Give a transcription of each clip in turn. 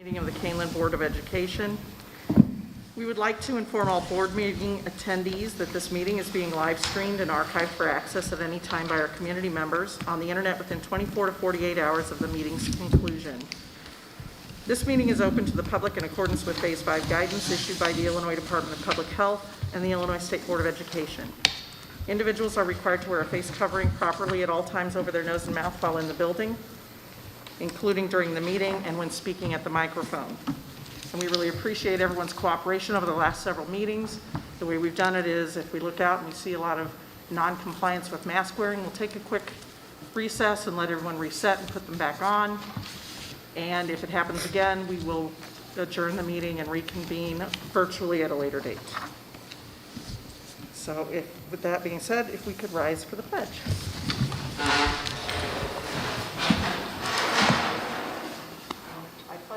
Meeting of the Kaneland Board of Education. We would like to inform all board meeting attendees that this meeting is being live streamed and archived for access at any time by our community members on the internet within 24 to 48 hours of the meeting's conclusion. This meeting is open to the public in accordance with Phase 5 guidance issued by the Illinois Department of Public Health and the Illinois State Board of Education. Individuals are required to wear a face covering properly at all times over their nose and mouth while in the building, including during the meeting and when speaking at the microphone. And we really appreciate everyone's cooperation over the last several meetings. The way we've done it is if we look out and we see a lot of non-compliance with mask wearing, we'll take a quick recess and let everyone reset and put them back on. And if it happens again, we will adjourn the meeting and reconvene virtually at a later date. So with that being said, if we could rise for the pledge.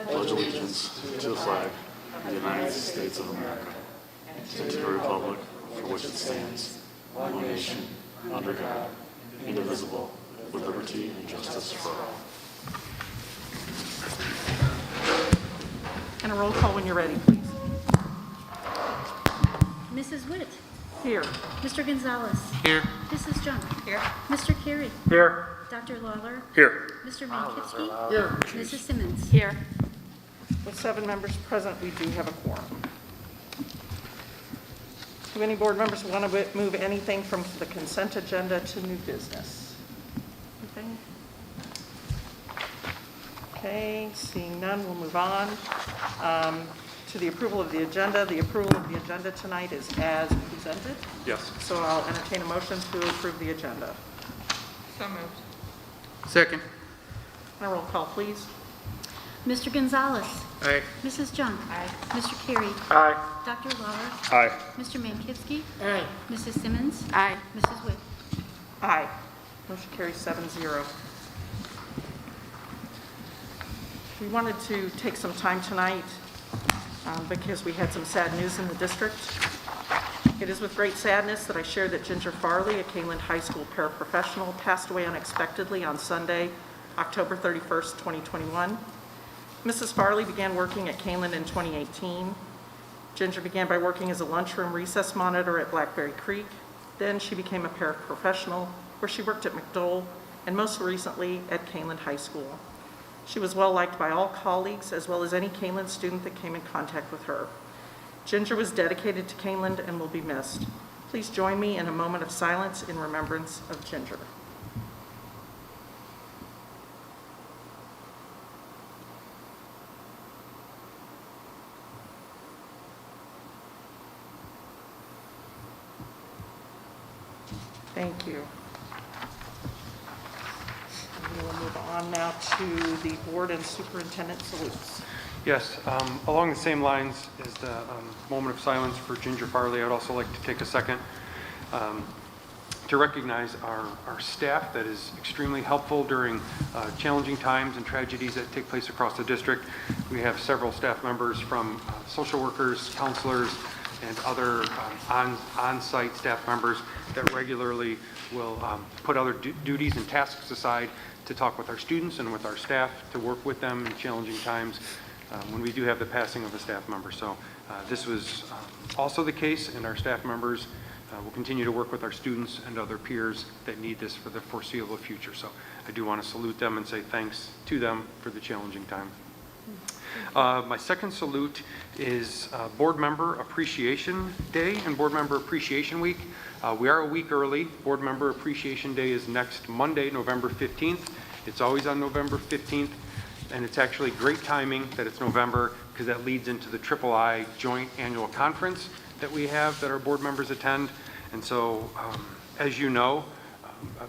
Pledge allegiance to the flag of the United States of America and to the republic for which it stands, one nation, under God, indivisible, with liberty and justice for all. And a roll call when you're ready, please. Mrs. Witt. Here. Mr. Gonzalez. Here. Mrs. Jung. Here. Mr. Carey. Here. Dr. Lawler. Here. Mr. Mankivsky. Here. Mrs. Simmons. Here. With 7 members present, we do have a quorum. Do any board members want to move anything from the consent agenda to new business? Anything? Okay, seeing none, we'll move on to the approval of the agenda. The approval of the agenda tonight is as presented. Yes. So I'll entertain a motion to approve the agenda. So moved. Second. And a roll call, please. Mr. Gonzalez. Aye. Mrs. Jung. Aye. Mr. Carey. Aye. Dr. Lawler. Aye. Mr. Mankivsky. Aye. Mrs. Simmons. Aye. Mrs. Witt. Aye. Motion carries 7-0. We wanted to take some time tonight because we had some sad news in the district. It is with great sadness that I share that Ginger Farley, a Kaneland High School paraprofessional, passed away unexpectedly on Sunday, October 31st, 2021. Mrs. Farley began working at Kaneland in 2018. Ginger began by working as a lunchroom recess monitor at Blackberry Creek. Then she became a paraprofessional where she worked at McDowell and most recently at Kaneland High School. She was well liked by all colleagues as well as any Kaneland student that came in contact with her. Ginger was dedicated to Kaneland and will be missed. Please join me in a moment of silence in remembrance of Ginger. Thank you. We will move on now to the board and superintendent salutes. Yes, along the same lines as the moment of silence for Ginger Farley, I'd also like to take a second to recognize our staff that is extremely helpful during challenging times and tragedies that take place across the district. We have several staff members from social workers, counselors, and other on-site staff members that regularly will put other duties and tasks aside to talk with our students and with our staff to work with them in challenging times when we do have the passing of a staff member. So this was also the case, and our staff members will continue to work with our students and other peers that need this for the foreseeable future. So I do want to salute them and say thanks to them for the challenging time. My second salute is Board Member Appreciation Day and Board Member Appreciation Week. We are a week early. Board Member Appreciation Day is next Monday, November 15th. It's always on November 15th, and it's actually great timing that it's November because that leads into the III Joint Annual Conference that we have that our board members attend. And so, as you know,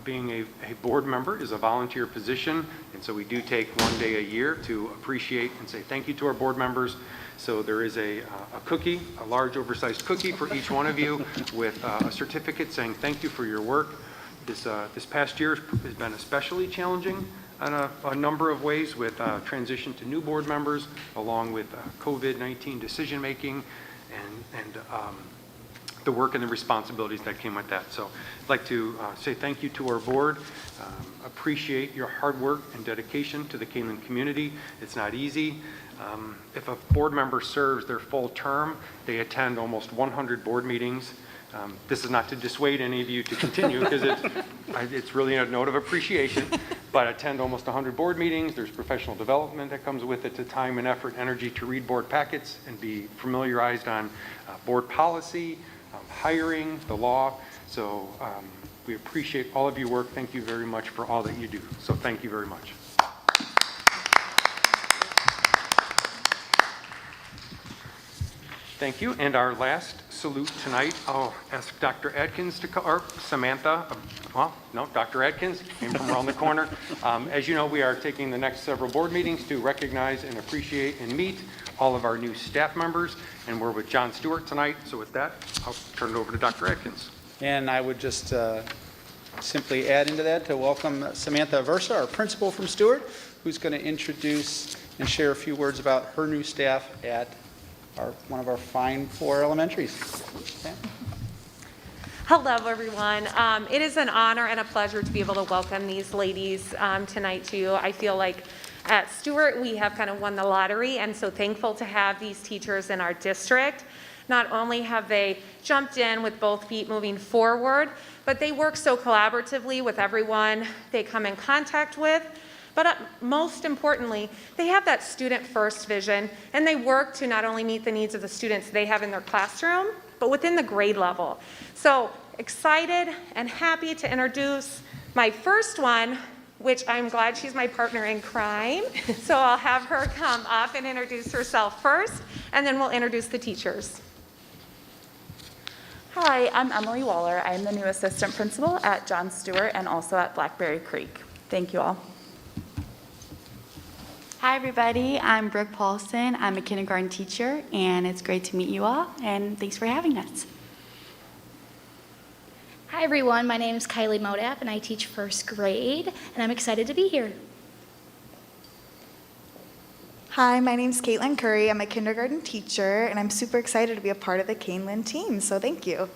being a board member is a volunteer position, and so we do take one day a year to appreciate and say thank you to our board members. So there is a cookie, a large oversized cookie for each one of you with a certificate saying thank you for your work. This past year has been especially challenging in a number of ways with transition to new board members, along with COVID-19 decision making and the work and the responsibilities that came with that. So I'd like to say thank you to our board. Appreciate your hard work and dedication to the Kaneland community. It's not easy. If a board member serves their full term, they attend almost 100 board meetings. This is not to dissuade any of you to continue because it's really a note of appreciation, but attend almost 100 board meetings. There's professional development that comes with it, to time and effort, energy to read board packets and be familiarized on board policy, hiring, the law. So we appreciate all of your work. Thank you very much for all that you do. So thank you very much. Thank you. And our last salute tonight, I'll ask Dr. Adkins to come, or Samantha, well, no, Dr. Adkins came from around the corner. As you know, we are taking the next several board meetings to recognize and appreciate and meet all of our new staff members. And we're with John Stewart tonight. So with that, I'll turn it over to Dr. Adkins. And I would just simply add into that to welcome Samantha Aversa, our principal from Stewart, who's going to introduce and share a few words about her new staff at one of our fine 4 elementaries. Okay. Hello, everyone. It is an honor and a pleasure to be able to welcome these ladies tonight to you. I feel like at Stewart, we have kind of won the lottery, and so thankful to have these teachers in our district. Not only have they jumped in with both feet moving forward, but they work so collaboratively with everyone they come in contact with. But most importantly, they have that student-first vision, and they work to not only meet the needs of the students they have in their classroom, but within the grade level. So excited and happy to introduce my first one, which I'm glad she's my partner in crime. So I'll have her come up and introduce herself first, and then we'll introduce the teachers. Hi, I'm Emily Waller. I'm the new assistant principal at John Stewart and also at Blackberry Creek. Thank you all. Hi everybody, I'm Brooke Paulson. I'm a kindergarten teacher and it's great to meet you all and thanks for having us. Hi everyone, my name is Kylie Modap and I teach first grade and I'm excited to be here. Hi, my name's Caitlin Curry. I'm a kindergarten teacher and I'm super excited to be a part of the Kaneland team, so thank you.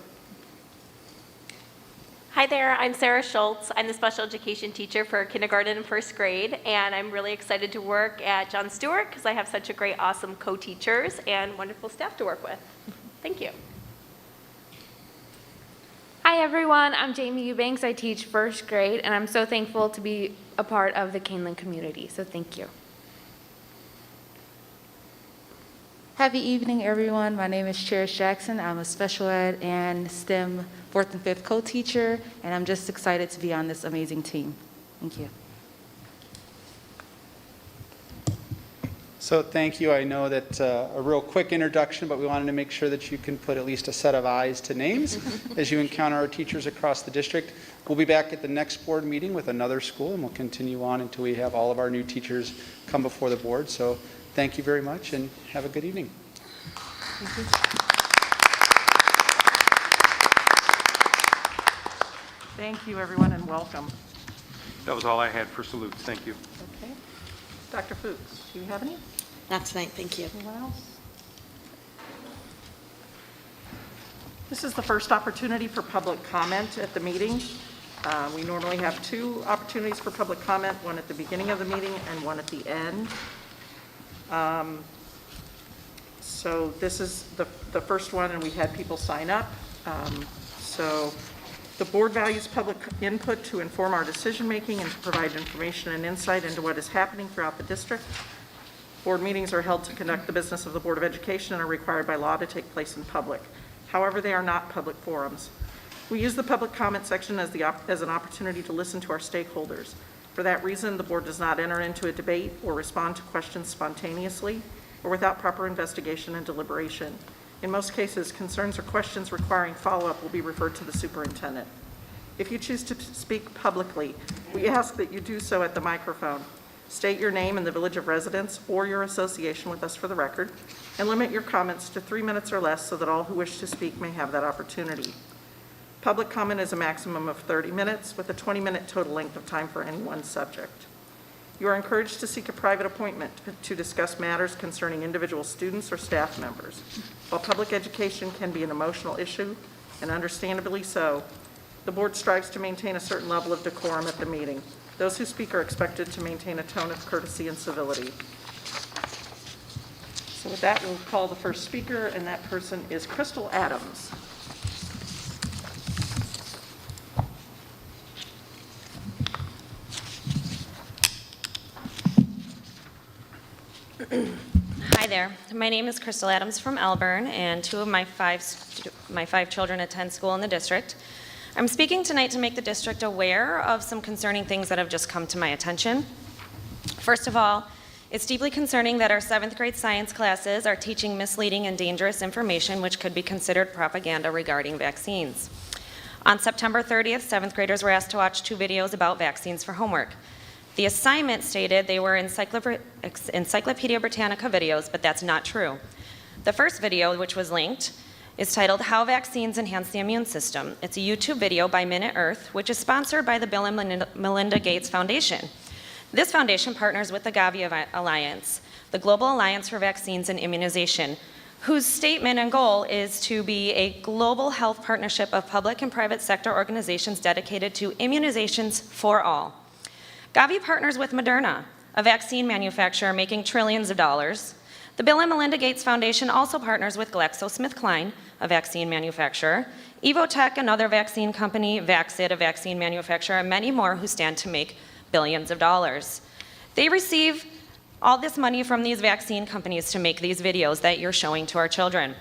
Hi there, I'm Sarah Schultz. I'm the special education teacher for kindergarten and first grade, and I'm really excited to work at John Stewart because I have such a great, awesome co-teachers and wonderful staff to work with. Thank you. Hi everyone, I'm Jamie Eubanks. I teach first grade, and I'm so thankful to be a part of the Kaneland community, so thank you. Happy evening, everyone. My name is Cherish Jackson. I'm a special ed and STEM 4th and 5th co-teacher, and I'm just excited to be on this amazing team. Thank you. So thank you. I know that a real quick introduction, but we wanted to make sure that you can put at least a set of eyes to names as you encounter our teachers across the district. We'll be back at the next board meeting with another school, and we'll continue on until we have all of our new teachers come before the board. So thank you very much, and have a good evening. Thank you. Thank you, everyone, and welcome. That was all I had for salutes. Thank you. Okay. Dr. Fuchs, do you have any? Not tonight, thank you. Anyone else? This is the first opportunity for public comment at the meeting. We normally have 2 opportunities for public comment, one at the beginning of the meeting and one at the end. So this is the first one, and we had people sign up. So the board values public input to inform our decision-making and to provide information and insight into what is happening throughout the district. Board meetings are held to conduct the business of the Board of Education and are required by law to take place in public. However, they are not public forums. We use the public comment section as an opportunity to listen to our stakeholders. For that reason, the board does not enter into a debate or respond to questions spontaneously or without proper investigation and deliberation. In most cases, concerns or questions requiring follow-up will be referred to the superintendent. If you choose to speak publicly, we ask that you do so at the microphone. State your name and the village of residence or your association with us for the record, and limit your comments to 3 minutes or less so that all who wish to speak may have that opportunity. Public comment is a maximum of 30 minutes with a 20-minute total length of time for any one subject. You are encouraged to seek a private appointment to discuss matters concerning individual students or staff members. While public education can be an emotional issue, and understandably so. The board strives to maintain a certain level of decorum at the meeting. Those who speak are expected to maintain a tone of courtesy and civility. So with that, we'll call the first speaker, and that person is Crystal Adams. Hi there. My name is Crystal Adams from Elburn, and two of my five children attend school in the district. I'm speaking tonight to make the district aware of some concerning things that have just come to my attention. First of all, it's deeply concerning that our 7th grade science classes are teaching misleading and dangerous information which could be considered propaganda regarding vaccines. On September 30th, 7th graders were asked to watch 2 videos about vaccines for homework. The assignment stated they were Encyclopedia Britannica videos, but that's not true. The first video, which was linked, is titled How Vaccines Enhance the Immune System. It's a YouTube video by Minute Earth, which is sponsored by the Bill and Melinda Gates Foundation. This foundation partners with the Gavi Alliance, the Global Alliance for Vaccines and Immunization, whose statement and goal is to be a global health partnership of public and private sector organizations dedicated to immunizations for all. Gavi partners with Moderna, a vaccine manufacturer making trillions of dollars. The Bill and Melinda Gates Foundation also partners with GlaxoSmithKline, a vaccine manufacturer, Evotech, another vaccine company, Vaxid, a vaccine manufacturer, and many more who stand to make billions of dollars. They receive all this money from these vaccine companies to make these videos that you're showing to our children.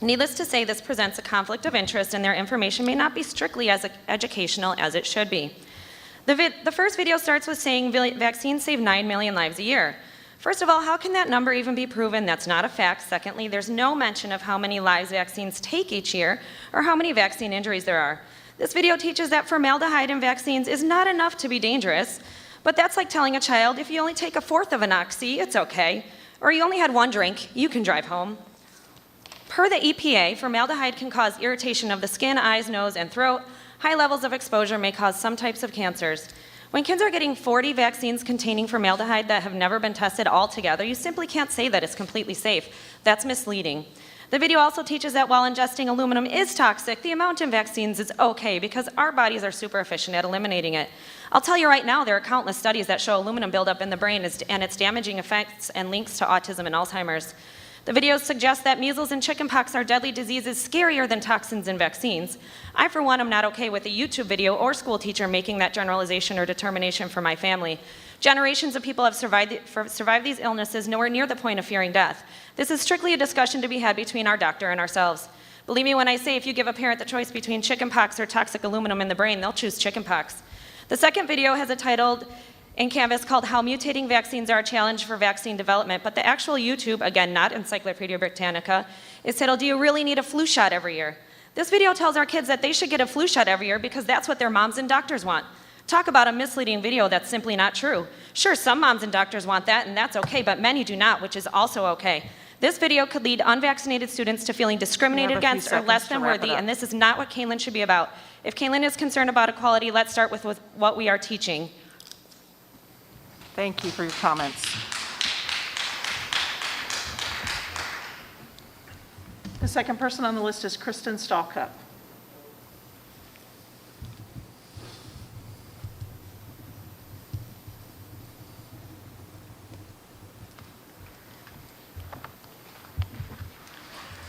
Needless to say, this presents a conflict of interest, and their information may not be strictly as educational as it should be. The first video starts with saying vaccines save 9 million lives a year. First of all, how can that number even be proven? That's not a fact. Secondly, there's no mention of how many lives vaccines take each year or how many vaccine injuries there are. This video teaches that formaldehyde in vaccines is not enough to be dangerous, but that's like telling a child, if you only take 1/4 of an oxy, it's okay, or you only had 1 drink, you can drive home. Per the EPA, formaldehyde can cause irritation of the skin, eyes, nose, and throat. High levels of exposure may cause some types of cancers. When kids are getting 40 vaccines containing formaldehyde that have never been tested altogether, you simply can't say that it's completely safe. That's misleading. The video also teaches that while ingesting aluminum is toxic, the amount in vaccines is okay because our bodies are super efficient at eliminating it. I'll tell you right now, there are countless studies that show aluminum buildup in the brain and its damaging effects and links to autism and Alzheimer's. The videos suggest that measles and chickenpox are deadly diseases scarier than toxins in vaccines. I, for one, am not okay with a YouTube video or school teacher making that generalization or determination for my family. Generations of people have survived these illnesses nowhere near the point of fearing death. This is strictly a discussion to be had between our doctor and ourselves. Believe me when I say if you give a parent the choice between chickenpox or toxic aluminum in the brain, they'll choose chickenpox. The second video has a title in Canvas called How Mutating Vaccines Are a Challenge for Vaccine Development, but the actual YouTube, again, not Encyclopedia Britannica, is titled, Do You Really Need a Flu Shot Every Year? This video tells our kids that they should get a flu shot every year because that's what their moms and doctors want. Talk about a misleading video that's simply not true. Sure, some moms and doctors want that, and that's okay, but many do not, which is also okay. This video could lead unvaccinated students to feeling discriminated against or less than worthy, and this is not what Kaneland should be about. If Kaneland is concerned about equality, let's start with what we are teaching. Thank you for your comments. The second person on the list is Kristen Stalcup.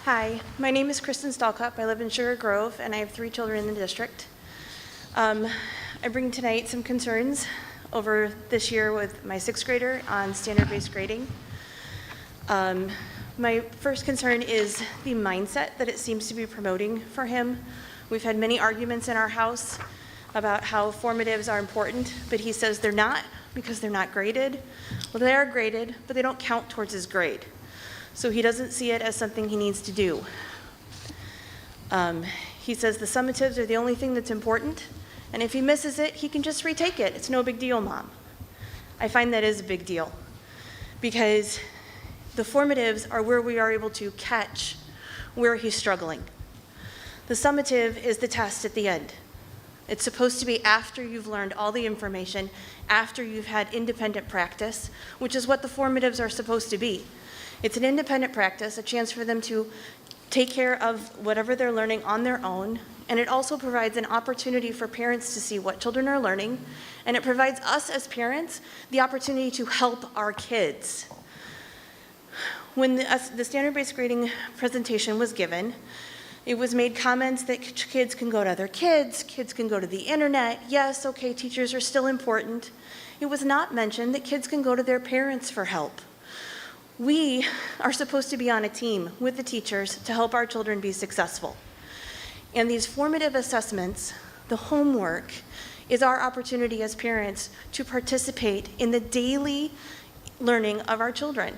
Hi, my name is Kristen Stalcup. I live in Sugar Grove, and I have 3 children in the district. I bring tonight some concerns over this year with my 6th grader on standard-based grading. My first concern is the mindset that it seems to be promoting for him. We've had many arguments in our house about how formatives are important, but he says they're not because they're not graded. Well, they are graded, but they don't count towards his grade. So he doesn't see it as something he needs to do. He says the summatives are the only thing that's important, and if he misses it, he can just retake it. It's no big deal, Mom. I find that is a big deal because the formatives are where we are able to catch where he's struggling. The summative is the test at the end. It's supposed to be after you've learned all the information, after you've had independent practice, which is what the formatives are supposed to be. It's an independent practice, a chance for them to take care of whatever they're learning on their own, and it also provides an opportunity for parents to see what children are learning, and it provides us as parents the opportunity to help our kids. When the standard-based grading presentation was given, it was made comments that kids can go to other kids can go to the internet. Yes, okay, teachers are still important. It was not mentioned that kids can go to their parents for help. We are supposed to be on a team with the teachers to help our children be successful. And these formative assessments, the homework, is our opportunity as parents to participate in the daily learning of our children.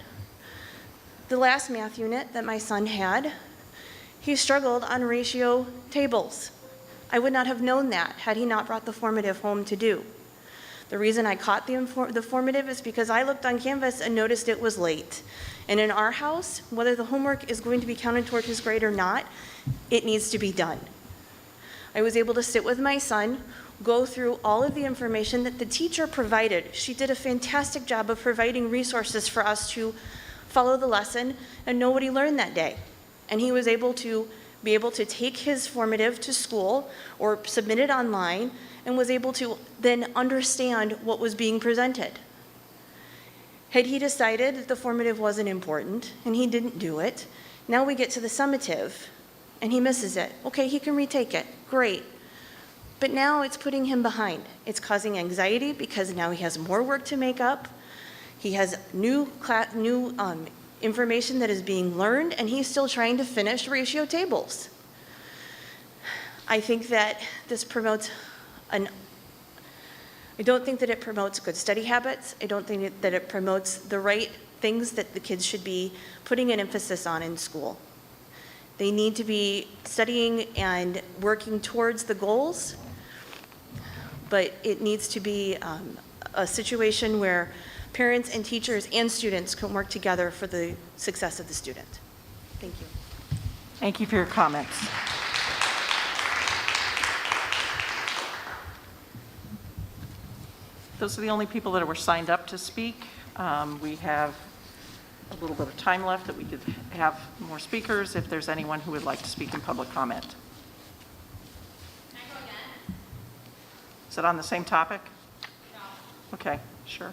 The last math unit that my son had, he struggled on ratio tables. I would not have known that had he not brought the formative home to do. The reason I caught the formative is because I looked on Canvas and noticed it was late. And in our house, whether the homework is going to be counted toward his grade or not, it needs to be done. I was able to sit with my son, go through all of the information that the teacher provided. She did a fantastic job of providing resources for us to follow the lesson and know what he learned that day. And he was able to take his formative to school or submit it online and was able to then understand what was being presented. Had he decided that the formative wasn't important and he didn't do it, now we get to the summative and he misses it. Okay, he can retake it, great. But now it's putting him behind. It's causing anxiety because now he has more work to make up. He has new information that is being learned, and he's still trying to finish ratio tables. I think that this promotes I don't think that it promotes good study habits. I don't think that it promotes the right things that the kids should be putting an emphasis on in school. They need to be studying and working towards the goals, but it needs to be a situation where parents and teachers and students can work together for the success of the student. Thank you. Thank you for your comments. Those are the only people that were signed up to speak. We have a little bit of time left that we could have more speakers if there's anyone who would like to speak in public comment. Can I go again? Is it on the same topic? No. Okay, sure.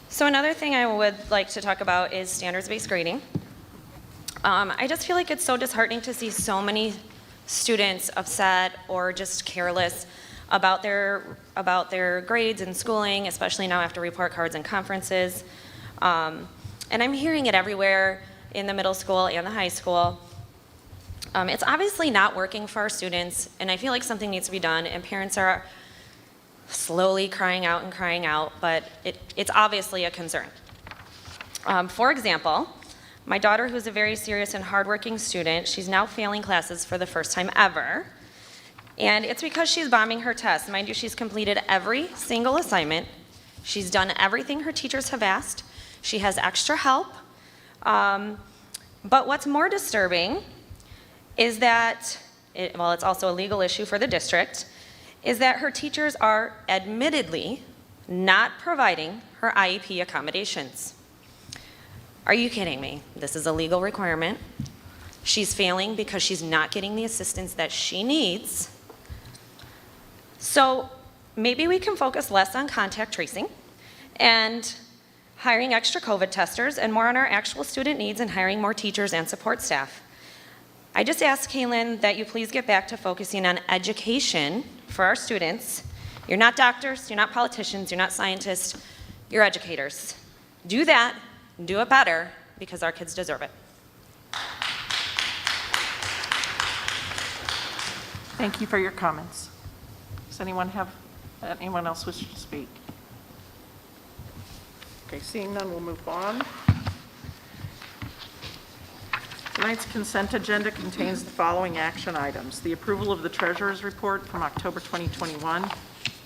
So another thing I would like to talk about is standards-based grading. I just feel like it's so disheartening to see so many students upset or just careless about their grades and schooling, especially now after report cards and conferences. And I'm hearing it everywhere in the middle school and the high school. It's obviously not working for our students, and I feel like something needs to be done, and parents are slowly crying out, but it's obviously a concern. For example, my daughter, who's a very serious and hardworking student, she's now failing classes for the first time ever, and it's because she's bombing her tests. Mind you, she's completed every single assignment. She's done everything her teachers have asked. She has extra help, but what's more disturbing is that, it's also a legal issue for the district, is that her teachers are admittedly not providing her IEP accommodations. Are you kidding me? This is a legal requirement. She's failing because she's not getting the assistance that she needs. So maybe we can focus less on contact tracing and hiring extra COVID testers and more on our actual student needs and hiring more teachers and support staff. I just ask Kaneland that you please get back to focusing on education for our students. You're not doctors, you're not politicians, you're not scientists, you're educators. Do that, do it better, because our kids deserve it. Thank you for your comments. Does anyone else wish to speak? Okay, seeing none, we'll move on. Tonight's consent agenda contains the following action items: the approval of the treasurer's report from October 2021,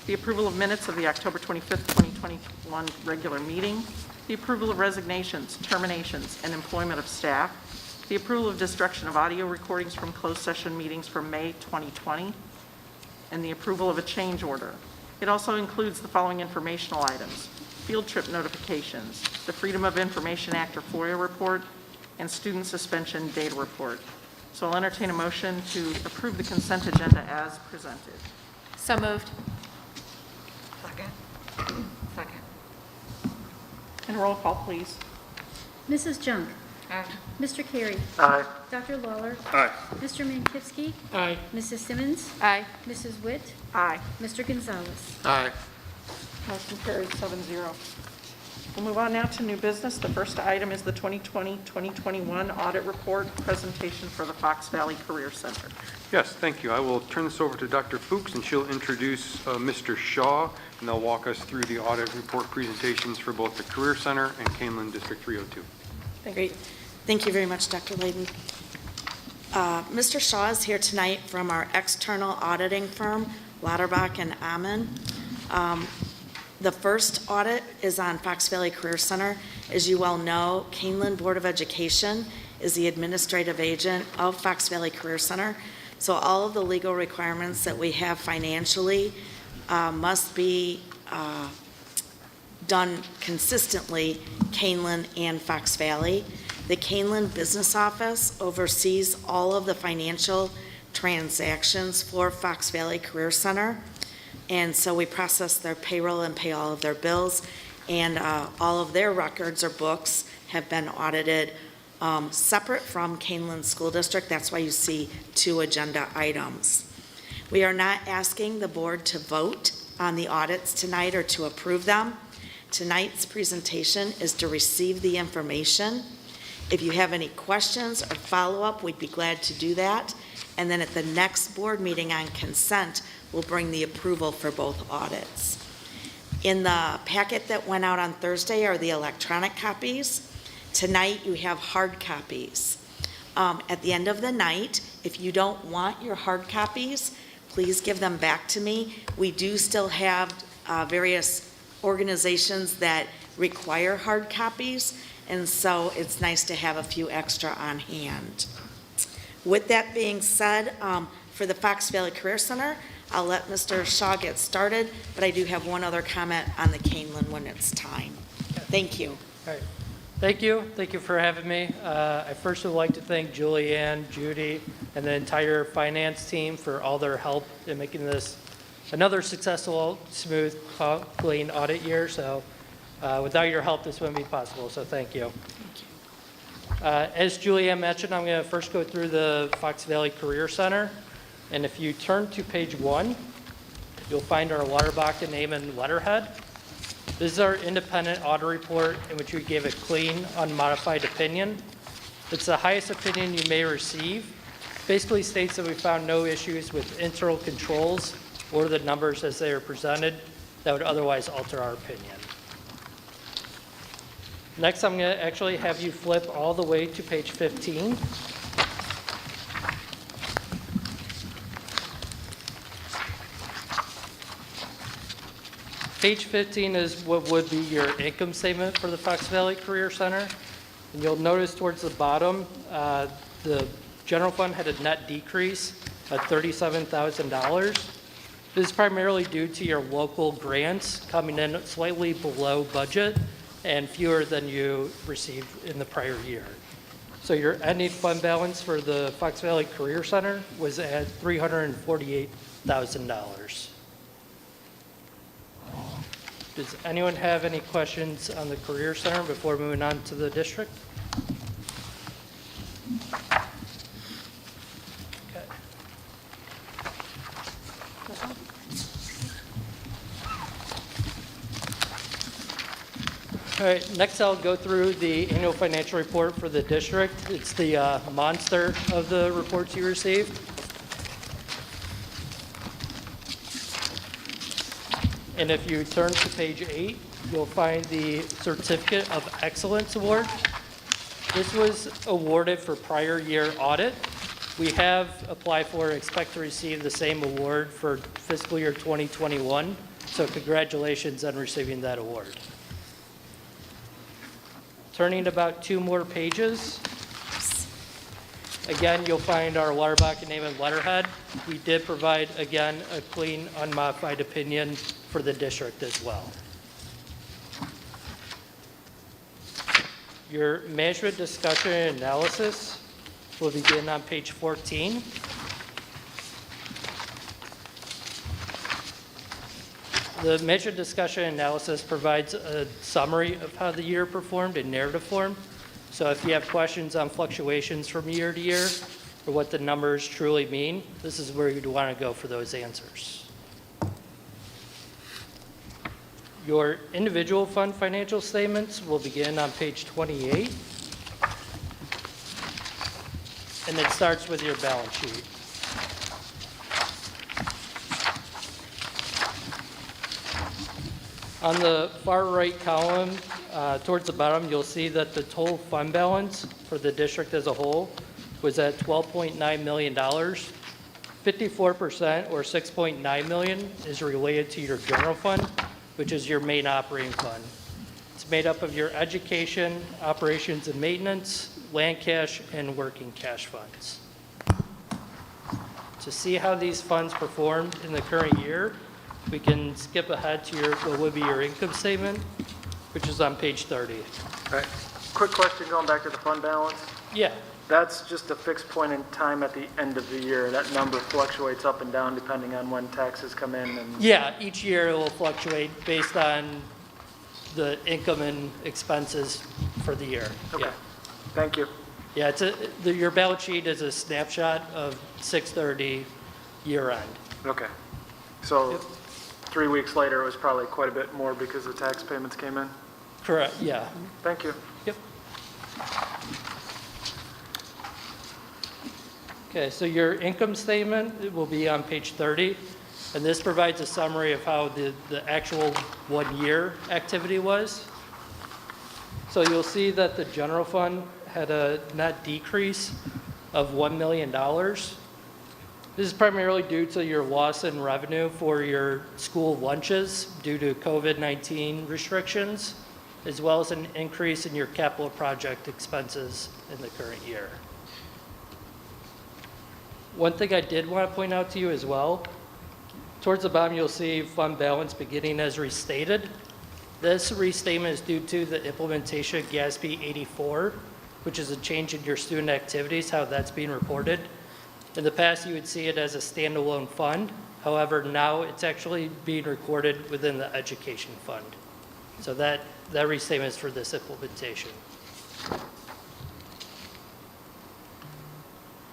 the approval of minutes of the October 25th, 2021 regular meeting, the approval of resignations, terminations, and employment of staff, the approval of destruction of audio recordings from closed session meetings from May 2020, and the approval of a change order. It also includes the following informational items: field trip notifications, the Freedom of Information Act or FOIA report, and student suspension data report. So I'll entertain a motion to approve the consent agenda as presented. So moved. Second. And roll call, please. Mrs. Junk. Aye. Mr. Carey. Aye. Dr. Lawler. Aye. Mr. Mankivsky. Aye. Mrs. Simmons. Aye. Mrs. Witt. Aye. Mr. Gonzalez. Aye. Motion carried 7-0. We'll move on now to new business. The first item is the 2020-2021 audit report presentation for the Fox Valley Career Center. Yes, thank you. I will turn this over to Dr. Fuchs, and she'll introduce Mr. Shaw, and they'll walk us through the audit report presentations for both the Career Center and Kaneland District 302. Great. Thank you very much, Dr. Layden. Mr. Shaw is here tonight from our external auditing firm, Lauterbach and Ammon. The first audit is on Fox Valley Career Center. As you well know, Kaneland Board of Education is the administrative agent of Fox Valley Career Center. So all of the legal requirements that we have financially must be done consistently, Kaneland and Fox Valley. The Kaneland Business Office oversees all of the financial transactions for Fox Valley Career Center. And so we process their payroll and pay all of their bills, and all of their records or books have been audited separate from Kaneland School District. That's why you see 2 agenda items. We are not asking the board to vote on the audits tonight or to approve them. Tonight's presentation is to receive the information. If you have any questions or follow-up, we'd be glad to do that. And then at the next board meeting on consent, we'll bring the approval for both audits. In the packet that went out on Thursday are the electronic copies. Tonight you have hard copies. At the end of the night, if you don't want your hard copies, please give them back to me. We do still have various organizations that require hard copies, and so it's nice to have a few extra on hand. With that being said, for the Fox Valley Career Center, I'll let Mr. Shaw get started, but I do have one other comment on the Kaneland when it's time. Thank you. All right. Thank you. Thank you for having me. I first would like to thank Julianne, Judy, and the entire finance team for all their help in making this another successful, smooth, clean audit year. So without your help, this wouldn't be possible. So thank you. As Julianne mentioned, I'm going to first go through the Fox Valley Career Center. And if you turn to page 1, you'll find our Lauterbach and Ammon letterhead. This is our independent audit report in which we gave a clean, unmodified opinion. It's the highest opinion you may receive. Basically states that we found no issues with internal controls or the numbers as they are presented that would otherwise alter our opinion. Next, I'm going to actually have you flip all the way to page 15. Page 15 is what would be your income statement for the Fox Valley Career Center. And you'll notice towards the bottom, the general fund had a net decrease of $37,000. This is primarily due to your local grants coming in slightly below budget and fewer than you received in the prior year. So your ending fund balance for the Fox Valley Career Center was at $348,000. Does anyone have any questions on the Career Center before moving on to the district? Okay. All right, next I'll go through the annual financial report for the district. It's the monster of the reports you received. And if you turn to page 8, you'll find the Certificate of Excellence Award. This was awarded for prior year audit. We have applied for and expect to receive the same award for fiscal year 2021. So congratulations on receiving that award. Turning about 2 more pages. Again, you'll find our water bucket name and letterhead. We did provide, again, a clean, unmodified opinion for the district as well. Your management discussion and analysis will begin on page 14. The management discussion and analysis provides a summary of how the year performed in narrative form. So if you have questions on fluctuations from year to year or what the numbers truly mean, this is where you'd want to go for those answers. Your individual fund financial statements will begin on page 28. And it starts with your balance sheet. On the far right column, towards the bottom, you'll see that the total fund balance for the district as a whole was at $12.9 million. 54% or $6.9 million is related to your general fund, which is your main operating fund. It's made up of your education, operations and maintenance, land cash, and working cash funds. To see how these funds performed in the current year, we can skip ahead to what would be your income statement, which is on page 30. All right. Quick question going back to the fund balance. Yeah. That's just a fixed point in time at the end of the year. That number fluctuates up and down depending on when taxes come in. And Yeah, each year it will fluctuate based on the income and expenses for the year. Okay. Yeah. Thank you. Yeah, your balance sheet is a snapshot of 6/30 year end. Okay. So 3 weeks later, it was probably quite a bit more because the tax payments came in? Correct, yeah. Thank you. Yep. Okay, so your income statement will be on page 30, and this provides a summary of how the actual 1 year activity was. So you'll see that the general fund had a net decrease of $1 million. This is primarily due to your loss in revenue for your school lunches due to COVID-19 restrictions, as well as an increase in your capital project expenses in the current year. One thing I did want to point out to you as well, towards the bottom you'll see fund balance beginning as restated. This restatement is due to the implementation of GASB 84, which is a change in your student activities, how that's being reported. In the past, you would see it as a standalone fund. However, now it's actually being recorded within the education fund. So that restatement is for this implementation.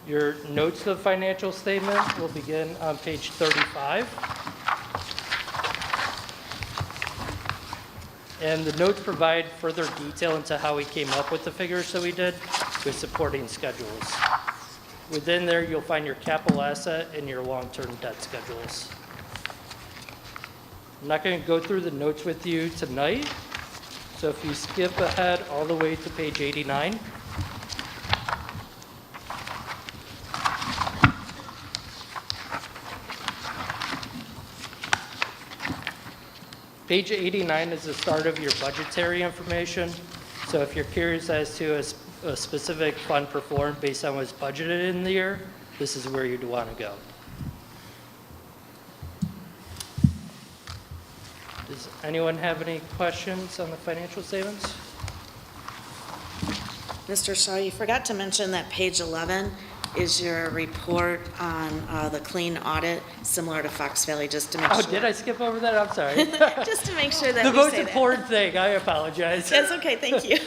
Your notes to the financial statement will begin on page 35. And the notes provide further detail into how we came up with the figures that we did with supporting schedules. Within there, you'll find your capital asset and your long-term debt schedules. I'm not going to go through the notes with you tonight, so if you skip ahead all the way to page 89. Page 89 is the start of your budgetary information. So if you're curious as to a specific fund performed based on what's budgeted in the year, this is where you'd want to go. Does anyone have any questions on the financial statements? Mr. Shaw, you forgot to mention that page 11 is your report on the clean audit, similar to Fox Valley, just to make sure. Oh, did I skip over that? I'm sorry. Just to make sure that the we most say that. important thing, I apologize. That's okay, thank you.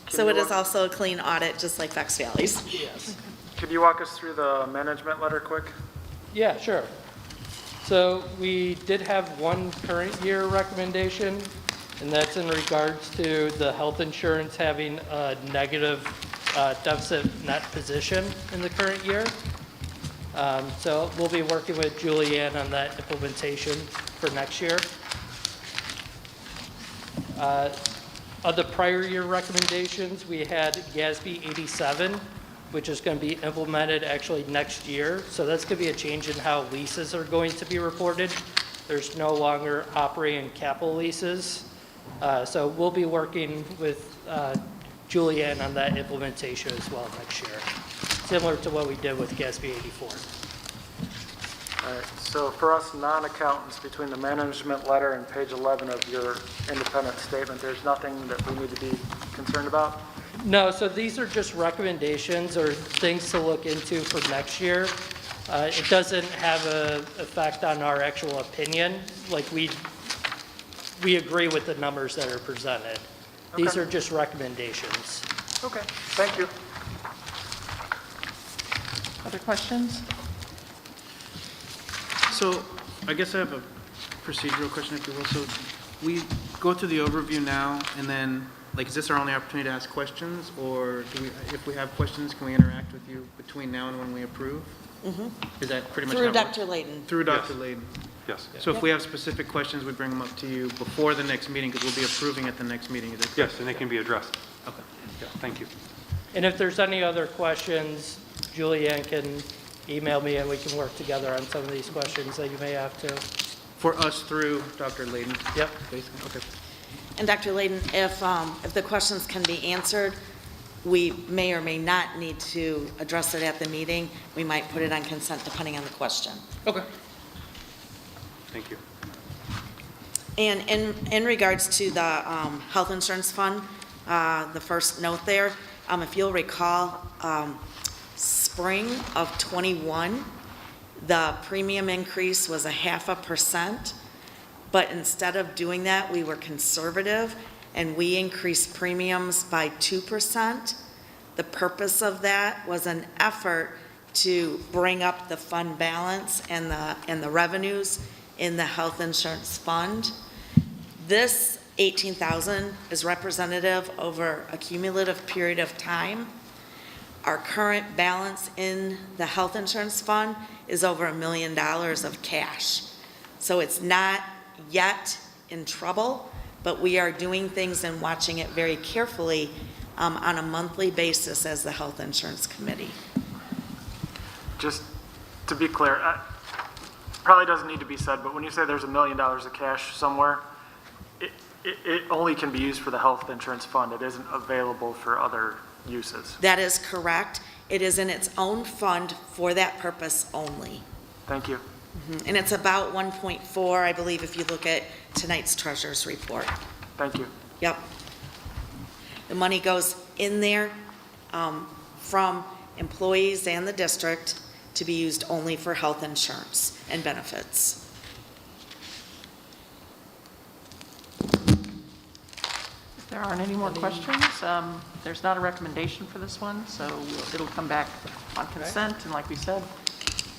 So it is also a clean audit, just like Fox Valley's. Yes. Could you walk us through the management letter quick? Yeah, sure. So we did have one current year recommendation, and that's in regards to the health insurance having a negative deficit net position in the current year. So we'll be working with Julianne on that implementation for next year. Of the prior year recommendations, we had GASB 87, which is going to be implemented actually next year. So that's going to be a change in how leases are going to be reported. There's no longer operating capital leases. So we'll be working with Julianne on that implementation as well next year, similar to what we did with GASB 84. All right, so for us non-accountants, between the management letter and page 11 of your independent statement, there's nothing that we need to be concerned about? No, so these are just recommendations or things to look into for next year. It doesn't have an effect on our actual opinion. Like we agree with the numbers that are presented. These Okay. are just recommendations. Okay, thank you. Other questions? So I guess I have a procedural question, if you will. So we go through the overview now, and then, like, is this our only opportunity to ask questions? Or do we, if we have questions, can we interact with you between now and when we approve? Is that pretty much Through how it works? Dr. Layton. Through Dr. Yes. Layton. Yes. So if we have specific questions, we bring them up to you before the next meeting, because we'll be approving at the next meeting, is it correct? Yes, and they can be addressed. Okay. Yeah, thank you. And if there's any other questions, Julianne can email me and we can work together on some of these questions that you may have to. For us through Dr. Layton? Yep. Basically, okay. And Dr. Layden, if the questions can be answered, we may or may not need to address it at the meeting. We might put it on consent depending on the question. Okay. Thank you. And in regards to the health insurance fund, the first note there, if you'll recall, spring of '21, the premium increase was 0.5%, but instead of doing that, we were conservative and we increased premiums by 2%. The purpose of that was an effort to bring up the fund balance and the revenues in the health insurance fund. This 18,000 is representative over a cumulative period of time. Our current balance in the health insurance fund is over $1 million of cash. So it's not yet in trouble, but we are doing things and watching it very carefully on a monthly basis as the health insurance committee. Just to be clear, probably doesn't need to be said, but when you say there's $1 million of cash somewhere, it only can be used for the health insurance fund. It isn't available for other uses. That is correct. It is in its own fund for that purpose only. Thank you. And it's about 1.4, I believe, if you look at tonight's treasurer's report. Thank you. Yep. The money goes in there from employees and the district to be used only for health insurance and benefits. If there aren't any more questions, there's not a recommendation for this one, so it'll come back on consent. And like we said,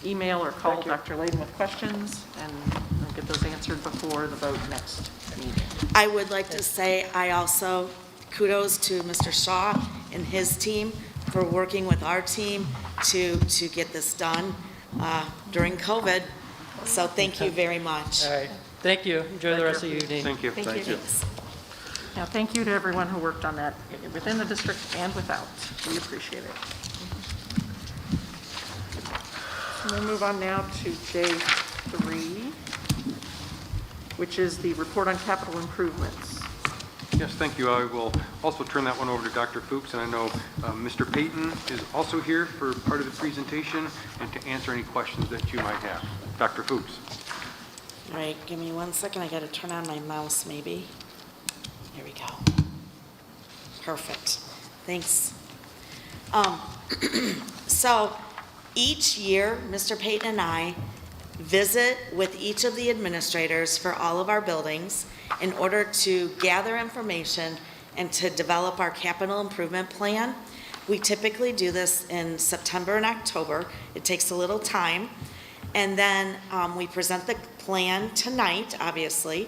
email or call Dr. Layden with questions, and we'll get those answered before the vote next meeting. I would like to say I also kudos to Mr. Shaw and his team for working with our team to get this done during COVID. So thank you very much. All right. Thank you. Enjoy the rest of your evening. Thank you. Thank you. Now, thank you to everyone who worked on that within the district and without. We appreciate it. We'll move on now to J3, which is the report on capital improvements. Yes, thank you. I will also turn that one over to Dr. Fuchs, and I know Mr. Payton is also here for part of the presentation and to answer any questions that you might have. Dr. Fuchs. All right, give me 1 second. I got to turn on my mouse maybe. Here we go. Perfect. Thanks. So each year, Mr. Payton and I visit with each of the administrators for all of our buildings in order to gather information and to develop our capital improvement plan. We typically do this in September and October. It takes a little time. And then we present the plan tonight, obviously.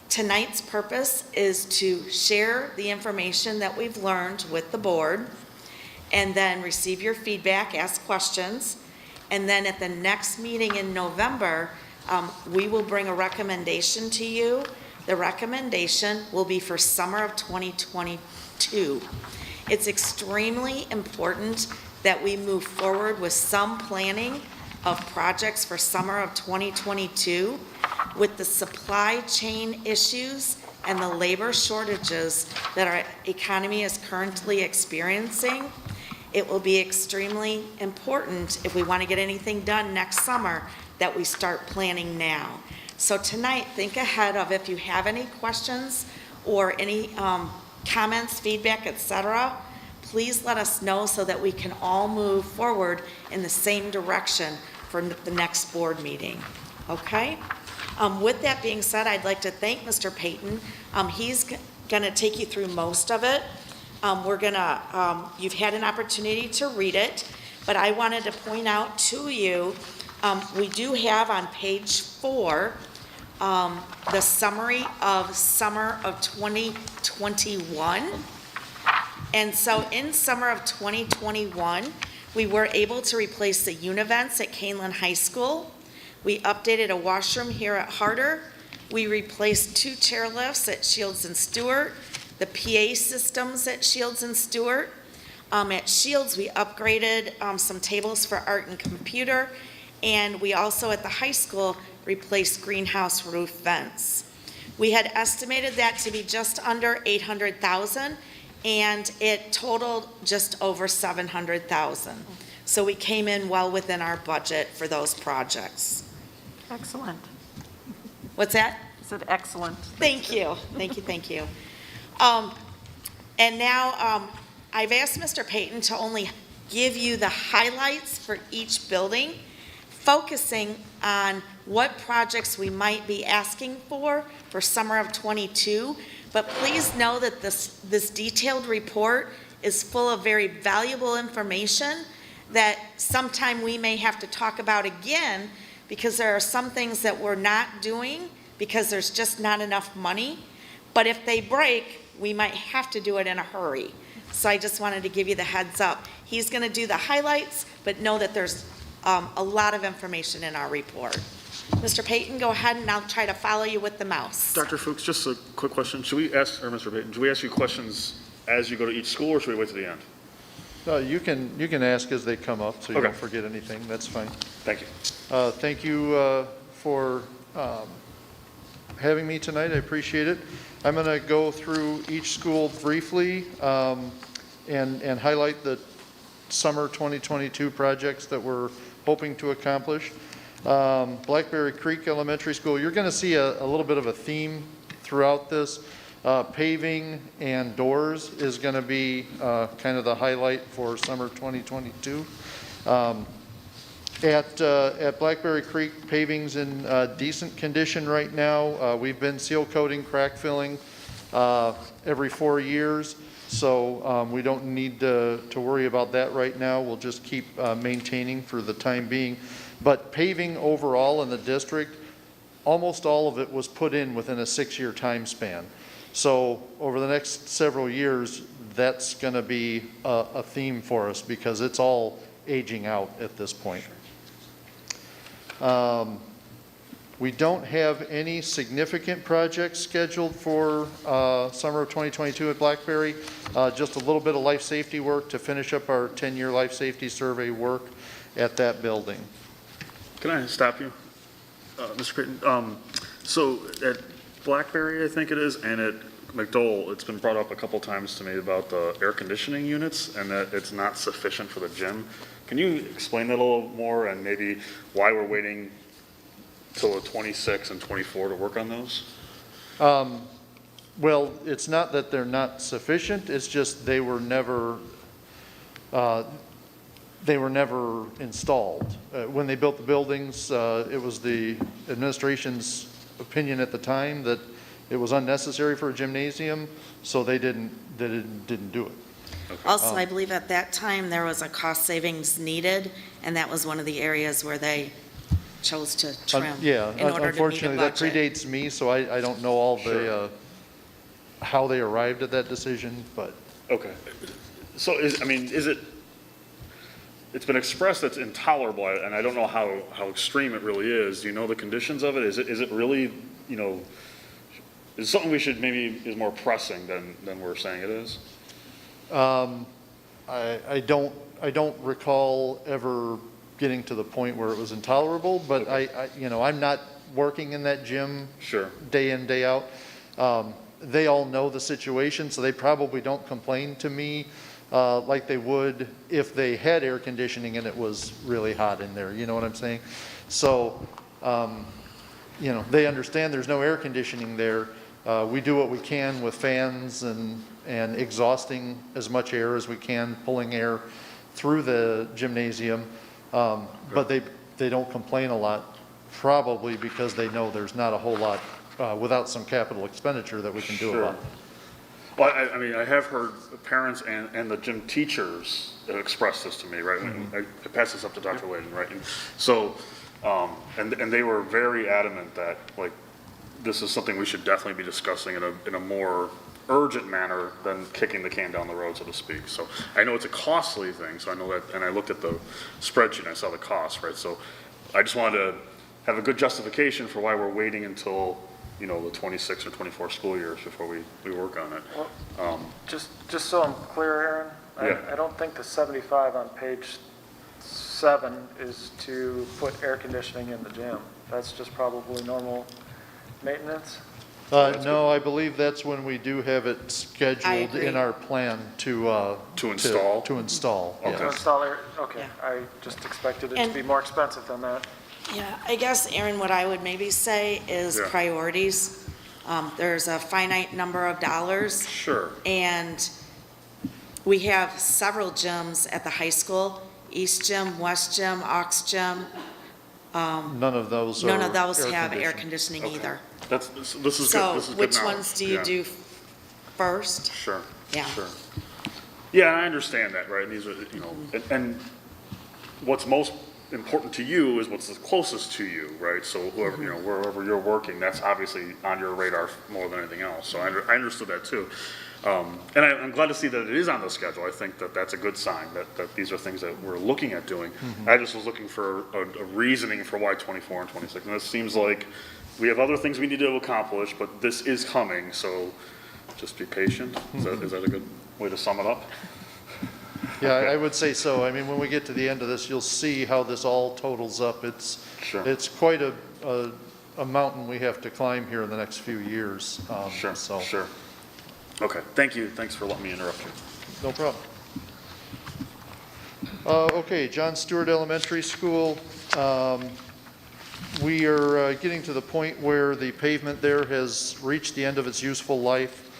Tonight's purpose is to share the information that we've learned with the board and then receive your feedback, ask questions. And then at the next meeting in November, we will bring a recommendation to you. The recommendation will be for summer of 2022. It's extremely important that we move forward with some planning of projects for summer of 2022. With the supply chain issues and the labor shortages that our economy is currently experiencing, it will be extremely important if we want to get anything done next summer that we start planning now. So tonight, think ahead of if you have any questions or any comments, feedback, etc. Please let us know so that we can all move forward in the same direction for the next board meeting. Okay? With that being said, I'd like to thank Mr. Payton. He's going to take you through most of it. You've had an opportunity to read it, but I wanted to point out to you, we do have on page 4 the summary of summer of 2021. And so in summer of 2021, we were able to replace the univents at Kaneland High School. We updated a washroom here at Harter. We replaced 2 chairlifts at Schultz and Stewart, the PA systems at Schultz and Stewart. At Schultz, we upgraded some tables for art and computer, and we also at the high school replaced greenhouse roof vents. We had estimated that to be just under $800,000, and it totaled just over $700,000. So we came in well within our budget for those projects. Excellent. What's that? I said excellent. Thank you. Thank you, thank you. And now I've asked Mr. Payton to only give you the highlights for each building, focusing on what projects we might be asking for summer of '22. But please know that this detailed report is full of very valuable information that sometime we may have to talk about again, because there are some things that we're not doing because there's just not enough money. But if they break, we might have to do it in a hurry. So I just wanted to give you the heads up. He's going to do the highlights, but know that there's a lot of information in our report. Mr. Payton, go ahead and I'll try to follow you with the mouse. Dr. Fuchs, just a quick question. Should we ask, or Mr. Payton, should we ask you questions as you go to each school, or should we wait to the end? You can ask as they come up, so you Okay. don't forget anything. That's fine. Thank you. Thank you for having me tonight. I appreciate it. I'm going to go through each school briefly and highlight the summer 2022 projects that we're hoping to accomplish. Blackberry Creek Elementary School, you're going to see a little bit of a theme throughout this. Paving and doors is going to be kind of the highlight for summer 2022. At Blackberry Creek, paving's in decent condition right now. We've been seal coating, crack filling every 4 years, so we don't need to worry about that right now. We'll just keep maintaining for the time being. But paving overall in the district, almost all of it was put in within a 6-year time span. So over the next several years, that's going to be a theme for us because it's all aging out at this point. We don't have any significant projects scheduled for summer of 2022 at Blackberry. Just a little bit of life safety work to finish up our 10-year life safety survey work at that building. Can I stop you, Mr. Creighton? So at Blackberry, I think it is, and at McDowell, it's been brought up a couple times to me about the air conditioning units and that it's not sufficient for the gym. Can you explain that a little more and maybe why we're waiting till 26 and 24 to work on those? Well, it's not that they're not sufficient, it's just they were never installed. When they built the buildings, it was the administration's opinion at the time that it was unnecessary for a gymnasium, so they didn't do it. Okay. Also, I believe at that time there was a cost savings needed, and that was one of the areas where they chose to trim in order to meet a budget. Unfortunately, that predates me, so I don't know all the how they arrived at that decision, but. Okay. So it's been expressed that's intolerable, and I don't know how extreme it really is. Do you know the conditions of it? Is it really, is something we should maybe is more pressing than we're saying it is? I don't recall ever getting to the point where it was intolerable, but I'm not working in that gym day in, day out. they all know the situation, so they probably don't complain to me like they would if they had air conditioning and it was really hot in there, you know what I'm saying? So, you know, they understand there's no air conditioning there. We do what we can with fans and exhausting as much air as we can, pulling air through the gymnasium. But they don't complain a lot, probably because they know there's not a whole lot without some capital expenditure that we can do about it. Well, I mean, I have heard parents and the gym teachers express this to me, right? I passed this up to Dr. Layden, right? And so, and they were very adamant that, like, this is something we should definitely be discussing in a more urgent manner than kicking the can down the road, so to speak. So I know it's a costly thing, so I know that, and I looked at the spreadsheet and I saw the cost, right? So I just wanted to have a good justification for why we're waiting until, you know, the 26 or 24 school years before we work on it. Well, just so I'm clear, Aaron, Yeah. I don't think the 75 on page 7 is to put air conditioning in the gym. That's just probably normal maintenance. No, I believe that's when we do have it scheduled in our plan to install? To install, Okay. To yes. install air, okay. I just expected it to And- be more expensive than that. Yeah, I guess, Aaron, what I would maybe say is Yeah. priorities. There's a finite number of dollars. Sure. And we have several gyms at the high school, East Gym, West Gym, Ox Gym. None of those None are of those air have air conditioned. conditioning either. This is good. So This is good which knowledge. ones do you Yeah. do first? Sure. Yeah. Sure. Yeah, I understand that, right? These are, you know, and what's most important to you is what's the closest to you, right? So whoever, you know, wherever you're working, that's obviously on your radar more than anything else. So I understood that too. And I'm glad to see that it is on the schedule. I think that that's a good sign that these are things that we're looking at doing. I just was looking for a reasoning for why 24 and 26. And it seems like we have other things we need to accomplish, but this is coming, so just be patient. Is that a good way to sum it up? Yeah, I would say so. I mean, when we get to the end of this, you'll see how this all totals up. It's quite a mountain we have to climb here in the next few years. Sure. Okay, thank you. Thanks for letting me interrupt you. No problem. Okay, John Stewart Elementary School. We are getting to the point where the pavement there has reached the end of its useful life.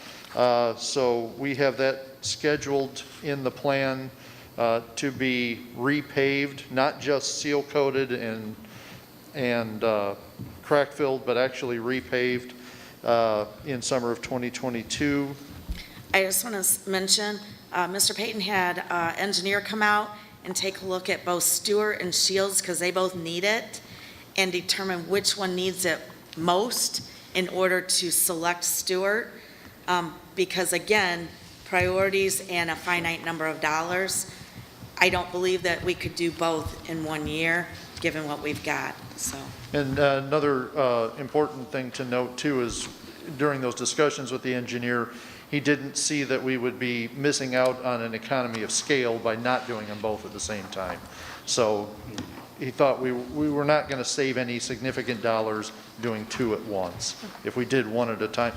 So we have that scheduled in the plan to be repaved, not just seal coated and crack filled, but actually repaved in summer of 2022. I just want to mention, Mr. Payton had an engineer come out and take a look at both Stewart and Shields because they both need it and determine which one needs it most in order to select Stewart. Because again, priorities and a finite number of dollars. I don't believe that we could do both in 1 year, given what we've got, so. And another important thing to note too is during those discussions with the engineer, he didn't see that we would be missing out on an economy of scale by not doing them both at the same time. So he thought we were not going to save any significant dollars doing two at once. If we did one at a time,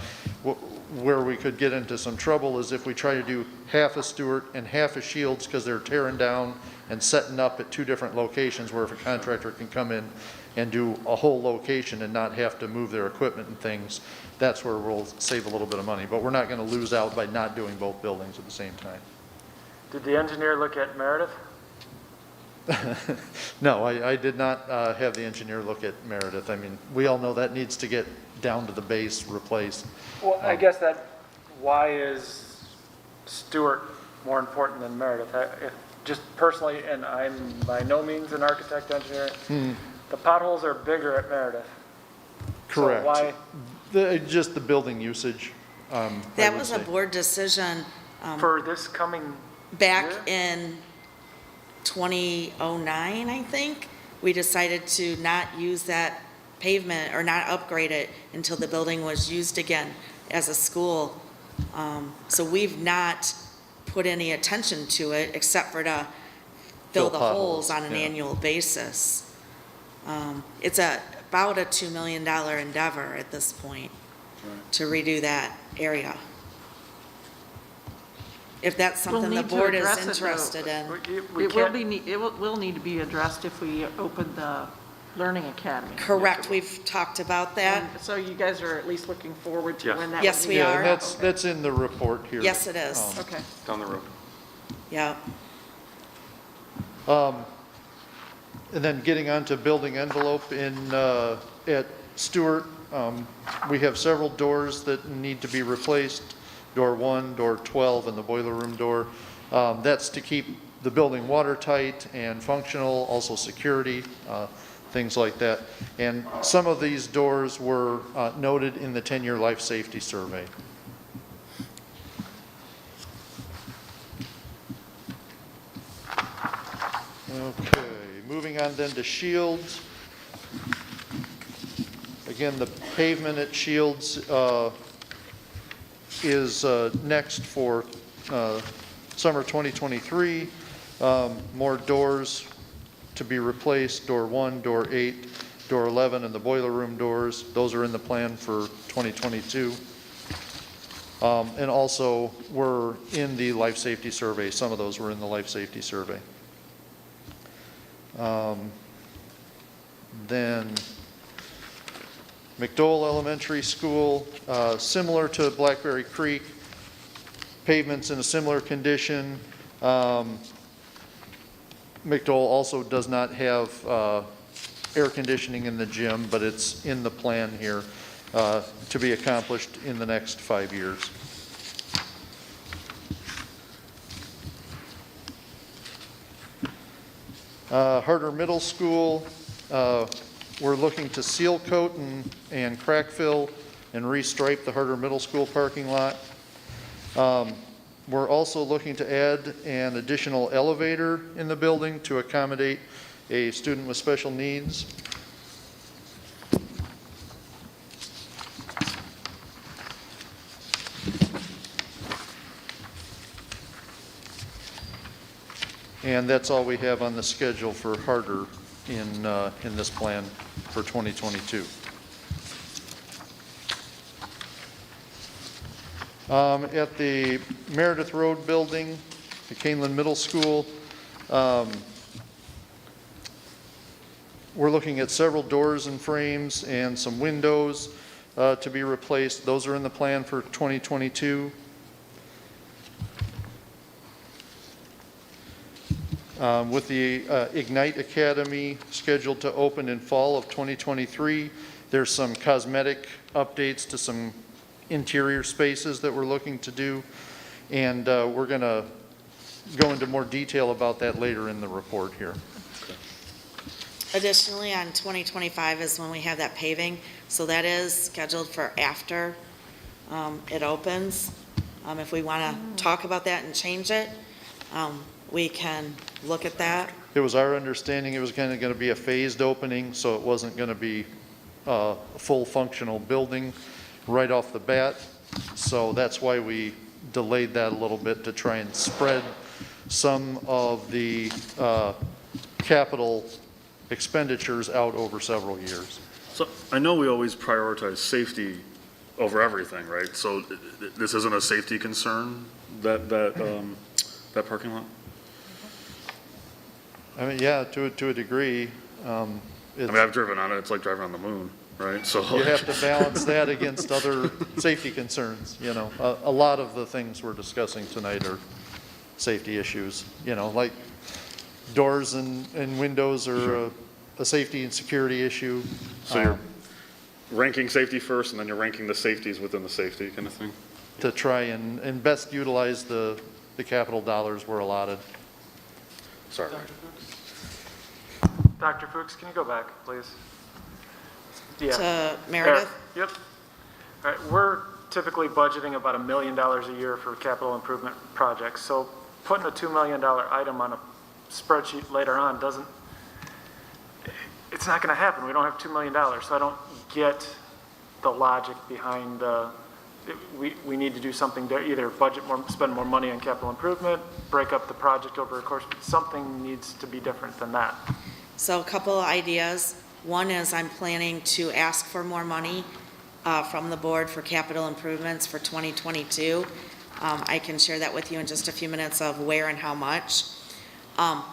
where we could get into some trouble is if we try to do half a Stewart and half a Shields because they're tearing down and setting up at two different locations where if a contractor can come in and do a whole location and not have to move their equipment and things, that's where we'll save a little bit of money. But we're not going to lose out by not doing both buildings at the same time. Did the engineer look at Meredith? No, I did not have the engineer look at Meredith. I mean, we all know that needs to get down to the base, replaced. Well, I guess why is Stewart more important than Meredith? Just personally, and I'm by no means an architect engineer, the potholes are bigger at Meredith. Correct. So why? Just the building usage. That was a board decision. For this coming back year? in 2009, I think, we decided to not use that pavement or not upgrade it until the building was used again as a school. So we've not put any attention to it except for to fill the holes on an annual basis. It's about a $2 million endeavor at this point. to redo that area. If that's something the We'll need to board is address it, though. interested in. It will need to be addressed if we open the Learning Academy. Correct, we've talked about that. And so you guys are at least looking forward to when that. Yes, would we be. are. And that's in the report here. Yes, it is. Okay. Down the road. Yeah. And then getting onto building envelope at Stewart, we have several doors that need to be replaced. Door 1, door 12, and the boiler room door. That's to keep the building watertight and functional, also security, things like that. And some of these doors were noted in the 10-year life safety survey. Okay, moving on then to Shields. Again, the pavement at Shields is next for summer 2023. More doors to be replaced, door 1, door 8, door 11, and the boiler room doors. Those are in the plan for 2022. And also were in the life safety survey. Some of those were in the life safety survey. Then McDowell Elementary School, similar to Blackberry Creek, pavements in a similar condition. McDowell also does not have air conditioning in the gym, but it's in the plan here to be accomplished in the next 5 years. Harter Middle School, we're looking to seal coat and crack fill and restripe the Harter Middle School parking lot. We're also looking to add an additional elevator in the building to accommodate a student with special needs. And that's all we have on the schedule for Harter in this plan for 2022. At the Meredith Road building, the Kaneland Middle School, we're looking at several doors and frames and some windows to be replaced. Those are in the plan for 2022. With the Ignite Academy scheduled to open in fall of 2023, there's some cosmetic updates to some interior spaces that we're looking to do, and we're going to go into more detail about that later in the report here. Additionally, on 2025 is when we have that paving, so that is scheduled for after it opens. If we want to talk about that and change it, we can look at that. It was our understanding it was kind of going to be a phased opening, so it wasn't going to be a full functional building right off the bat. So that's why we delayed that a little bit to try and spread some of the capital expenditures out over several years. So I know we always prioritize safety over everything, right? So this isn't a safety concern, that parking lot? I mean, yeah, to a degree. I mean, I've driven on it, it's like driving on the moon, right? So You have to balance that against other safety concerns, you know. A lot of the things we're discussing tonight are safety issues, you know, like doors and windows are a safety and security issue. So you're ranking safety first, and then you're ranking the safeties within the safety kind of thing? To try and best utilize the capital dollars we're allotted. Sorry. Dr. Fuchs, can you go back, please? Yeah. To Meredith? Yep. All right, we're typically budgeting about $1 million a year for capital improvement projects. So putting a $2 million item on a spreadsheet later on it's not going to happen. We don't have $2 million. So I don't get the logic behind we need to do something to either budget more, spend more money on capital improvement, break up the project over a course, but something needs to be different than that. So a couple of ideas. One is I'm planning to ask for more money from the board for capital improvements for 2022. I can share that with you in just a few minutes of where and how much.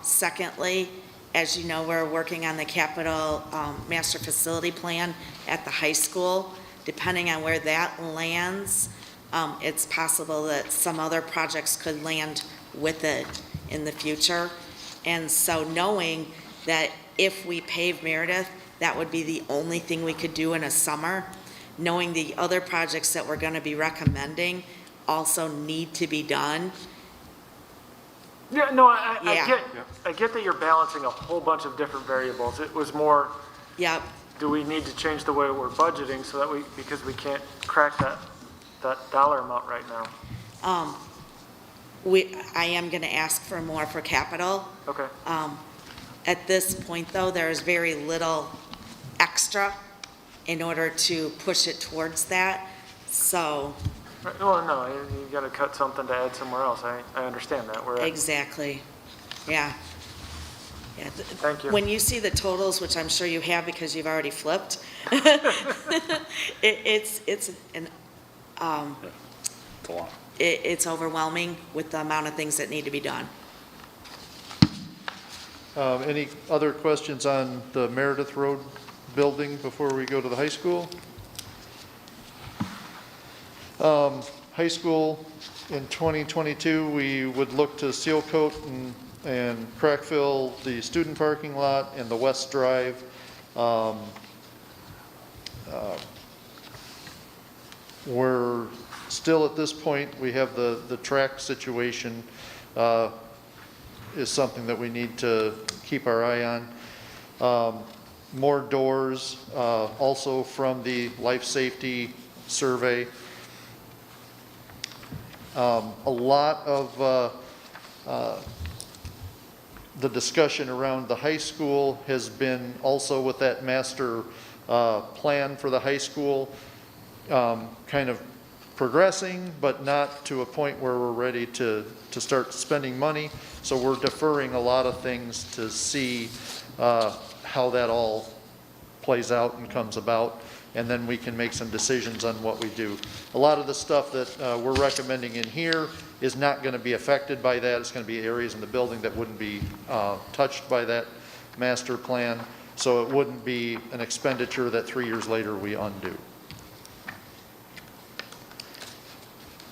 Secondly, as you know, we're working on the capital master facility plan at the high school. Depending on where that lands, it's possible that some other projects could land with it in the future. And so knowing that if we pave Meredith, that would be the only thing we could do in a summer, knowing the other projects that we're going to be recommending also need to be done. Yeah, no, I get that you're balancing a whole bunch of different variables. It was more, yep. Do we need to change the way we're budgeting so that because we can't crack that dollar amount right now? I am going to ask for more for capital. Okay. At this point, though, there is very little extra in order to push it towards that. So. Well, no, you got to cut something to add somewhere else. I understand that. Exactly. Yeah. Yeah. Thank you. When you see the totals, which I'm sure you have because you've already flipped, it's a lot. It's overwhelming with the amount of things that need to be done. Any other questions on the Meredith Road building before we go to the high school? High school in 2022, we would look to seal coat and crack fill the student parking lot and the West Drive. We're still at this point, we have the track situation is something that we need to keep our eye on. More doors, also from the life safety survey. A lot of the discussion around the high school has been also with that master plan for the high school, kind of progressing, but not to a point where we're ready to start spending money. So we're deferring a lot of things to see how that all plays out and comes about, and then we can make some decisions on what we do. A lot of the stuff that we're recommending in here is not going to be affected by that. It's going to be areas in the building that wouldn't be touched by that master plan, so it wouldn't be an expenditure that 3 years later we undo.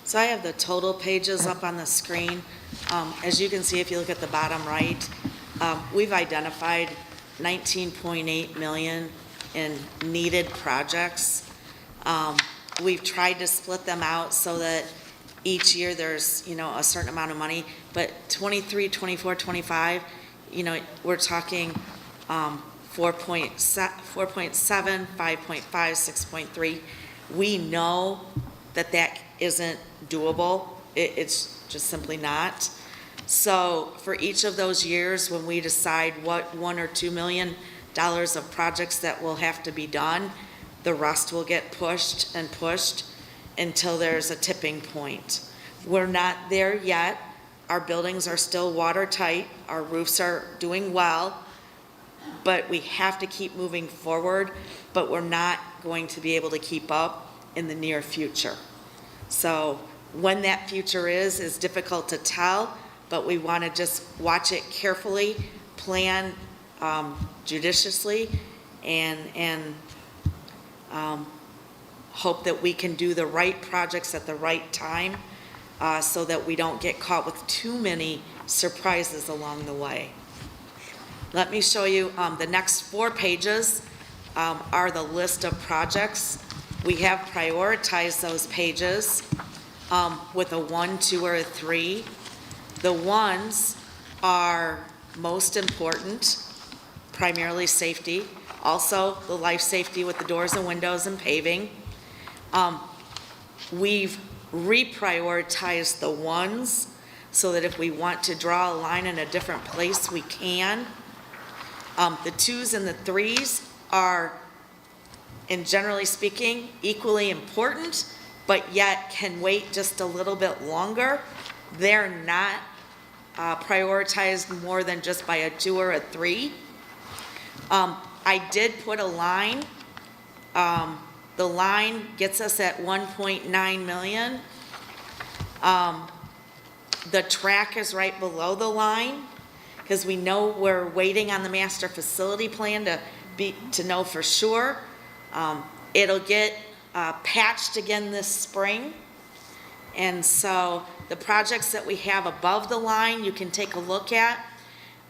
So I have the total pages up on the screen. As you can see, if you look at the bottom right, we've identified 19.8 million in needed projects. We've tried to split them out so that each year there's, a certain amount of money, but 23, 24, 25, we're talking 4.7, 5.5, 6.3. We know that isn't doable. It's just simply not. So for each of those years, when we decide what $1 or $2 million of projects that will have to be done, the rest will get pushed and pushed until there's a tipping point. We're not there yet. Our buildings are still watertight. Our roofs are doing well, but we have to keep moving forward, but we're not going to be able to keep up in the near future. So when that future is difficult to tell, but we want to just watch it carefully, plan judiciously, and hope that we can do the right projects at the right time so that we don't get caught with too many surprises along the way. Let me show you the next 4 pages are the list of projects. We have prioritized those pages with a 1, 2, or a 3. The ones are most important, primarily safety, also the life safety with the doors and windows and paving. We've reprioritized the ones so that if we want to draw a line in a different place, we can. The 2s and the 3s are, and generally speaking, equally important, but yet can wait just a little bit longer. They're not prioritized more than just by a 2 or a 3. I did put a line The line gets us at 1.9 million. The track is right below the line, because we know we're waiting on the master facility plan to know for sure. It'll get patched again this spring. And so the projects that we have above the line, you can take a look at.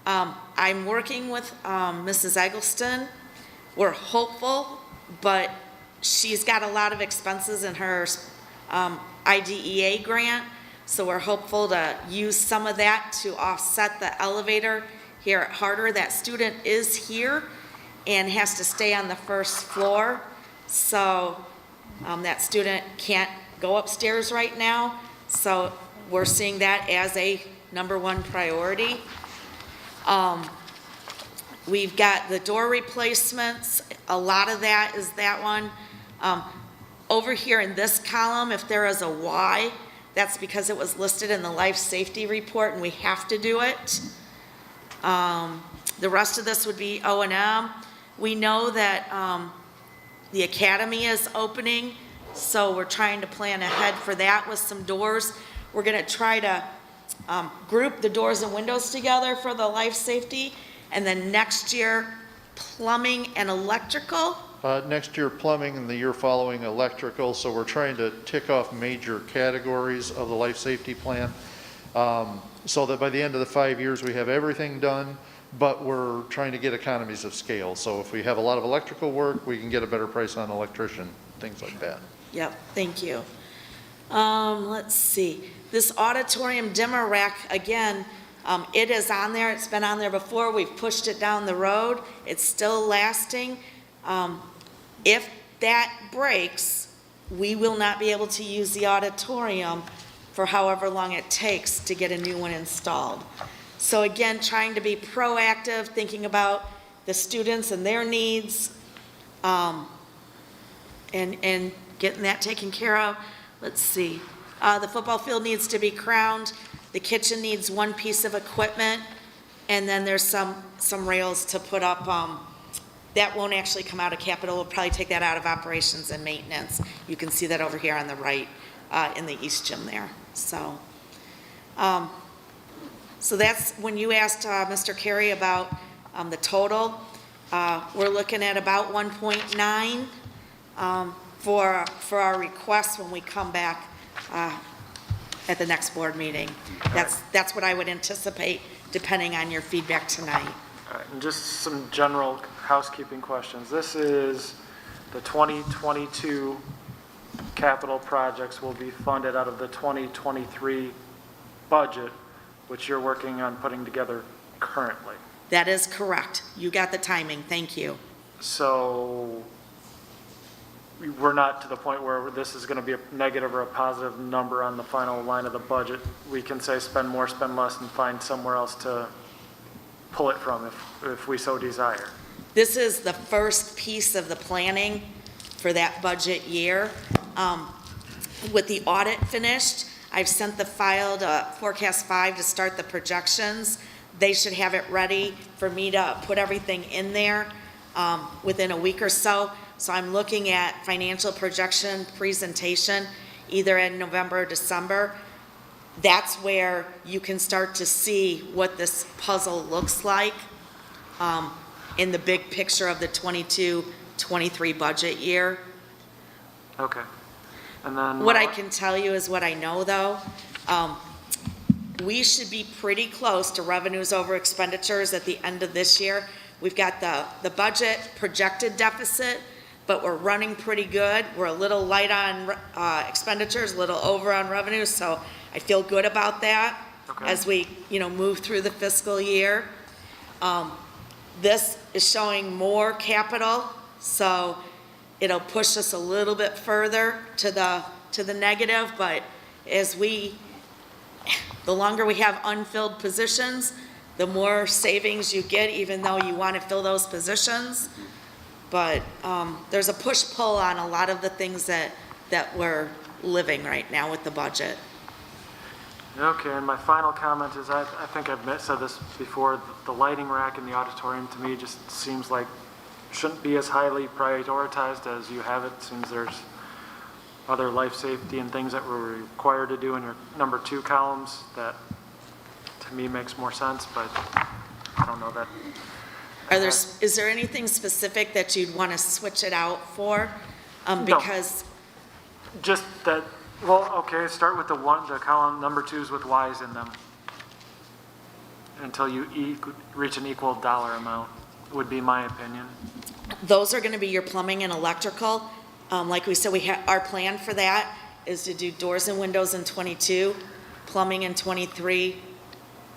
I'm working with Mrs. Eggleston. We're hopeful, but she's got a lot of expenses in her IDEA grant, so we're hopeful to use some of that to offset the elevator here at Harter. That student is here and has to stay on the first floor, so that student can't go upstairs right now, so we're seeing that as a #1 priority. We've got the door replacements. A lot of that is that one. Over here in this column, if there is a Y, that's because it was listed in the life safety report and we have to do it. The rest of this would be O&M. We know that the academy is opening, so we're trying to plan ahead for that with some doors. We're going to try to group the doors and windows together for the life safety, and then next year, plumbing and electrical. Next year plumbing and the year following electrical, so we're trying to tick off major categories of the life safety plan, so that by the end of the 5 years we have everything done, but we're trying to get economies of scale. So if we have a lot of electrical work, we can get a better price on an electrician, things like that. Yep, thank you. Let's see. This auditorium dimmer rack, again, it is on there. It's been on there before. We've pushed it down the road. It's still lasting. If that breaks, we will not be able to use the auditorium for however long it takes to get a new one installed. So again, trying to be proactive, thinking about the students and their needs, and getting that taken care of. Let's see. The football field needs to be crowned. The kitchen needs one piece of equipment, and then there's some rails to put up. That won't actually come out of capital. We'll probably take that out of operations and maintenance. You can see that over here on the right in the east gym there. So that's when you asked Mr. Carey about the total. We're looking at about 1.9 for our request when we come back at the next board meeting. That's what I would anticipate, depending on your feedback tonight. All right, and just some general housekeeping questions. This is the 2022 capital projects will be funded out of the 2023 budget, which you're working on putting together currently. That is correct. You got the timing. Thank you. So we're not to the point where this is going to be a negative or a positive number on the final line of the budget. We can say spend more, spend less, and find somewhere else to pull it from if we so desire. This is the first piece of the planning for that budget year. With the audit finished, I've sent the file to Forecast 5 to start the projections. They should have it ready for me to put everything in there within a week or so. So I'm looking at financial projection presentation either in November or December. That's where you can start to see what this puzzle looks like in the big picture of the 22-23 budget year. Okay. And then what I can tell you is what I know, though. We should be pretty close to revenues over expenditures at the end of this year. We've got the budget projected deficit, but we're running pretty good. We're a little light on expenditures, a little over on revenues, so I feel good about that as we move through the fiscal year. This is showing more capital, so it'll push us a little bit further to the negative, but the longer we have unfilled positions, the more savings you get, even though you want to fill those positions. But there's a push-pull on a lot of the things that we're living right now with the budget. Okay, and my final comment is I think I've said this before, the lighting rack in the auditorium to me just seems like shouldn't be as highly prioritized as you have it, since there's other life safety and things that we're required to do in your number 2 columns. That to me makes more sense, but I don't know that. Is there anything specific that you'd want to switch it out for? No. Because Just that, well, okay, start with the column number 2s with Ys in them until you reach an equal dollar amount, would be my opinion. those are going to be your plumbing and electrical. Like we said, our plan for that is to do doors and windows in 22, plumbing in 23,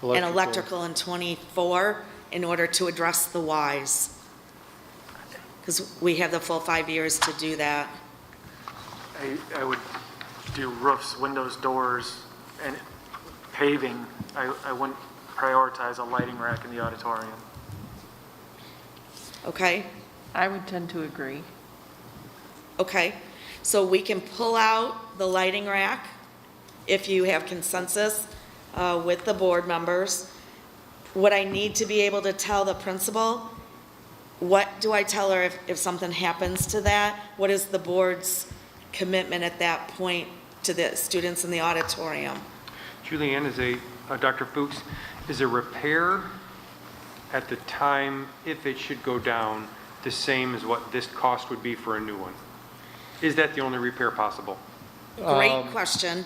and electrical in 24 in order to address the Ys. Because we have the full 5 years to do that. I would do roofs, windows, doors, and paving. I wouldn't prioritize a lighting rack in the auditorium. Okay? I would tend to agree. Okay, so we can pull out the lighting rack if you have consensus with the board members. What I need to be able to tell the principal, what do I tell her if something happens to that? What is the board's commitment at that point to the students in the auditorium? Julianne, Dr. Fuchs, is a repair at the time, if it should go down, the same as what this cost would be for a new one? Is that the only repair possible? Great question.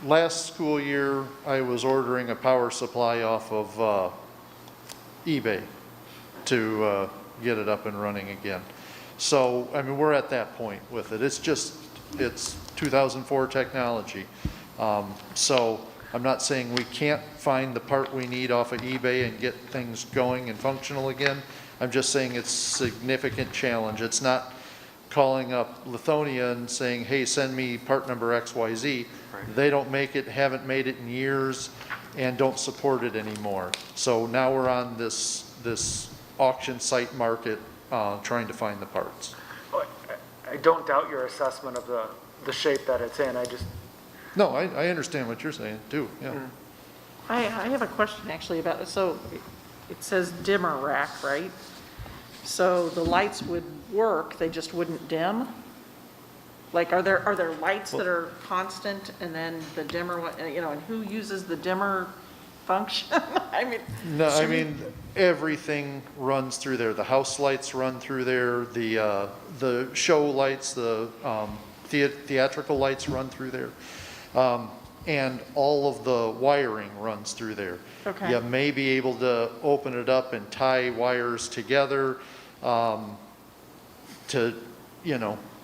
Last school year, I was ordering a power supply off of eBay to get it up and running again. So, I mean, we're at that point with it. It's 2004 technology. So I'm not saying we can't find the part we need off of eBay and get things going and functional again. I'm just saying it's a significant challenge. It's not calling up Lithonia and saying, hey, send me part number XYZ. Right. They don't make it, haven't made it in years, and don't support it anymore. So now we're on this auction site market trying to find the parts. I don't doubt your assessment of the shape that it's in. No, I understand what you're saying too, yeah. I have a question actually about it. So it says dimmer rack, right? So the lights would work, they just wouldn't dim? Like, are there lights that are constant and then the dimmer, and who uses the dimmer function? I mean, everything runs through there. The house lights run through there. The show lights, the theatrical lights run through there. And all of the wiring runs through there. Okay. You may be able to open it up and tie wires together to,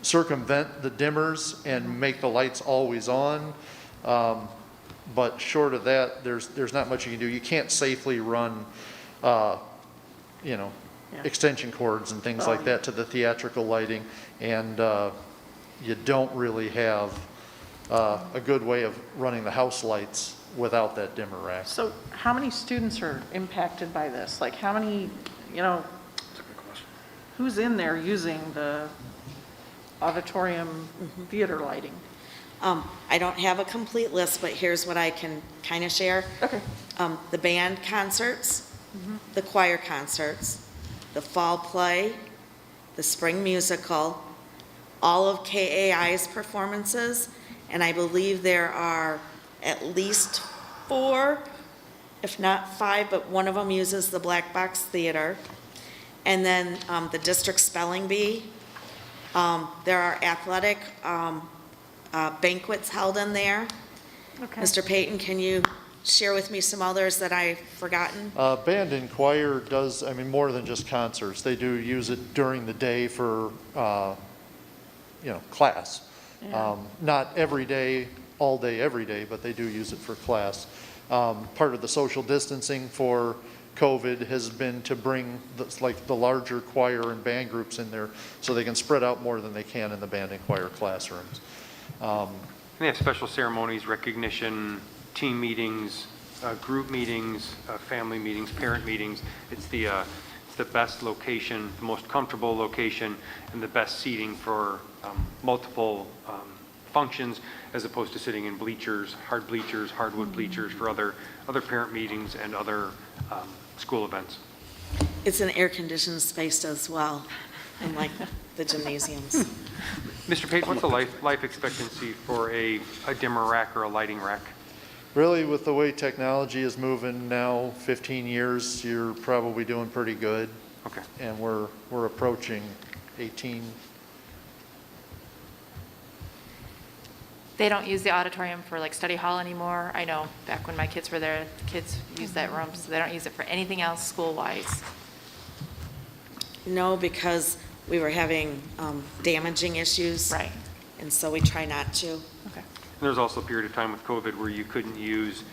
circumvent the dimmers and make the lights always on. But short of that, there's not much you can do. You can't safely run, extension cords and things like that to the theatrical lighting, and you don't really have a good way of running the house lights without that dimmer rack. So how many students are impacted by this? Like how many, who's in there using the auditorium theater lighting? I don't have a complete list, but here's what I can kind of share. Okay. The band concerts, the choir concerts, the fall play, the spring musical, all of KAI's performances, and I believe there are at least 4, if not 5, but one of them uses the Black Box Theater. And then the district spelling bee. There are athletic banquets held in there. Okay. Mr. Payton, can you share with me some others that I've forgotten? Band and choir does, more than just concerts. They do use it during the day for, class. Yeah. Not every day, all day, every day, but they do use it for class. Part of the social distancing for COVID has been to bring the larger choir and band groups in there so they can spread out more than they can in the band and choir classrooms. They have special ceremonies, recognition, team meetings, group meetings, family meetings, parent meetings. It's the best location, the most comfortable location, and the best seating for multiple functions, as opposed to sitting in bleachers, hardwood bleachers for other parent meetings and other school events. It's an air-conditioned space as well, unlike the gymnasiums. Mr. Payton, what's the life expectancy for a dimmer rack or a lighting rack? Really, with the way technology is moving now, 15 years, you're probably doing pretty good. Okay. And we're approaching 18. They don't use the auditorium for like study hall anymore. I know back when my kids were there, the kids used that room, so they don't use it for anything else school-wise. No, because we were having damaging issues. Right. And so we try not to. Okay. And there's also a period of time with COVID where you couldn't use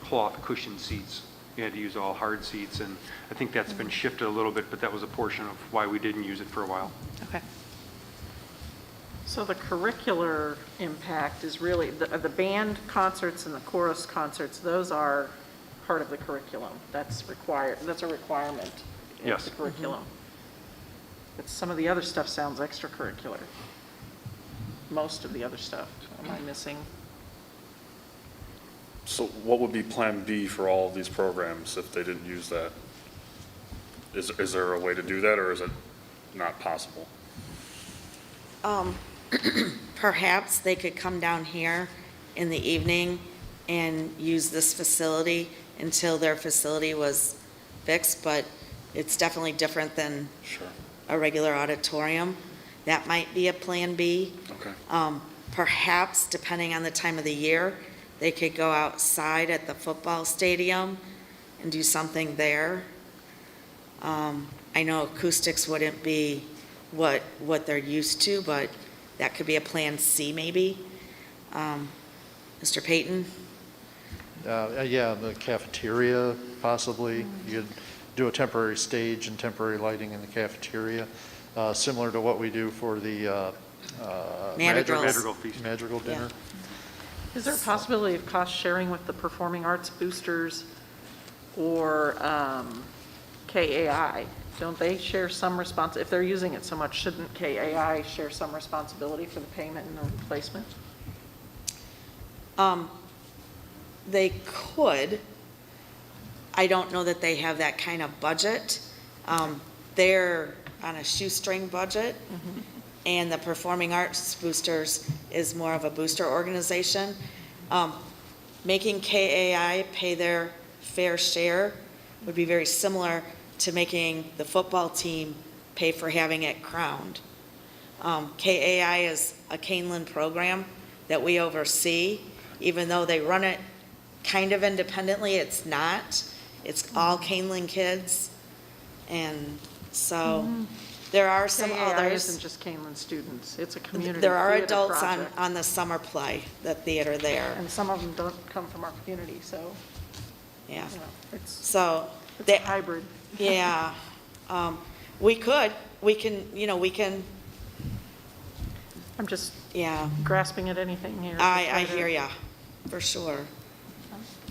cloth cushion seats. You had to use all hard seats, and I think that's been shifted a little bit, but that was a portion of why we didn't use it for a while. Okay. So the curricular impact is really, the band concerts and the chorus concerts, those are part of the curriculum. That's required, that's a requirement of Yes. the curriculum. But some of the other stuff sounds extracurricular. Most of the other stuff, am I missing? So what would be Plan B for all of these programs if they didn't use that? Is there a way to do that, or is it not possible? Perhaps they could come down here in the evening and use this facility until their facility was fixed, but it's definitely different than a regular auditorium. That might be a Plan B. Okay. Perhaps, depending on the time of the year, they could go outside at the football stadium and do something there. I know acoustics wouldn't be what they're used to, but that could be a Plan C maybe. Mr. Payton? Yeah, the cafeteria possibly. You'd do a temporary stage and temporary lighting in the cafeteria, similar to what we do for the Madrigal dinner. Is there a possibility of cost sharing with the performing arts boosters or KAI? Don't they share some if they're using it so much, shouldn't KAI share some responsibility for the payment and the replacement? They could. I don't know that they have that kind of budget. They're on a shoestring budget, and the Performing Arts Boosters is more of a booster organization. Making KAI pay their fair share would be very similar to making the football team pay for having it crowned. KAI is a Kaneland program that we oversee. Even though they run it kind of independently, it's not. It's all Kaneland kids. And so there are some KAI others. isn't just Kaneland students, it's a community There are theater adults project. on the summer play, the theater there. And some of them don't come from our community, so. Yeah. you know, It's So. it's a hybrid. Yeah. We can, we can. I'm just Yeah. grasping at anything here. I hear ya, for sure.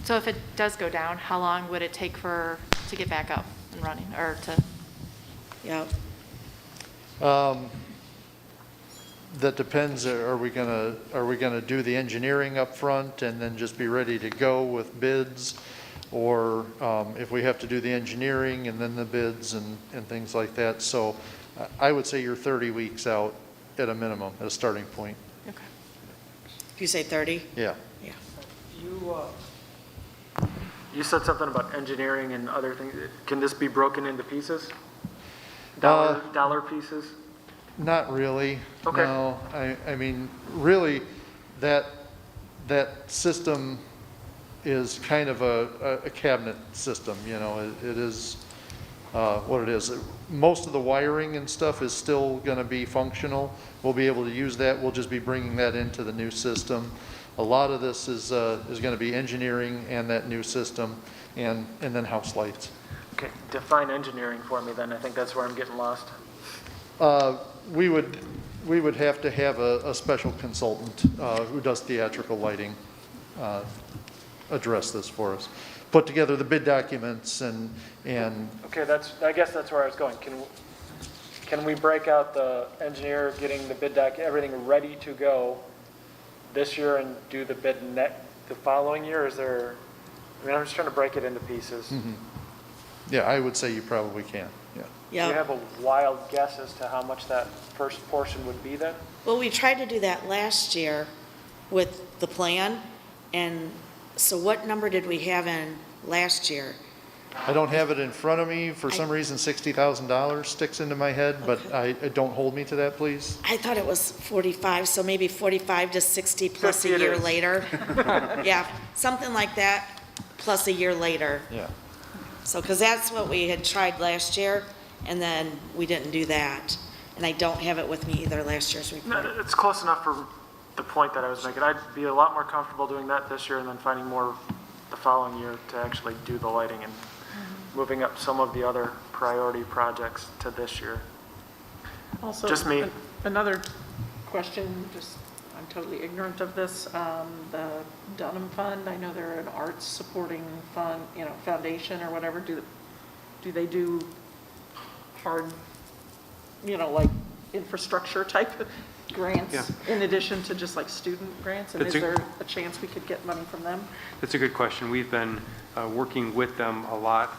So if it does go down, how long would it take to get back up and running, or to? Yep. That depends, are we gonna do the engineering up front and then just be ready to go with bids? Or if we have to do the engineering and then the bids and things like that. So I would say you're 30 weeks out at a minimum, at a starting point. Okay. You say 30? Yeah. Yeah. You said something about engineering and other things. Can this be broken into pieces? Dollar pieces? Not really. Okay. No, I mean, really, that system is kind of a cabinet system, you know. It is what it is. Most of the wiring and stuff is still going to be functional. We'll be able to use that. We'll just be bringing that into the new system. A lot of this is going to be engineering and that new system, and then house lights. Okay, define engineering for me then. I think that's where I'm getting lost. We would have to have a special consultant who does theatrical lighting address this for us. Put together the bid documents and Okay, I guess that's where I was going. Can we break out the engineer getting the bid everything ready to go this year and do the bid the following year? Is there? I mean, I'm just trying to break it into pieces. Yeah, I would say you probably can, yeah. Do you have a wild guess as to how much that first portion would be then? Well, we tried to do that last year with the plan, and so what number did we have in last year? I don't have it in front of me. For some reason, $60,000 sticks into my head, but I don't hold me to that, please. I thought it was 45, so maybe 45 to 60 plus a 50 it year is. later. Yeah, something like that, plus a year later. Yeah. So, because that's what we had tried last year, and then we didn't do that. And I don't have it with me either, last year's report. No, it's close enough for the point that I was making. I'd be a lot more comfortable doing that this year and then finding more the following year to actually do the lighting and moving up some of the other priority projects to this year. Also, Just me. Another question, just, I'm totally ignorant of this. The Dunham Fund, I know they're an arts supporting fund, foundation or whatever. Do they do hard, like infrastructure type of grants in addition to just like student grants? And is there a chance we could get money from them? That's a good question. We've been working with them a lot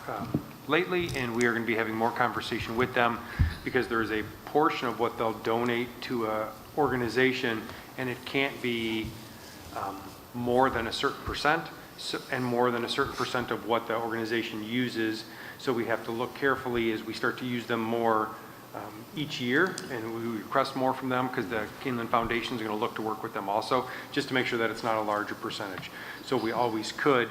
lately, and we are going to be having more conversation with them because there is a portion of what they'll donate to an organization, and it can't be more than a certain percent and more than a certain percent of what the organization uses. So we have to look carefully as we start to use them more each year, and we request more from them because the Kaneland Foundation is going to look to work with them also, just to make sure that it's not a larger percentage. So we always could,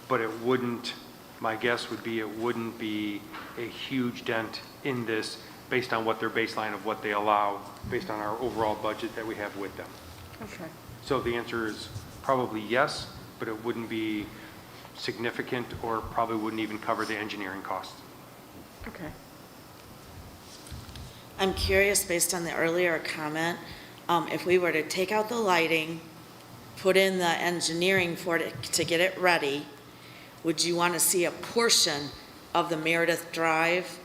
but it wouldn't, my guess would be it wouldn't be a huge dent in this based on what their baseline of what they allow, based on our overall budget that we have with them. Okay. So the answer is probably yes, but it wouldn't be significant or probably wouldn't even cover the engineering costs. Okay. I'm curious, based on the earlier comment, if we were to take out the lighting, put in the engineering for it to get it ready, would you want to see a portion of the Meredith Drive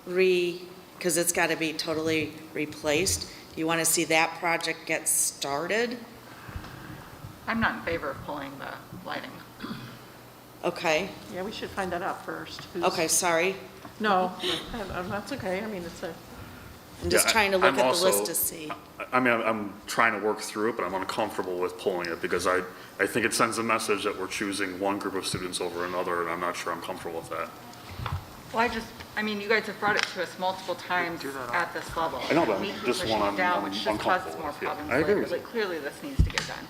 because it's got to be totally replaced? Do you want to see that project get started? I'm not in favor of pulling the lighting. Okay. Yeah, we should find that out first. Okay, sorry. No, that's okay. I mean, I'm just trying to look at the list to see. I mean, I'm trying to work through it, but I'm uncomfortable with pulling it because I think it sends a message that we're choosing one group of students over another, and I'm not sure I'm comfortable with that. Well, I mean, you guys have brought it to us multiple times at this level. I know, but We keep just pushing one it down, I'm which just uncomfortable causes more with, yeah. problems I agree later, with you. but clearly this needs to get done.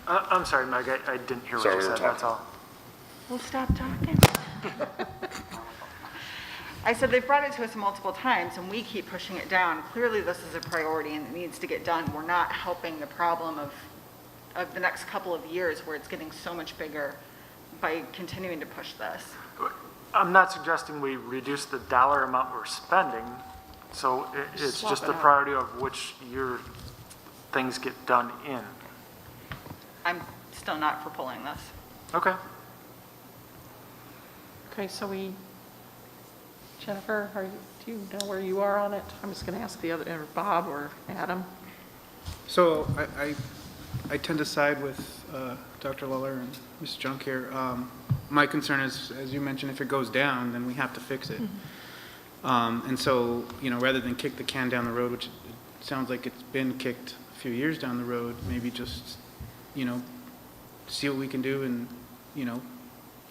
I'm sorry, Meg, I didn't hear what Sorry, you we were said, that's talking. all. Well, stop talking. I said they've brought it to us multiple times, and we keep pushing it down. Clearly, this is a priority, and it needs to get done. We're not helping the problem of the next couple of years, where it's getting so much bigger by continuing to push this. I'm not suggesting we reduce the dollar amount we're spending, so it's Swap just it the out. priority of which year things get done in. I'm still not for pulling this. Okay. okay, so Jennifer, do you know where you are on it? I'm just going to ask the other, or Bob or Adam. So I tend to side with Dr. Luller and Ms. Junk here. My concern is, as you mentioned, if it goes down, then we have to fix it. And so, rather than kick the can down the road, which it sounds like it's been kicked a few years down the road, maybe just, see what we can do and,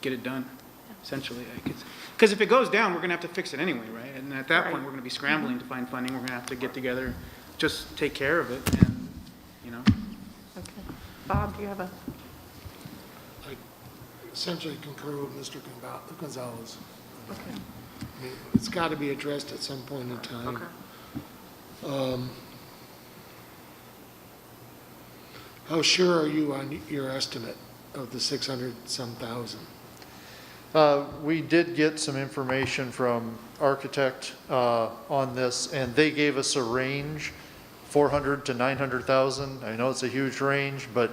get it done, essentially. Because if it goes down, we're going to have to fix it anyway, right? And at that point, we're going to be scrambling to find funding. We're going to have to get together, just take care of it, and, Okay. Bob, do you have a? I essentially concur with Mr. Gonzalez. Okay. I mean, it's got to be addressed at some point in time. How sure are you on your estimate of the 600-some thousand? We did get some information from Architect on this, and they gave us a range, 400 to 900,000. I know it's a huge range, but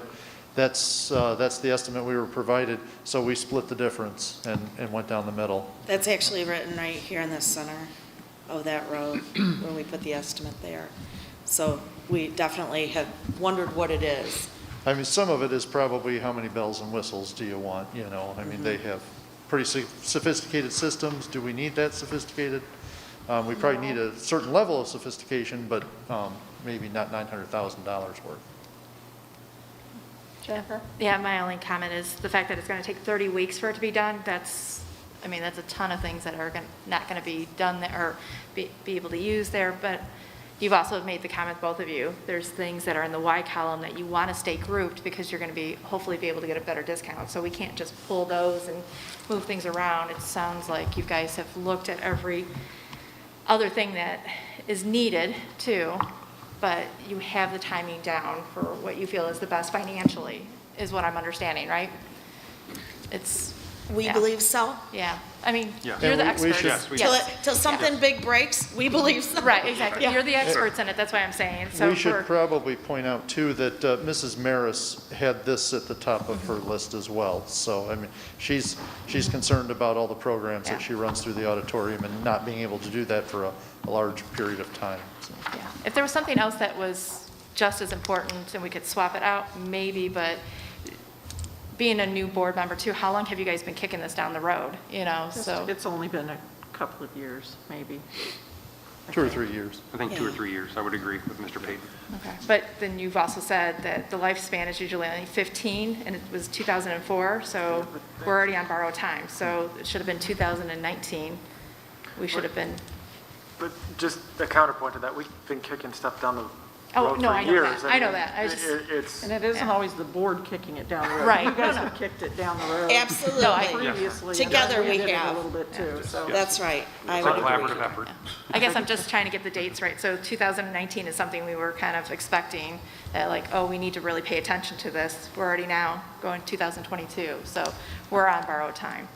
that's the estimate we were provided. So we split the difference and went down the middle. That's actually written right here in the center of that road where we put the estimate there. So we definitely have wondered what it is. I mean, some of it is probably how many bells and whistles do you want, I mean, they have pretty sophisticated systems. Do we need that sophisticated? We probably need a certain level of sophistication, but maybe not $900,000 worth. Jennifer? Yeah, my only comment is the fact that it's going to take 30 weeks for it to be done. That's a ton of things that are not going to be done there or be able to use there. But you've also made the comment, both of you, there's things that are in the Y column that you want to stay grouped because you're going to hopefully be able to get a better discount. So we can't just pull those and move things around. It sounds like you guys have looked at every other thing that is needed too, but you have the timing down for what you feel is the best financially, is what I'm understanding, right? We believe so. Yeah. I mean, Yeah. you're the And we experts. should- Till something big breaks, we believe so. Right, exactly. Yeah. You're the experts in it, that's why I'm saying. So We should for- probably point out too that Mrs. Maris had this at the top of her list as well. So, I mean, she's concerned about all the programs that she runs through the auditorium and not being able to do that for a large period of time. So. Yeah. If there was something else that was just as important and we could swap it out, maybe, but being a new board member too, how long have you guys been kicking this down the road? So. It's only been a couple of years, maybe. 2 or 3 years. I think 2 or 3 years, I would agree with Mr. Payton. Okay. But then you've also said that the lifespan is usually only 15, and it was 2004, so we're already on borrowed time. So it should have been 2019. We should have been, But just a counterpoint to that, we've been kicking stuff down the oh, road no, for I know years. that. I know that. I was just, It's. And it isn't always the board kicking it down the road. Right. You guys No, no. have kicked it down the road. Absolutely. No, I- Previously. Together we did it have. A little bit too, so. That's right. I It's a would agree. collaborative effort. I guess I'm just trying to get the dates right. So 2019 is something we were kind of expecting, that like, oh, we need to really pay attention to this. We're already now going 2022, so we're on borrowed time.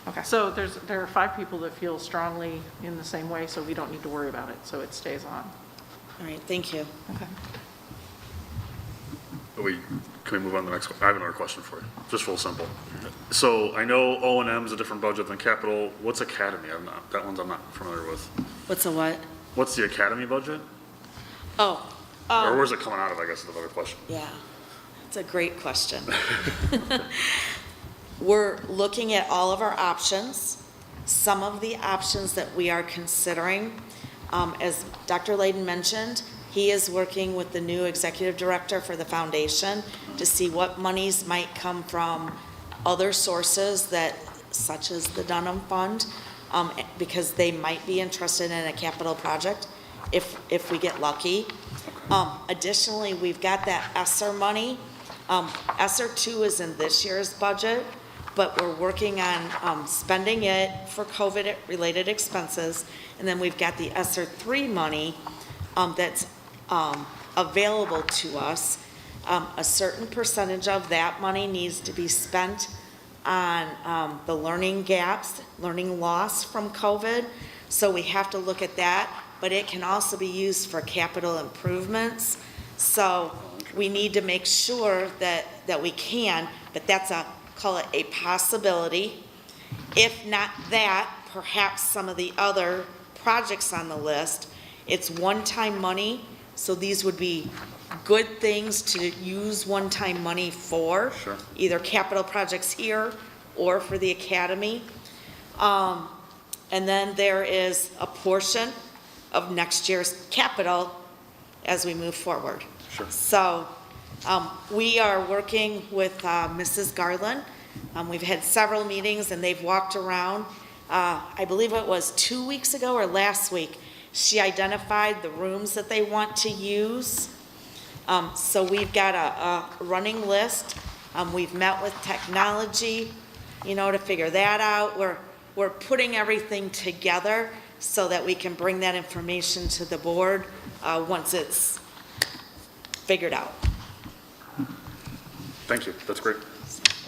Okay. So there are 5 people that feel strongly in the same way, so we don't need to worry about it, so it stays on. All right, thank you. Okay. Can we move on to the next one? I have another question for you, just real simple. So I know O&M is a different budget than capital. What's academy? That one's I'm not familiar with. What's a what? What's the academy budget? Oh. Or where's it coming out of, I guess is the other question. Yeah, it's a great question. We're looking at all of our options. Some of the options that we are considering, as Dr. Layden mentioned, he is working with the new executive director for the foundation to see what monies might come from other sources such as the Dunham Fund, because they might be interested in a capital project if we get lucky. Additionally, we've got that ESSER money. ESSER 2 is in this year's budget, but we're working on spending it for COVID-related expenses. And then we've got the ESSER 3 money that's available to us. A certain percentage of that money needs to be spent on the learning gaps, learning loss from COVID. So we have to look at that, but it can also be used for capital improvements. So we need to make sure that we can, but that's call it a possibility. If not that, perhaps some of the other projects on the list, it's one-time money, so these would be good things to use one-time money for. Sure. Either capital projects here or for the academy. And then there is a portion of next year's capital as we move forward. Sure. So we are working with Mrs. Garland. We've had several meetings and they've walked around. I believe it was 2 weeks ago or last week, she identified the rooms that they want to use. So we've got a running list. We've met with technology, to figure that out. We're putting everything together so that we can bring that information to the board once it's figured out. Thank you, that's great.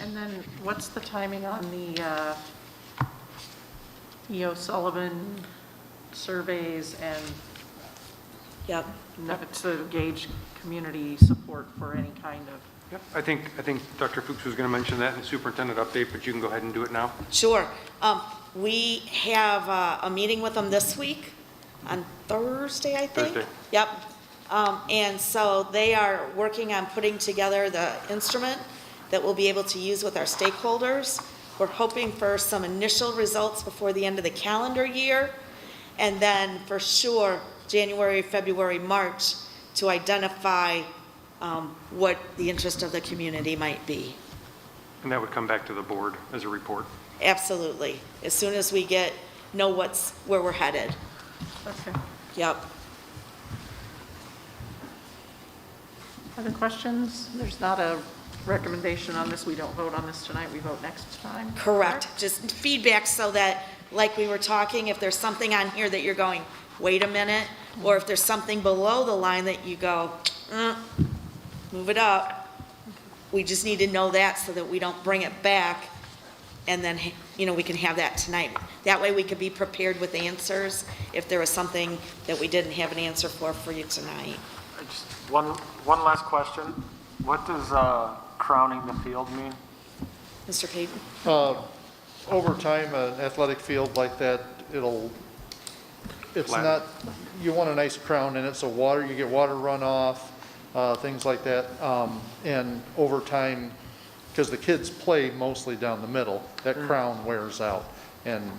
And then what's the timing on the E.O. Sullivan surveys and Yep. to gauge community support for any kind of? Yep, I think Dr. Fuchs was going to mention that in the superintendent update, but you can go ahead and do it now. Sure. We have a meeting with them this week on Thursday, I think. Thursday. Yep. And so they are working on putting together the instrument that we'll be able to use with our stakeholders. We're hoping for some initial results before the end of the calendar year, and then for sure, January, February, March, to identify what the interest of the community might be. And that would come back to the board as a report. Absolutely. As soon as we know where we're headed. Okay. Yep. Other questions? There's not a recommendation on this. We don't vote on this tonight. We vote next time. Correct. Just feedback so that, like we were talking, if there's something on here that you're going, wait a minute, or if there's something below the line that you go, move it up. We just need to know that so that we don't bring it back, and then, we can have that tonight. That way we could be prepared with answers if there was something that we didn't have an answer for you tonight. Just one last question. What does crowning the field mean? Mr. Payton? Over time, an athletic field like that, it's Flat. not, you want a nice crown, and it's you get water runoff, things like that. And over time, because the kids play mostly down the middle, that crown wears out. And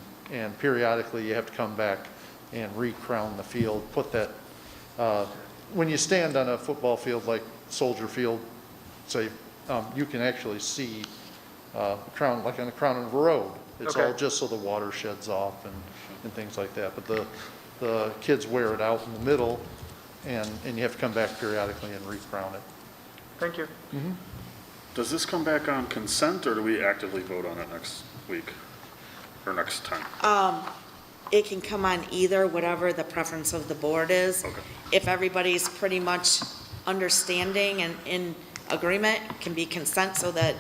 periodically, you have to come back and re-crown the field, put that, when you stand on a football field like Soldier Field, say, you can actually see crown, like on the crown of a road. It's all just so the water sheds off and things like that. But the kids wear it out in the middle, and you have to come back periodically and re-crown it. Thank you. Does this come back on consent, or do we actively vote on it next week or next time? It can come on either, whatever the preference of the board is. Okay. If everybody's pretty much understanding and in agreement, it can be consent so that,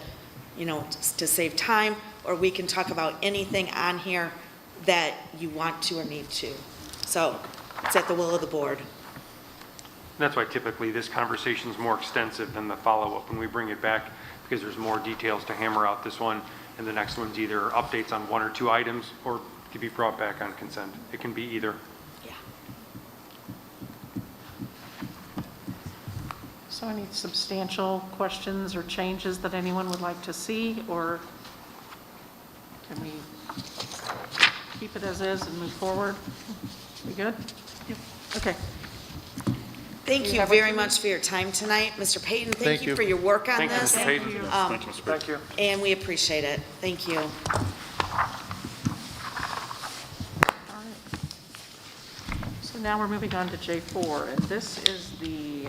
to save time, or we can talk about anything on here that you want to or need to. So it's at the will of the board. That's why typically this conversation is more extensive than the follow-up when we bring it back, because there's more details to hammer out this one, and the next one's either updates on one or two items, or to be brought back on consent. It can be either. So any substantial questions or changes that anyone would like to see, or can we keep it as is and move forward? We good? Yep. Okay. Thank you very much for your time tonight. Mr. Payton, thank you for your work on this. Thank you, Mr. Payton. Thank you, Mr. Payton. Thank you. And we appreciate it. Thank you. All right. So now we're moving on to J4, and this is the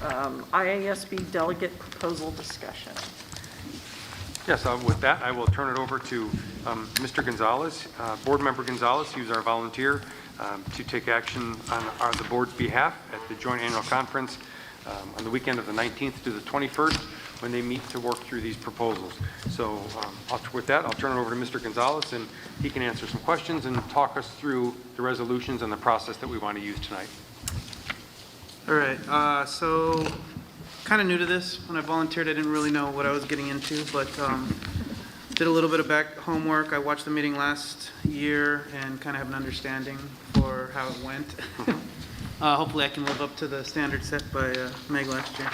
IASB delegate proposal discussion. Yes, with that, I will turn it over to Mr. Gonzalez, Board Member Gonzalez, who's our volunteer, to take action on the board's behalf at the joint annual conference on the weekend of the 19th to the 21st, when they meet to work through these proposals. So with that, I'll turn it over to Mr. Gonzalez, and he can answer some questions and talk us through the resolutions and the process that we want to use tonight. All right, so kind of new to this. When I volunteered, I didn't really know what I was getting into, but did a little bit of back homework. I watched the meeting last year and kind of have an understanding for how it went. Hopefully I can live up to the standard set by Meg last year.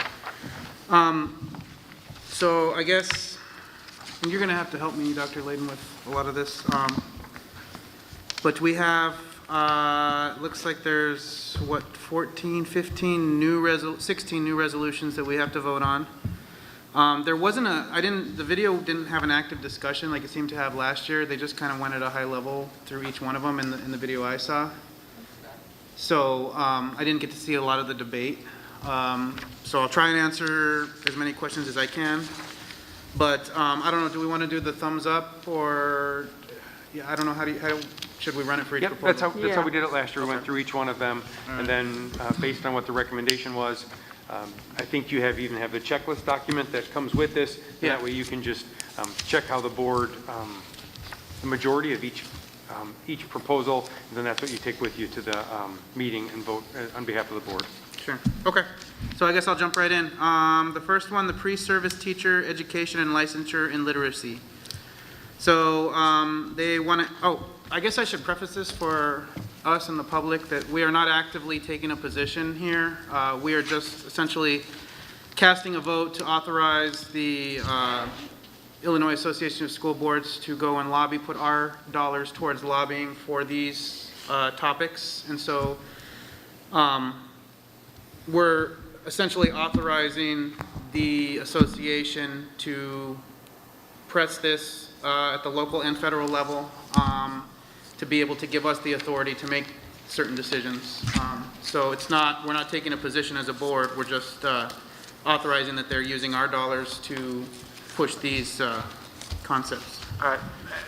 So I guess, and you're going to have to help me, Dr. Layden, with a lot of this. But we have, looks like there's, 16 new resolutions that we have to vote on. There wasn't the video didn't have an active discussion like it seemed to have last year. They just kind of went at a high level through each one of them in the video I saw. So I didn't get to see a lot of the debate. So I'll try and answer as many questions as I can. But I don't know, do we want to do the thumbs up, or, yeah, I don't know, how should we run it for each proposal? That's how we did it last year. We went through each one of them, and then based on what the recommendation was, I think you even have the checklist document that comes with this. Yeah. That way you can just check how the board, the majority of each proposal, and then that's what you take with you to the meeting and vote on behalf of the board. Sure. Okay. So I guess I'll jump right in. The first one, the pre-service teacher education and licensure in literacy. So they want to, I guess I should preface this for us and the public that we are not actively taking a position here. We are just essentially casting a vote to authorize the Illinois Association of School Boards to go and lobby, put our dollars towards lobbying for these topics. And so we're essentially authorizing the association to press this at the local and federal level to be able to give us the authority to make certain decisions. So it's not, we're not taking a position as a board, we're just authorizing that they're using our dollars to push these concepts. All right,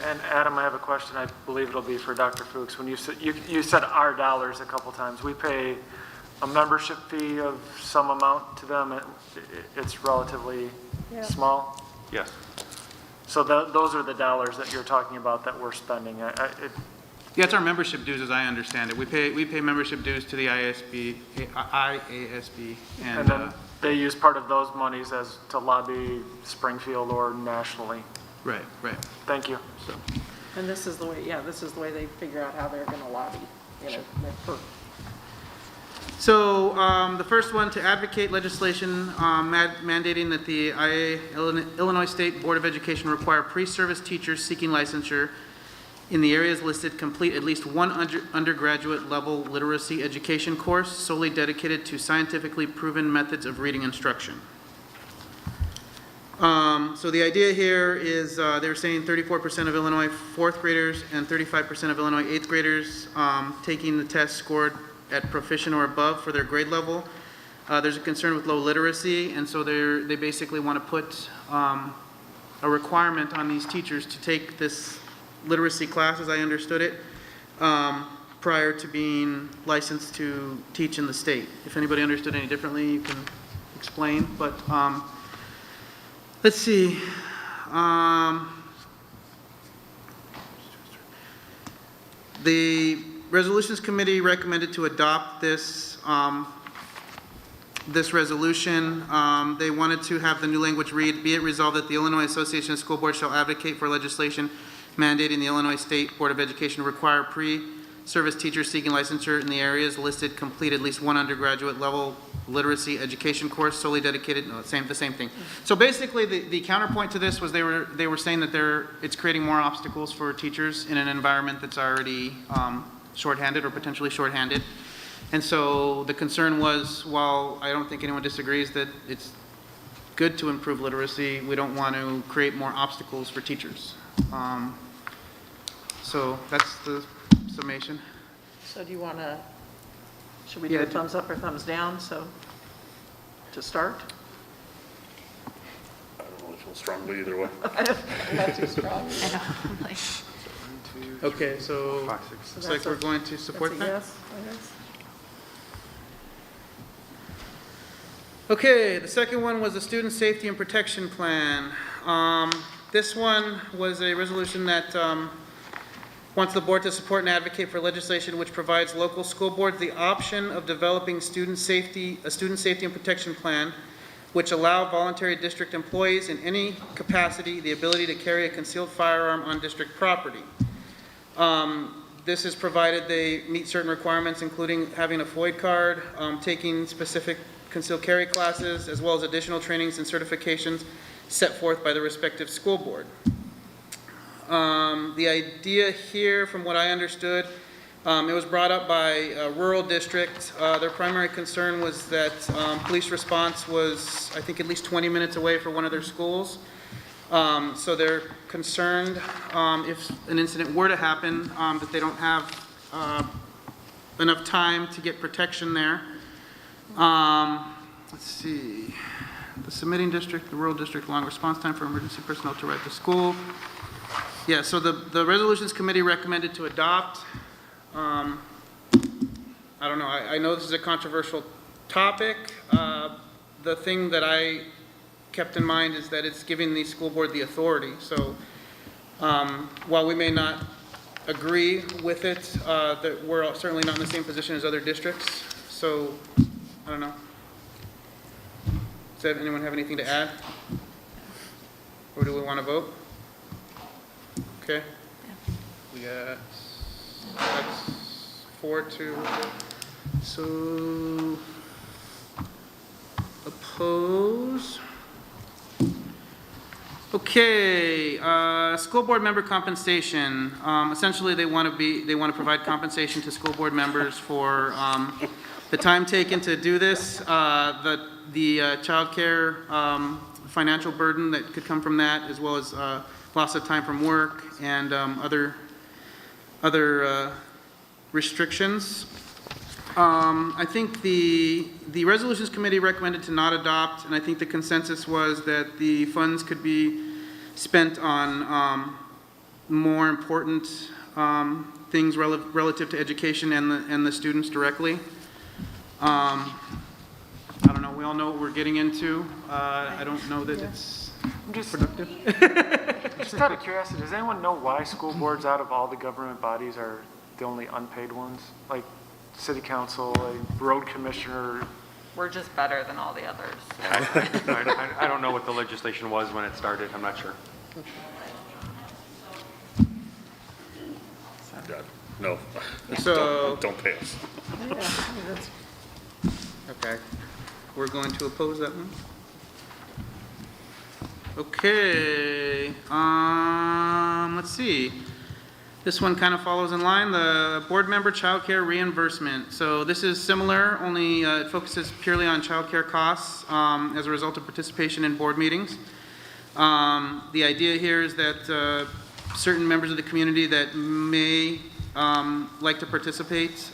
and Adam, I have a question. I believe it'll be for Dr. Fuchs. When you said our dollars a couple times, we pay a membership fee of some amount to them. It's relatively small. Yes. So those are the dollars that you're talking about that we're spending. Yeah, it's our membership dues, as I understand it. We pay membership dues to the IASB, and then they use part of those monies as to lobby Springfield or nationally. Right. Thank you. And this is the way, this is the way they figure out how they're going to lobby. So the first one, to advocate legislation mandating that the Illinois State Board of Education require pre-service teachers seeking licensure in the areas listed complete at least one undergraduate level literacy education course solely dedicated to scientifically proven methods of reading instruction. So the idea here is they were saying 34% of Illinois 4th graders and 35% of Illinois 8th graders taking the test scored at proficient or above for their grade level. There's a concern with low literacy, and so they basically want to put a requirement on these teachers to take this literacy class, as I understood it, prior to being licensed to teach in the state. If anybody understood any differently, you can explain, but let's see. The Resolutions Committee recommended to adopt this this resolution. They wanted to have the new language read, be it resolved that the Illinois Association of School Boards shall advocate for legislation mandating the Illinois State Board of Education to require pre-service teachers seeking licensure in the areas listed complete at least one undergraduate level literacy education course solely dedicated, no, the same thing. So basically the counterpoint to this was they were saying that it's creating more obstacles for teachers in an environment that's already shorthanded or potentially shorthanded. And so the concern was, while I don't think anyone disagrees that it's good to improve literacy, we don't want to create more obstacles for teachers. So that's the summation. So do you want to, should we do a thumbs up or thumbs down? So to start? I don't really feel strongly either way. Not too strong. I know. Okay, so looks like we're going to support that? Yes, I guess. Okay, the second one was the Student Safety and Protection Plan. This one was a resolution that wants the board to support and advocate for legislation which provides local school boards the option of developing a student safety and protection plan which allow voluntary district employees in any capacity the ability to carry a concealed firearm on district property. This is provided they meet certain requirements, including having a FOID card, taking specific concealed carry classes, as well as additional trainings and certifications set forth by the respective school board. The idea here, from what I understood, it was brought up by a rural district. Their primary concern was that police response was, I think, at least 20 minutes away for one of their schools. So they're concerned if an incident were to happen that they don't have enough time to get protection there. Let's see. The submitting district, the rural district, long response time for emergency personnel to arrive to school. Yeah, so the resolutions committee recommended to adopt. I don't know, I know this is a controversial topic. The thing that I kept in mind is that it's giving the school board the authority. So while we may not agree with it, that we're certainly not in the same position as other districts. So I don't know. Does anyone have anything to add? Or do we want to vote? Okay. We got, that's 4-2. So oppose. Okay, school board member compensation. Essentially, they want to provide compensation to school board members for the time taken to do this, the childcare financial burden that could come from that, as well as loss of time from work and other restrictions. I think the resolutions committee recommended to not adopt, and I think the consensus was that the funds could be spent on more important things relative to education and the students directly. I don't know, we all know what we're getting into. I don't know that it's productive. Just out of curiosity, does anyone know why school boards out of all the government bodies are the only unpaid ones? Like city council, like road commissioner? We're just better than all the others. I don't know what the legislation was when it started. I'm not sure. God, no. So- Don't pay us. Okay, we're going to oppose that one. Okay, let's see. This one kind of follows in line, the board member childcare reimbursement. So this is similar, only it focuses purely on childcare costs as a result of participation in board meetings. The idea here is that certain members of the community that may like to participate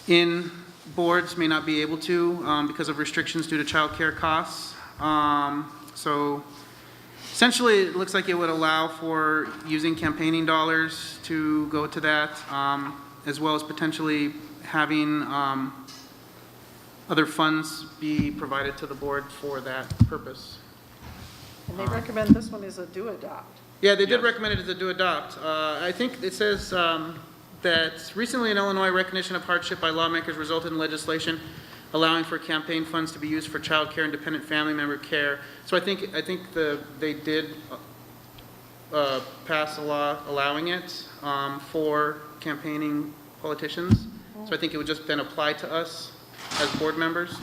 in boards may not be able to because of restrictions due to childcare costs. So essentially, it looks like it would allow for using campaigning dollars to go to that, as well as potentially having other funds be provided to the board for that purpose. And they recommend this one is a do-adopt. Yeah, they did recommend it as a do-adopt. I think it says that recently in Illinois, recognition of hardship by lawmakers resulted in legislation allowing for campaign funds to be used for child care and dependent family member care. So I think they did pass a law allowing it for campaigning politicians. So I think it would just then apply to us as board members.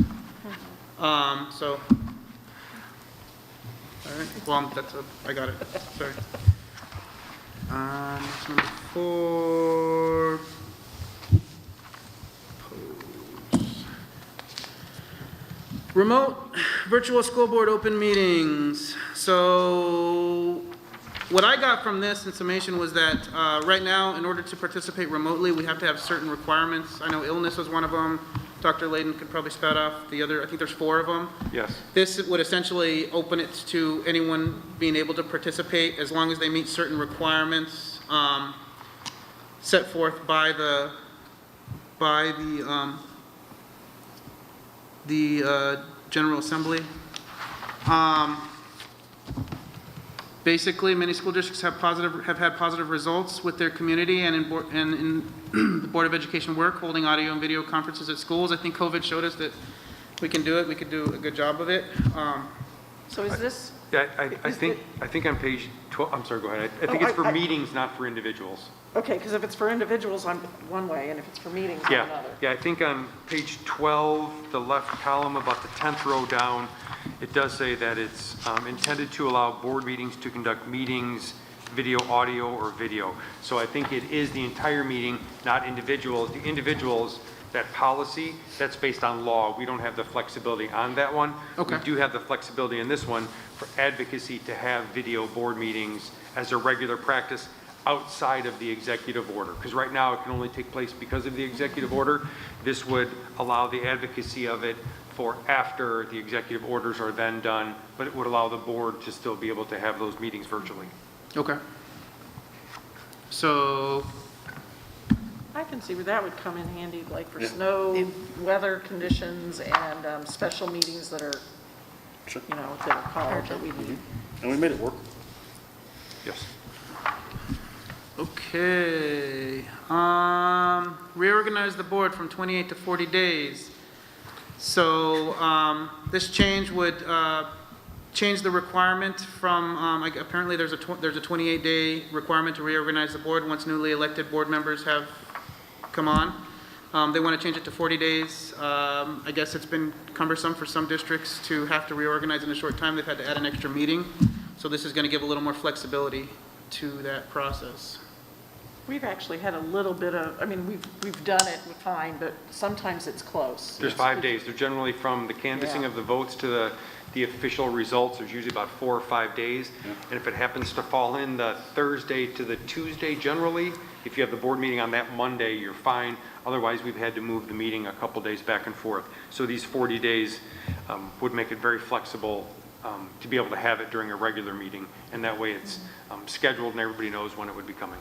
So, all right, well, I got it, sorry. Next, number 4. Remote virtual school board open meetings. So what I got from this in summation was that right now, in order to participate remotely, we have to have certain requirements. I know illness was one of them. Dr. Layden could probably spout off the other. I think there's 4 of them. Yes. This would essentially open it to anyone being able to participate as long as they meet certain requirements set forth by the General Assembly. Basically, many school districts have had positive results with their community and in the Board of Education work, holding audio and video conferences at schools. I think COVID showed us that we can do it. We could do a good job of it. So is this? Yeah, I think on page 12, I'm sorry, go ahead. I think it's for meetings, not for individuals. Okay, because if it's for individuals, I'm one way, and if it's for meetings, I'm another. Yeah, I think on page 12, the left column, about the 10th row down, it does say that it's intended to allow board meetings to conduct meetings, video, audio, or video. So I think it is the entire meeting, not individuals. The individuals, that policy, that's based on law. We don't have the flexibility on that one. Okay. We do have the flexibility in this one for advocacy to have video board meetings as a regular practice outside of the executive order. Because right now it can only take place because of the executive order. This would allow the advocacy of it for after the executive orders are then done, but it would allow the board to still be able to have those meetings virtually. Okay. So I can see where that would come in handy, like for snow, weather conditions, and special meetings that are, you know, that are called that we need. And we made it work. Yes. Okay. Reorganize the board from 28 to 40 days. So this change would change the requirement from, apparently there's a 28-day requirement to reorganize the board once newly elected board members have come on. They want to change it to 40 days. I guess it's been cumbersome for some districts to have to reorganize in a short time. They've had to add an extra meeting. So this is going to give a little more flexibility to that process. We've actually had a little bit of, I mean, we've done it fine, but sometimes it's close. There's 5 days. They're generally from the canvassing Yeah. of the votes to the official results. There's usually about 4 or 5 days. And if it happens to fall in the Thursday to the Tuesday generally, if you have the board meeting on that Monday, you're fine. Otherwise, we've had to move the meeting a couple days back and forth. So these 40 days would make it very flexible to be able to have it during a regular meeting. And that way it's scheduled and everybody knows when it would be coming.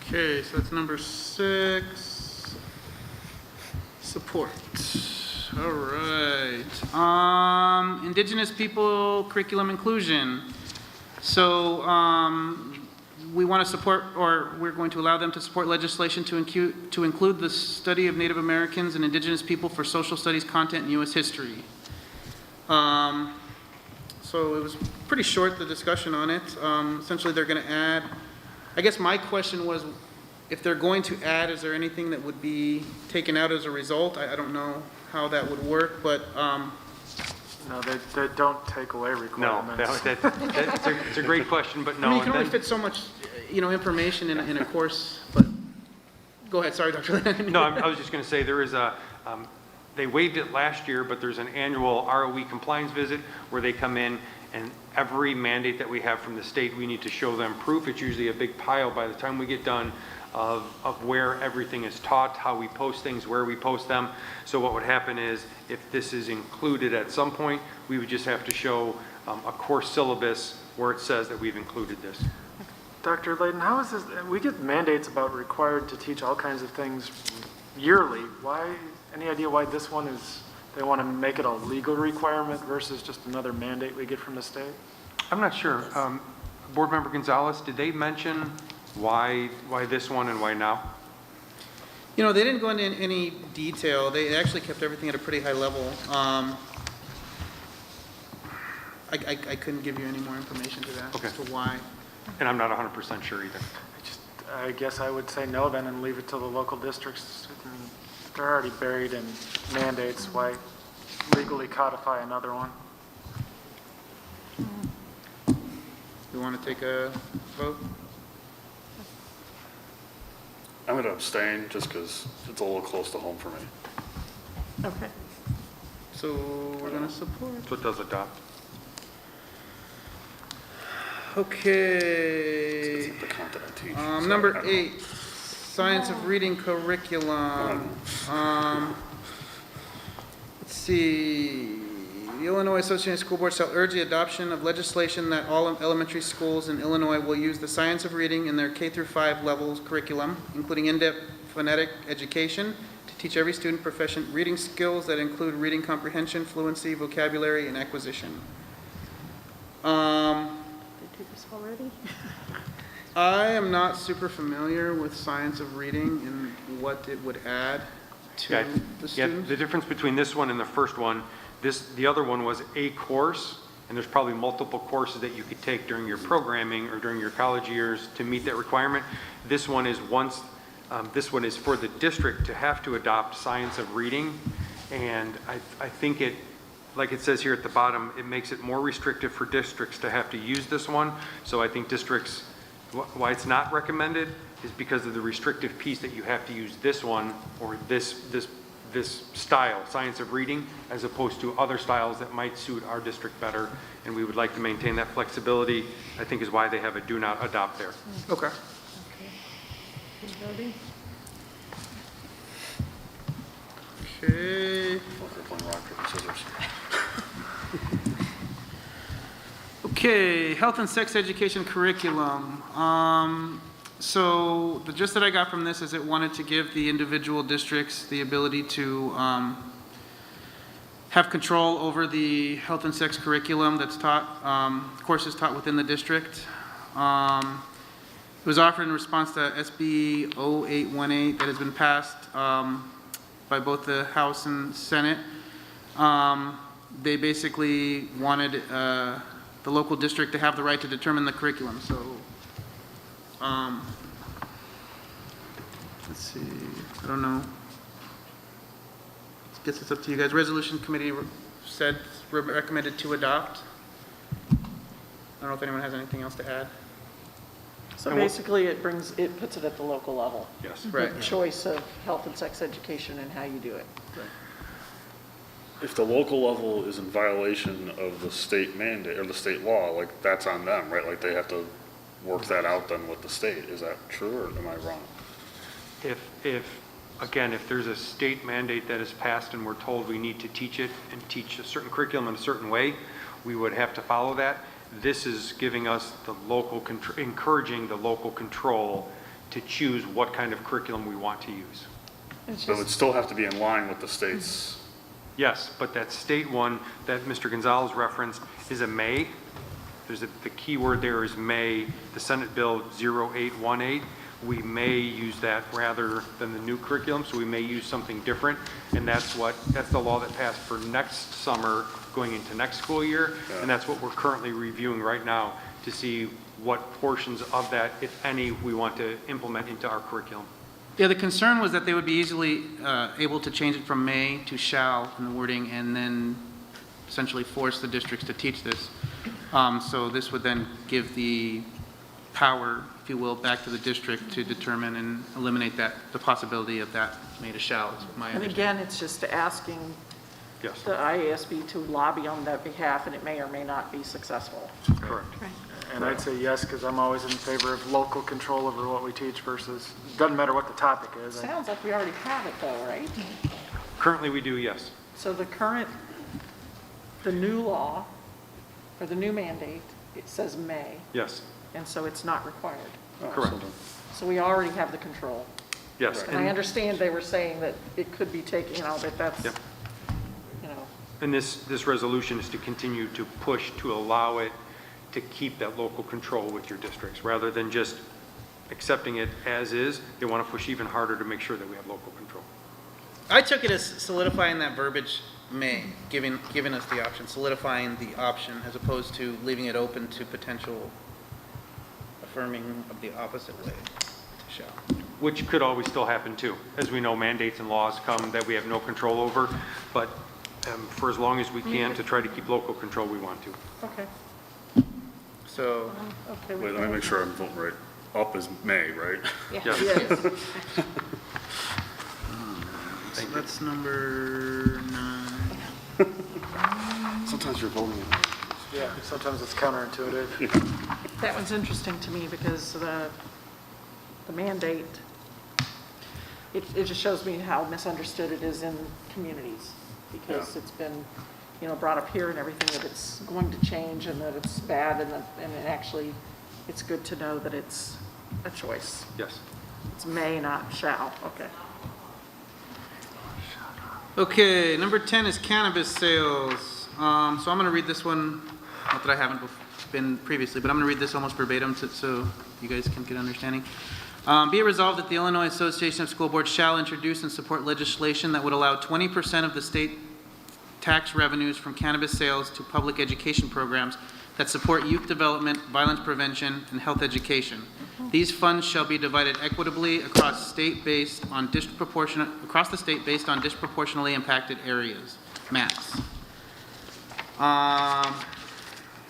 Okay, so that's number 6. Support. All right. Indigenous people curriculum inclusion. So we want to support, or we're going to allow them to support legislation to include the study of Native Americans and Indigenous people for social studies content in U.S. history. So it was pretty short, the discussion on it. Essentially, they're going to add, I guess my question was, if they're going to add, is there anything that would be taken out as a result? I don't know how that would work, but No, they don't take away No, requirements. it's a great question, but no. I mean, you can And only then- fit so much, information in a course, but, go ahead, sorry, Dr. Land. No, I was just going to say there is they waived it last year, but there's an annual ROE compliance visit where they come in and every mandate that we have from the state, we need to show them proof. It's usually a big pile by the time we get done of where everything is taught, how we post things, where we post them. So what would happen is if this is included at some point, we would just have to show a course syllabus where it says that we've included this. Dr. Layden, how is this, we get mandates about required to teach all kinds of things yearly. Why, any idea why this one is, they want to make it a legal requirement versus just another mandate we get from the state? I'm not sure. Board Member Gonzalez, did they mention why this one and why now? They didn't go into any detail. They actually kept everything at a pretty high level. I couldn't give you any more information to that as to why. And I'm not 100% sure either. I guess I would say no then and leave it to the local districts. They're already buried in mandates. Why legally codify another one? You want to take a vote? I'm going to abstain just because it's a little close to home for me. Okay. So we're going to support. So it does adopt. Okay. The content I teach. Number 8, science of reading curriculum. Let's see. The Illinois Association of School Boards shall urge the adoption of legislation that all elementary schools in Illinois will use the science of reading in their K through 5 levels curriculum, including in-depth phonetic education to teach every student proficient reading skills that include reading comprehension, fluency, vocabulary, and acquisition. They do this already? I am not super familiar with science of reading and what it would add to the students. The difference between this one and the first one, the other one was a course, and there's probably multiple courses that you could take during your programming or during your college years to meet that requirement. This one is this one is for the district to have to adopt science of reading, and I think it, like it says here at the bottom, it makes it more restrictive for districts to have to use this one. So I think districts, why it's not recommended is because of the restrictive piece that you have to use this one or this style, science of reading, as opposed to other styles that might suit our district better. And we would like to maintain that flexibility, I think is why they have a do not adopt there. Okay. Voting? Okay. Okay, health and sex education curriculum. So the gist that I got from this is it wanted to give the individual districts the ability to have control over the health and sex curriculum that's taught, courses taught within the district. It was offered in response to SB 0818 that has been passed by both the House and Senate. They basically wanted the local district to have the right to determine the curriculum. So, let's see, I don't know. I guess it's up to you guys. Resolution committee said recommended to adopt. don't know if anyone has anything else to add. So And we'll- basically, it puts it at the local level. Yes. Right. The choice of health and sex education and how you do it. If the local level is in violation of the state mandate or the state law, like that's on them, right? Like they have to work that out then with the state. Is that true or am I wrong? Again, if there's a state mandate that is passed and we're told we need to teach it and teach a certain curriculum in a certain way, we would have to follow that. This is giving us the local, encouraging the local control to choose what kind of curriculum we want to use. So it would still have to be in line with the state's. Yes, but that state one that Mr. Gonzalez referenced is a may. The key word there is may, the Senate Bill 0818. We may use that rather than the new curriculum, so we may use something different. And that's the law that passed for next summer going into next school year. And that's what we're currently reviewing right now to see what portions of that, if any, we want to implement into our curriculum. Yeah, the concern was that they would be easily able to change it from may to shall in the wording and then essentially force the districts to teach this. So this would then give the power, if you will, back to the district to determine and eliminate the possibility of that may to shall, is my And understanding. again, it's just asking Yes. the IASB to lobby on that behalf, and it may or may not be successful. Correct. And I'd say yes, because I'm always in favor of local control over what we teach versus, doesn't matter what the topic is. Sounds like we already have it though, right? Currently, we do, yes. So the new law, or the new mandate, it says may, Yes, and so it's not required. correct. So we already have the control. Yes. And I understand they were saying that it could be taken, that that's, Yep. you know, And this resolution is to continue to push to allow it to keep that local control with your districts, rather than just accepting it as is. They want to push even harder to make sure that we have local control. I took it as solidifying that verbiage may, giving us the option, solidifying the option as opposed to leaving it open to potential affirming of the opposite way to shall. Which could always still happen too. As we know, mandates and laws come that we have no control over, but for as long as we can to try to keep local control, we want to. okay. So, Okay. Wait, let me make sure I'm voting right. Up is may, right? Yes. Yes. so that's number 9. Sometimes you're voting. Yeah, sometimes it's counterintuitive. That one's interesting to me because the mandate, it just shows me how misunderstood it is in communities, because it's been, brought up here and everything, that it's going to change and that it's bad, and it actually, it's good to know that it's a choice. Yes. It's may, not shall. Okay. Okay, number 10 is cannabis sales. So I'm going to read this one, not that I haven't been previously, but I'm going to read this almost verbatim so you guys can get understanding. Be it resolved that the Illinois Association of School Boards shall introduce and support legislation that would allow 20% of the state tax revenues from cannabis sales to public education programs that support youth development, violence prevention, and health education. These funds shall be divided equitably across the state based on disproportionately impacted areas. Maps.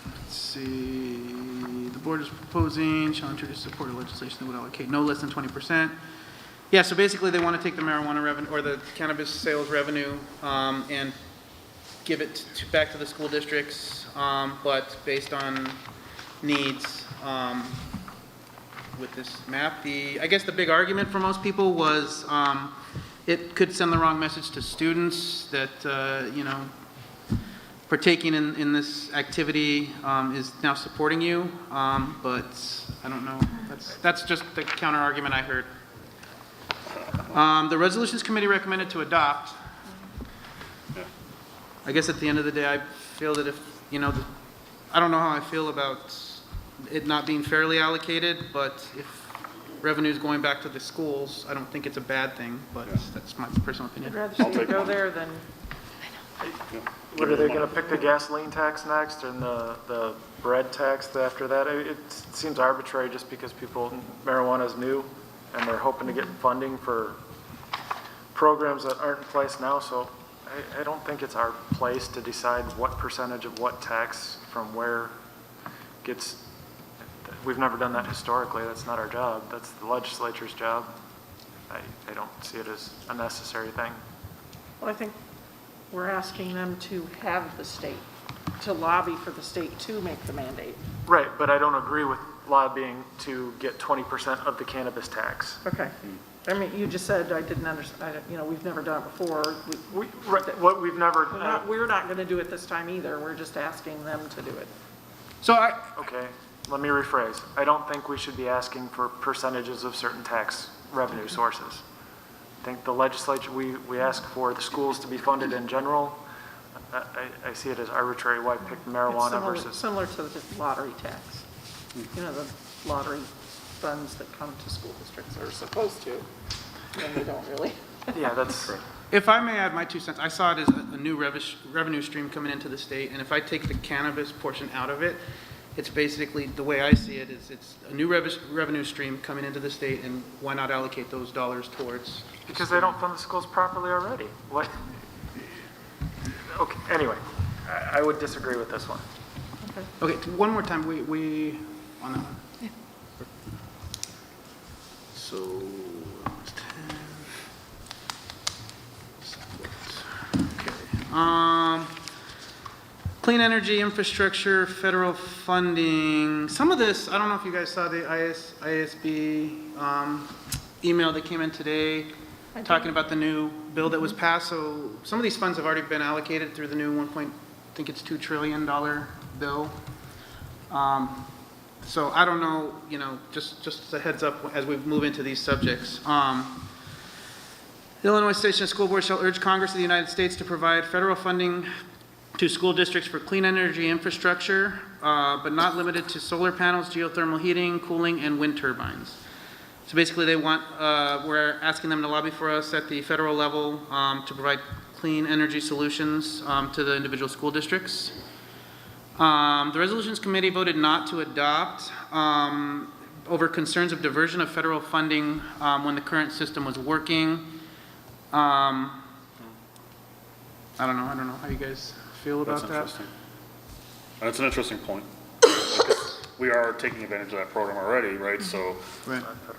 Let's see. The board is proposing shall introduce supported legislation that would allocate no less than 20%. Yeah, so basically they want to take the marijuana revenue or the cannabis sales revenue and give it back to the school districts, but based on needs. With this map, I guess the big argument for most people was it could send the wrong message to students that partaking in this activity is now supporting you, but I don't know. That's just the counter argument I heard. The resolutions committee recommended to adopt. I guess at the end of the day, I feel that if I don't know how I feel about it not being fairly allocated, but if revenue is going back to the schools, I don't think it's a bad thing, but that's my personal opinion. I'd rather see it go there than, What, are they going to pick the gasoline tax next and the bread tax after that? It seems arbitrary just because marijuana is new and they're hoping to get funding for programs that aren't in place now. So I don't think it's our place to decide what percentage of what tax from where gets, we've never done that historically. That's not our job. That's the legislature's job. I don't see it as a necessary thing. Well, I think we're asking them to have the state, to lobby for the state to make the mandate. Right, but I don't agree with lobbying to get 20% of the cannabis tax. Okay. I mean, you just said I didn't understand, we've never done it before. What we've never... We're not going to do it this time either. We're just asking them to do it. Okay, let me rephrase. I don't think we should be asking for percentages of certain tax revenue sources. I think the legislature, we ask for the schools to be funded in general. I see it as arbitrary why pick marijuana versus... Similar to the lottery tax. The lottery funds that come to school districts are supposed to, and they don't really. Yeah, that's... If I may add my 2 cents, I saw it as a new revenue stream coming into the state, and if I take the cannabis portion out of it, it's basically, the way I see it is it's a new revenue stream coming into the state, and why not allocate those dollars towards? Because they don't fund the schools properly already. What? Okay, anyway, I would disagree with this one. Okay, one more time, we on that one. Yeah. So, okay. Clean energy infrastructure, federal funding. Some of this, I don't know if you guys saw the ISB email that came in today talking about the new bill that was passed. So some of these funds have already been allocated through the new $2 trillion bill. So I don't know, just as a heads up as we move into these subjects. The Illinois State School Board shall urge Congress of the United States to provide federal funding to school districts for clean energy infrastructure, but not limited to solar panels, geothermal heating, cooling, and wind turbines. So basically they want, we're asking them to lobby for us at the federal level to provide clean energy solutions to the individual school districts. The Resolutions Committee voted not to adopt over concerns of diversion of federal funding when the current system was working. I don't know how you guys feel about that. Interesting. That's an interesting point. We are taking advantage of that program already, right? So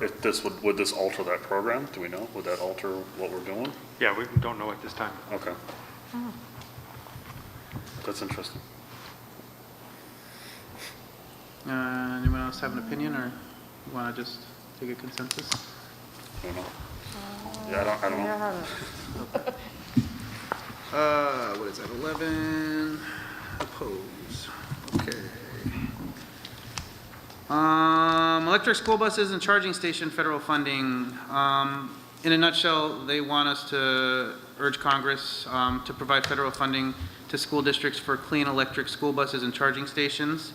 if this would this alter that program? Do we know? Would that alter what we're doing? Yeah, we don't know at this time. Okay. That's interesting. Anyone else have an opinion, or you want to just take a consensus? I don't know. Yeah, I don't know. What is that, 11? Oppose. Okay. Electric school buses and charging station federal funding. In a nutshell, they want us to urge Congress to provide federal funding to school districts for clean electric school buses and charging stations.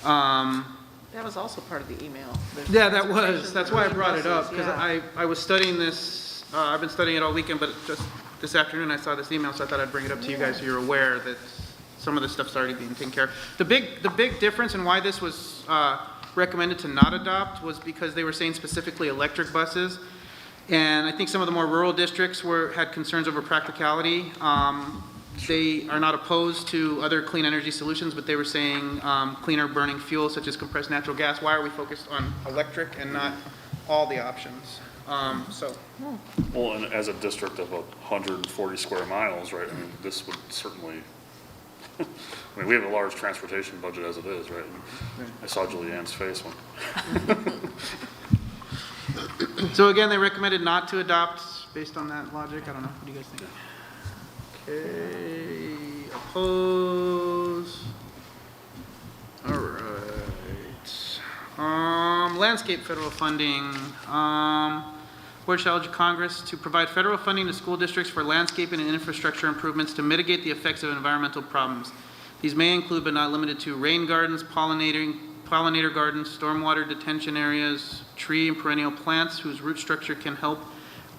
That was also part of the email. Yeah, that was. That's why I brought it up, because I was studying this. I've been studying it all weekend, but just this afternoon I saw this email, so I thought I'd bring it up to you guys so you're aware that some of this stuff's already being taken care of. The big difference in why this was recommended to not adopt was because they were saying specifically electric buses, and I think some of the more rural districts had concerns over practicality. They are not opposed to other clean energy solutions, but they were saying cleaner burning fuel such as compressed natural gas. Why are we focused on electric and not all the options? Well, and as a district of 140 square miles, right, I mean, this would certainly, I mean, we have a large transportation budget as it is, right? I saw Julianne's face when. So again, they recommended not to adopt based on that logic. I don't know. What do you guys think? Okay, oppose. All right. Landscape federal funding. Board shall urge Congress to provide federal funding to school districts for landscaping and infrastructure improvements to mitigate the effects of environmental problems. These may include, but not limited to, rain gardens, pollinator gardens, stormwater detention areas, tree and perennial plants whose root structure can help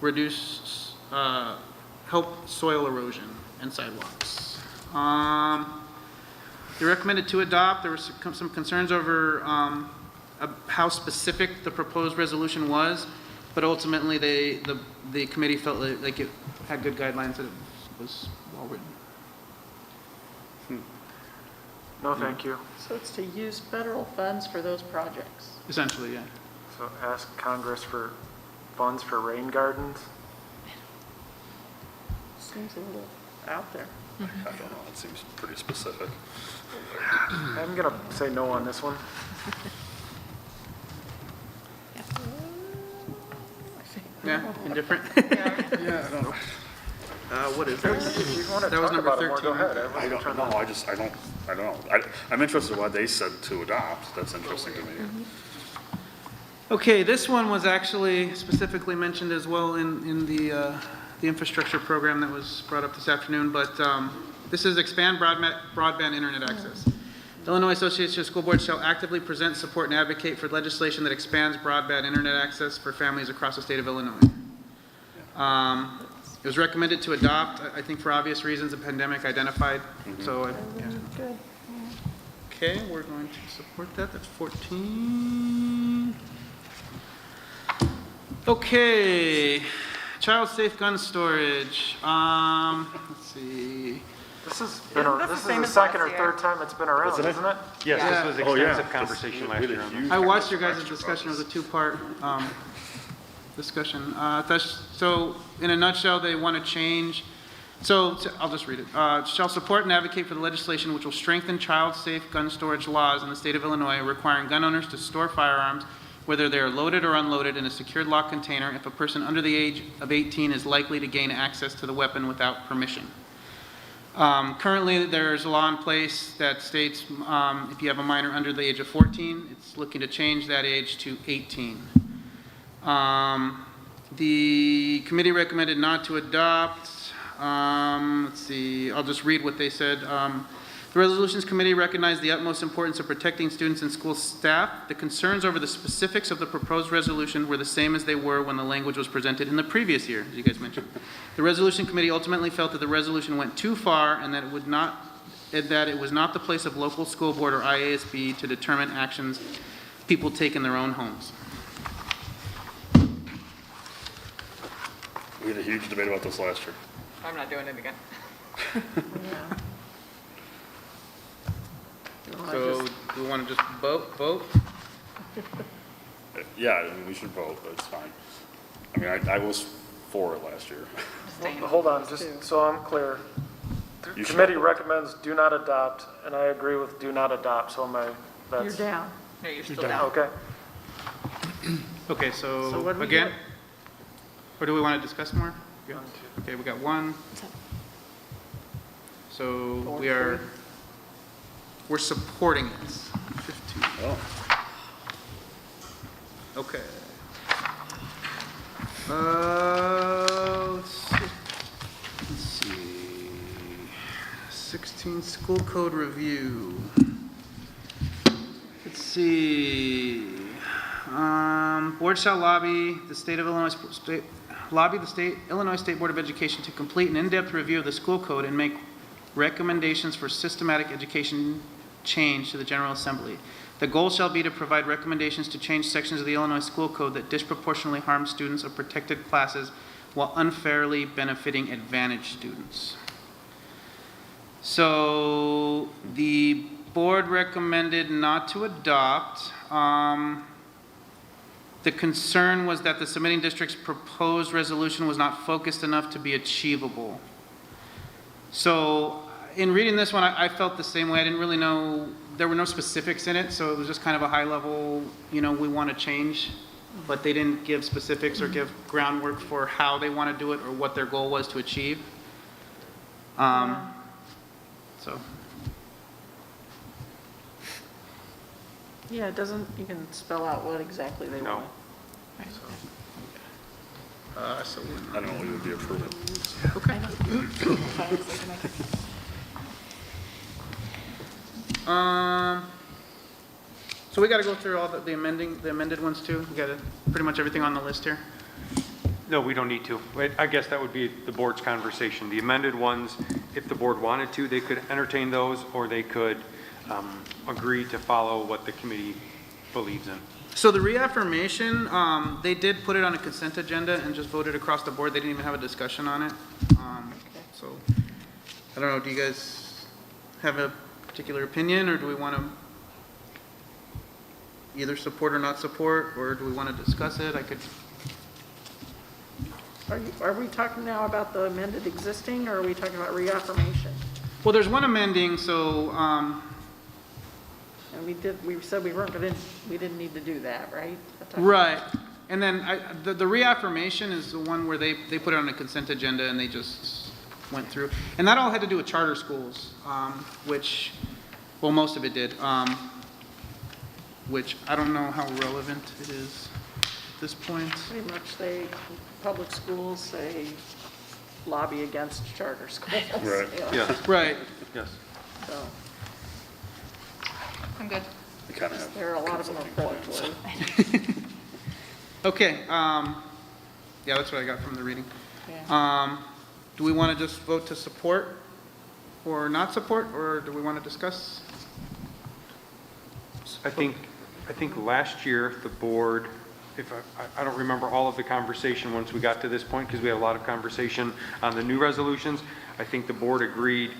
reduce, help soil erosion and sidewalks. They recommended to adopt. There were some concerns over how specific the proposed resolution was, but ultimately the committee felt like it had good guidelines, that it was well written. No, thank you. So it's to use federal funds for those projects. Essentially, yeah. So ask Congress for funds for rain gardens. Seems a little out there. I don't know, it seems pretty specific. I'm gonna say no on this one. Yeah, indifferent? Yeah, I don't know. What is that? If you want to That was talk number about it more, 13. go ahead. I don't know, I don't know. I'm interested in what they said to adopt, that's interesting to me. Okay, this one was actually specifically mentioned as well in the infrastructure program that was brought up this afternoon, but this is expand broadband internet access. The Illinois Association of School Boards shall actively present, support, and advocate for legislation that expands broadband internet access for families across the state of Illinois. It was recommended to adopt, I think for obvious reasons, the pandemic identified, so, yeah. Good. Okay, we're going to support that. That's 14. Okay, child safe gun storage. Let's see. This is the second or third time it's been around, isn't it? Yes, Yeah. this was Oh, yeah. extensive conversation last year on this. I watched your guys' discussion. It was a two-part discussion. So in a nutshell, they want to change. So I'll just read it. Shall support and advocate for the legislation which will strengthen child-safe gun storage laws in the state of Illinois, requiring gun owners to store firearms, whether they are loaded or unloaded, in a secured locked container if a person under the age of 18 is likely to gain access to the weapon without permission. Currently, there's a law in place that states if you have a minor under the age of 14, it's looking to change that age to 18. The committee recommended not to adopt. Let's see, I'll just read what they said. The Resolutions Committee recognized the utmost importance of protecting students and school staff. The concerns over the specifics of the proposed resolution were the same as they were when the language was presented in the previous year, as you guys mentioned. The Resolution Committee ultimately felt that the resolution went too far and that it was not the place of local school board or IASB to determine actions people take in their own homes. We had a huge debate about this last year. I'm not doing it again. So do we want to just vote? Yeah, I mean, we should vote, but it's fine. I mean, I was for it last year. Hold on, just so I'm clear. The You should committee vote. recommends do not adopt, and I agree with do not adopt, so You're down. No, you're still down. down. Okay. Okay, So so what do we again, get? or do we want to discuss more? Yeah. Okay, we got one. So we're supporting it. 15. Oh. Okay. Let's see. 16 school code review. Let's see. Board shall lobby the state of Illinois Illinois State Board of Education to complete an in-depth review of the school code and make recommendations for systematic education change to the General Assembly. The goal shall be to provide recommendations to change sections of the Illinois School Code that disproportionately harm students of protected classes while unfairly benefiting advantaged students. So the board recommended not to adopt. The concern was that the submitting district's proposed resolution was not focused enough to be achievable. So in reading this one, I felt the same way. I didn't really know, there were no specifics in it, so it was just kind of a high level, we want to change, but they didn't give specifics or give groundwork for how they want to do it or what their goal was to achieve. So. Yeah, it doesn't even spell out what exactly they want. So I don't know, we would be approving. Okay. So we got to go through all the amended ones too. We got pretty much everything on the list here. No, we don't need to. I guess that would be the board's conversation. The amended ones, if the board wanted to, they could entertain those, or they could agree to follow what the committee believes in. So the reaffirmation, they did put it on a consent agenda and just voted across the board. They didn't even have a discussion on it. So I don't know, do you guys have a particular opinion, or do we want to either support or not support, or do we want to discuss it? Are we talking now about the amended existing, or are we talking about reaffirmation? Well, there's one amending, so, And we said we didn't need to do that, right? right. And then the reaffirmation is the one where they put it on a consent agenda and they just went through. And that all had to do with charter schools, which, well, most of it did, which I don't know how relevant it is at this point. Pretty much public schools say lobby against charter schools. Right. You know, Yes. Right. Yes. so. I'm good. They kind of have There are a lot of them are consulting predatory. Okay, yeah, that's what I got from the reading. Yeah. Do we want to just vote to support or not support, or do we want to discuss? I think last year, the board, if I don't remember all of the conversation once we got to this point, because we had a lot of conversation on the new resolutions. I think the board agreed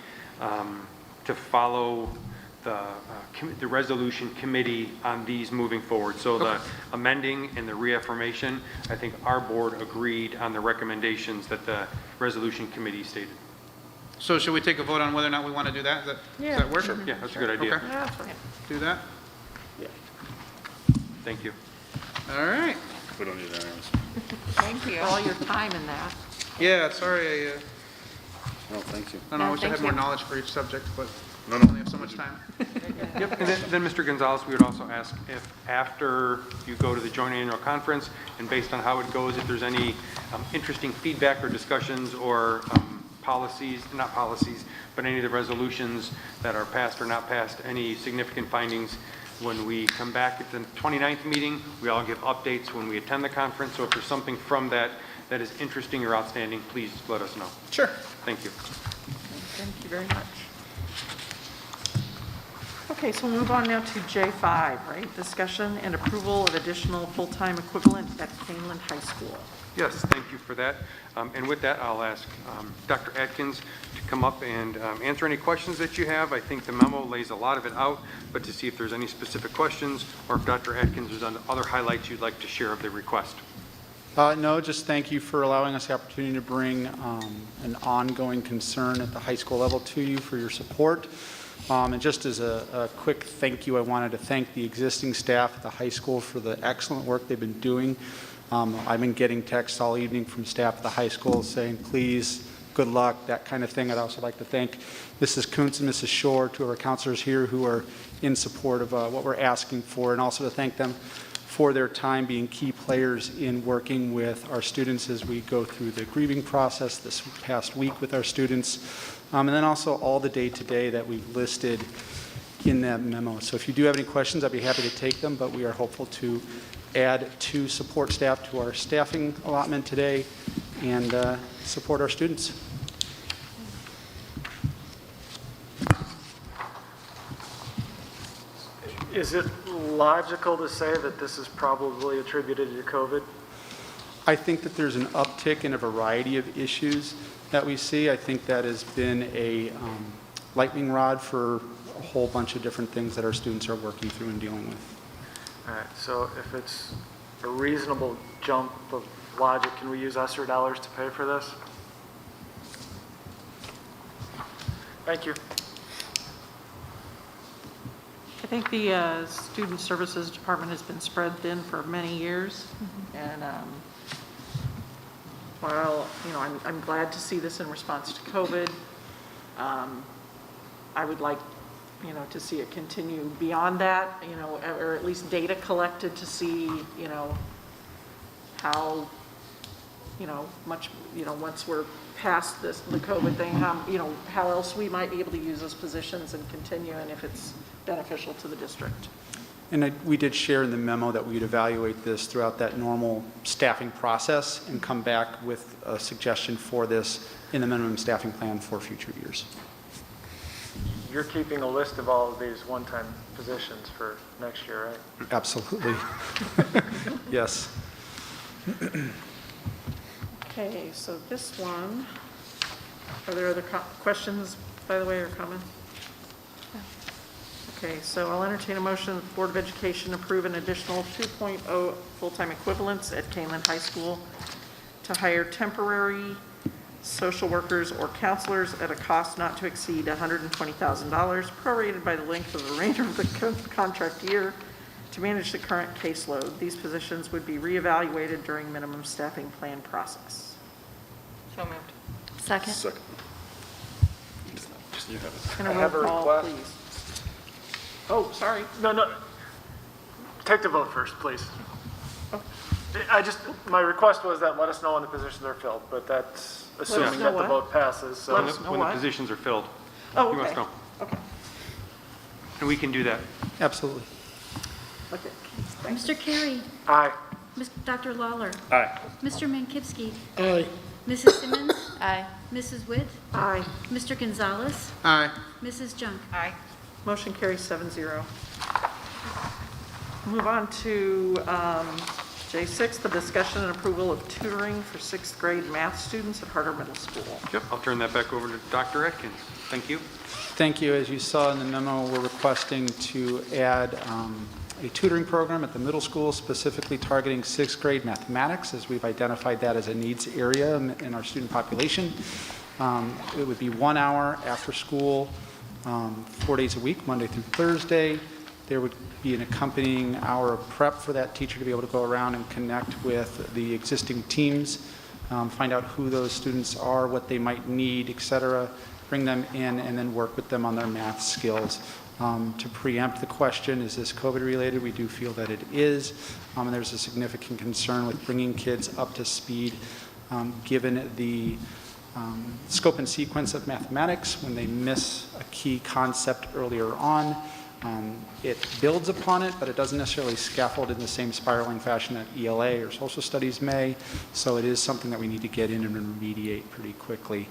to follow the resolution committee on these moving forward. So the amending and the reaffirmation, I think our board agreed on the recommendations that the resolution committee stated. So should we take a vote on whether or not we want to do that? Does that work? Yeah, that's a good idea. Okay. Yeah, that's fine. Do that? Thank you. All right. We don't need that anyways. Thank you. All your time in that. Yeah, sorry, No, thank you. I don't know, I wish I thank had more you. knowledge for each subject, but No, I no. only have so much time. Yep, and then Mr. Gonzalez, we would also ask if after you go to the joint annual conference, and based on how it goes, if there's any interesting feedback or discussions or policies, not policies, but any of the resolutions that are passed or not passed, any significant findings. When we come back at the 29th meeting, we all give updates when we attend the conference. So if there's something from that that is interesting or outstanding, please let us know. Sure. Thank you. Thank you very much. Okay, so we'll move on now to J5, right? Discussion and approval of additional full-time equivalent at Kaneland High School. Yes, thank you for that. And with that, I'll ask Dr. Atkins to come up and answer any questions that you have. I think the memo lays a lot of it out, but to see if there's any specific questions, or if Dr. Atkins has other highlights you'd like to share of the request. No, just thank you for allowing us the opportunity to bring an ongoing concern at the high school level to you for your support. And just as a quick thank you, I wanted to thank the existing staff at the high school for the excellent work they've been doing. I've been getting texts all evening from staff at the high school saying, please, good luck, that kind of thing. I'd also like to thank Mrs. Kuntz and Mrs. Shore, two of our counselors here who are in support of what we're asking for, and also to thank them for their time being key players in working with our students as we go through the grieving process this past week with our students, and then also all the day-to-day that we've listed in that memo. So if you do have any questions, I'd be happy to take them, but we are hopeful to add 2 support staff to our staffing allotment today and support our students. Is it logical to say that this is probably attributed to COVID? I think that there's an uptick in a variety of issues that we see. I think that has been a lightning rod for a whole bunch of different things that our students are working through and dealing with. All right, so if it's a reasonable jump of logic, can we use ESSER dollars to pay for this? Thank you. I think the Student Services Department has been spread thin for many years. And while, I'm glad to see this in response to COVID, I would like, to see it continue beyond that, or at least data collected to see, how, much, once we're past this, the COVID thing, how else we might be able to use those positions and continue, and if it's beneficial to the district. And we did share in the memo that we'd evaluate this throughout that normal staffing process and come back with a suggestion for this in the minimum staffing plan for future years. You're keeping a list of all of these one-time positions for next year, right? Absolutely. Yes. Okay, so this one, are there other questions, by the way, or comments? Okay, so I'll entertain a motion that the Board of Education approve an additional 2.0 full-time equivalents at Kaneland High School to hire temporary social workers or counselors at a cost not to exceed $120,000, prorated by the length of the remainder of the contract year to manage the current caseload. These positions would be reevaluated during minimum staffing plan process. So moved. Second. Second. You have it. And a I roll have a call, request. please. Oh, sorry. No. Take the vote first, please. My request was that let us know when the positions are filled, but that's assuming know that the what? vote passes, so. Let us know When the what? positions are filled. Oh, You okay. must know. Okay. And we can do that. Absolutely. Okay. Mr. Carey. Aye. Dr. Lawler. Aye. Mr. Mankivsky. Aye. Mrs. Simmons. Aye. Mrs. Witt. Aye. Mr. Gonzalez. Aye. Mrs. Junk. Aye. Motion carries 7-0. Move on to J6, the discussion and approval of tutoring for 6th grade math students at Harter Middle School. Yep, I'll turn that back over to Dr. Atkins. Thank you. Thank you. As you saw in the memo, we're requesting to add a tutoring program at the middle school, specifically targeting 6th grade mathematics, as we've identified that as a needs area in our student population. It would be 1 hour after school, 4 days a week, Monday through Thursday. There would be an accompanying hour of prep for that teacher to be able to go around and connect with the existing teams, find out who those students are, what they might need, et cetera, bring them in, and then work with them on their math skills. To preempt the question, is this COVID related? We do feel that it is, and there's a significant concern with bringing kids up to speed, given the scope and sequence of mathematics. When they miss a key concept earlier on, it builds upon it, but it doesn't necessarily scaffold in the same spiraling fashion that ELA or social studies may. So it is something that we need to get in and remediate pretty quickly.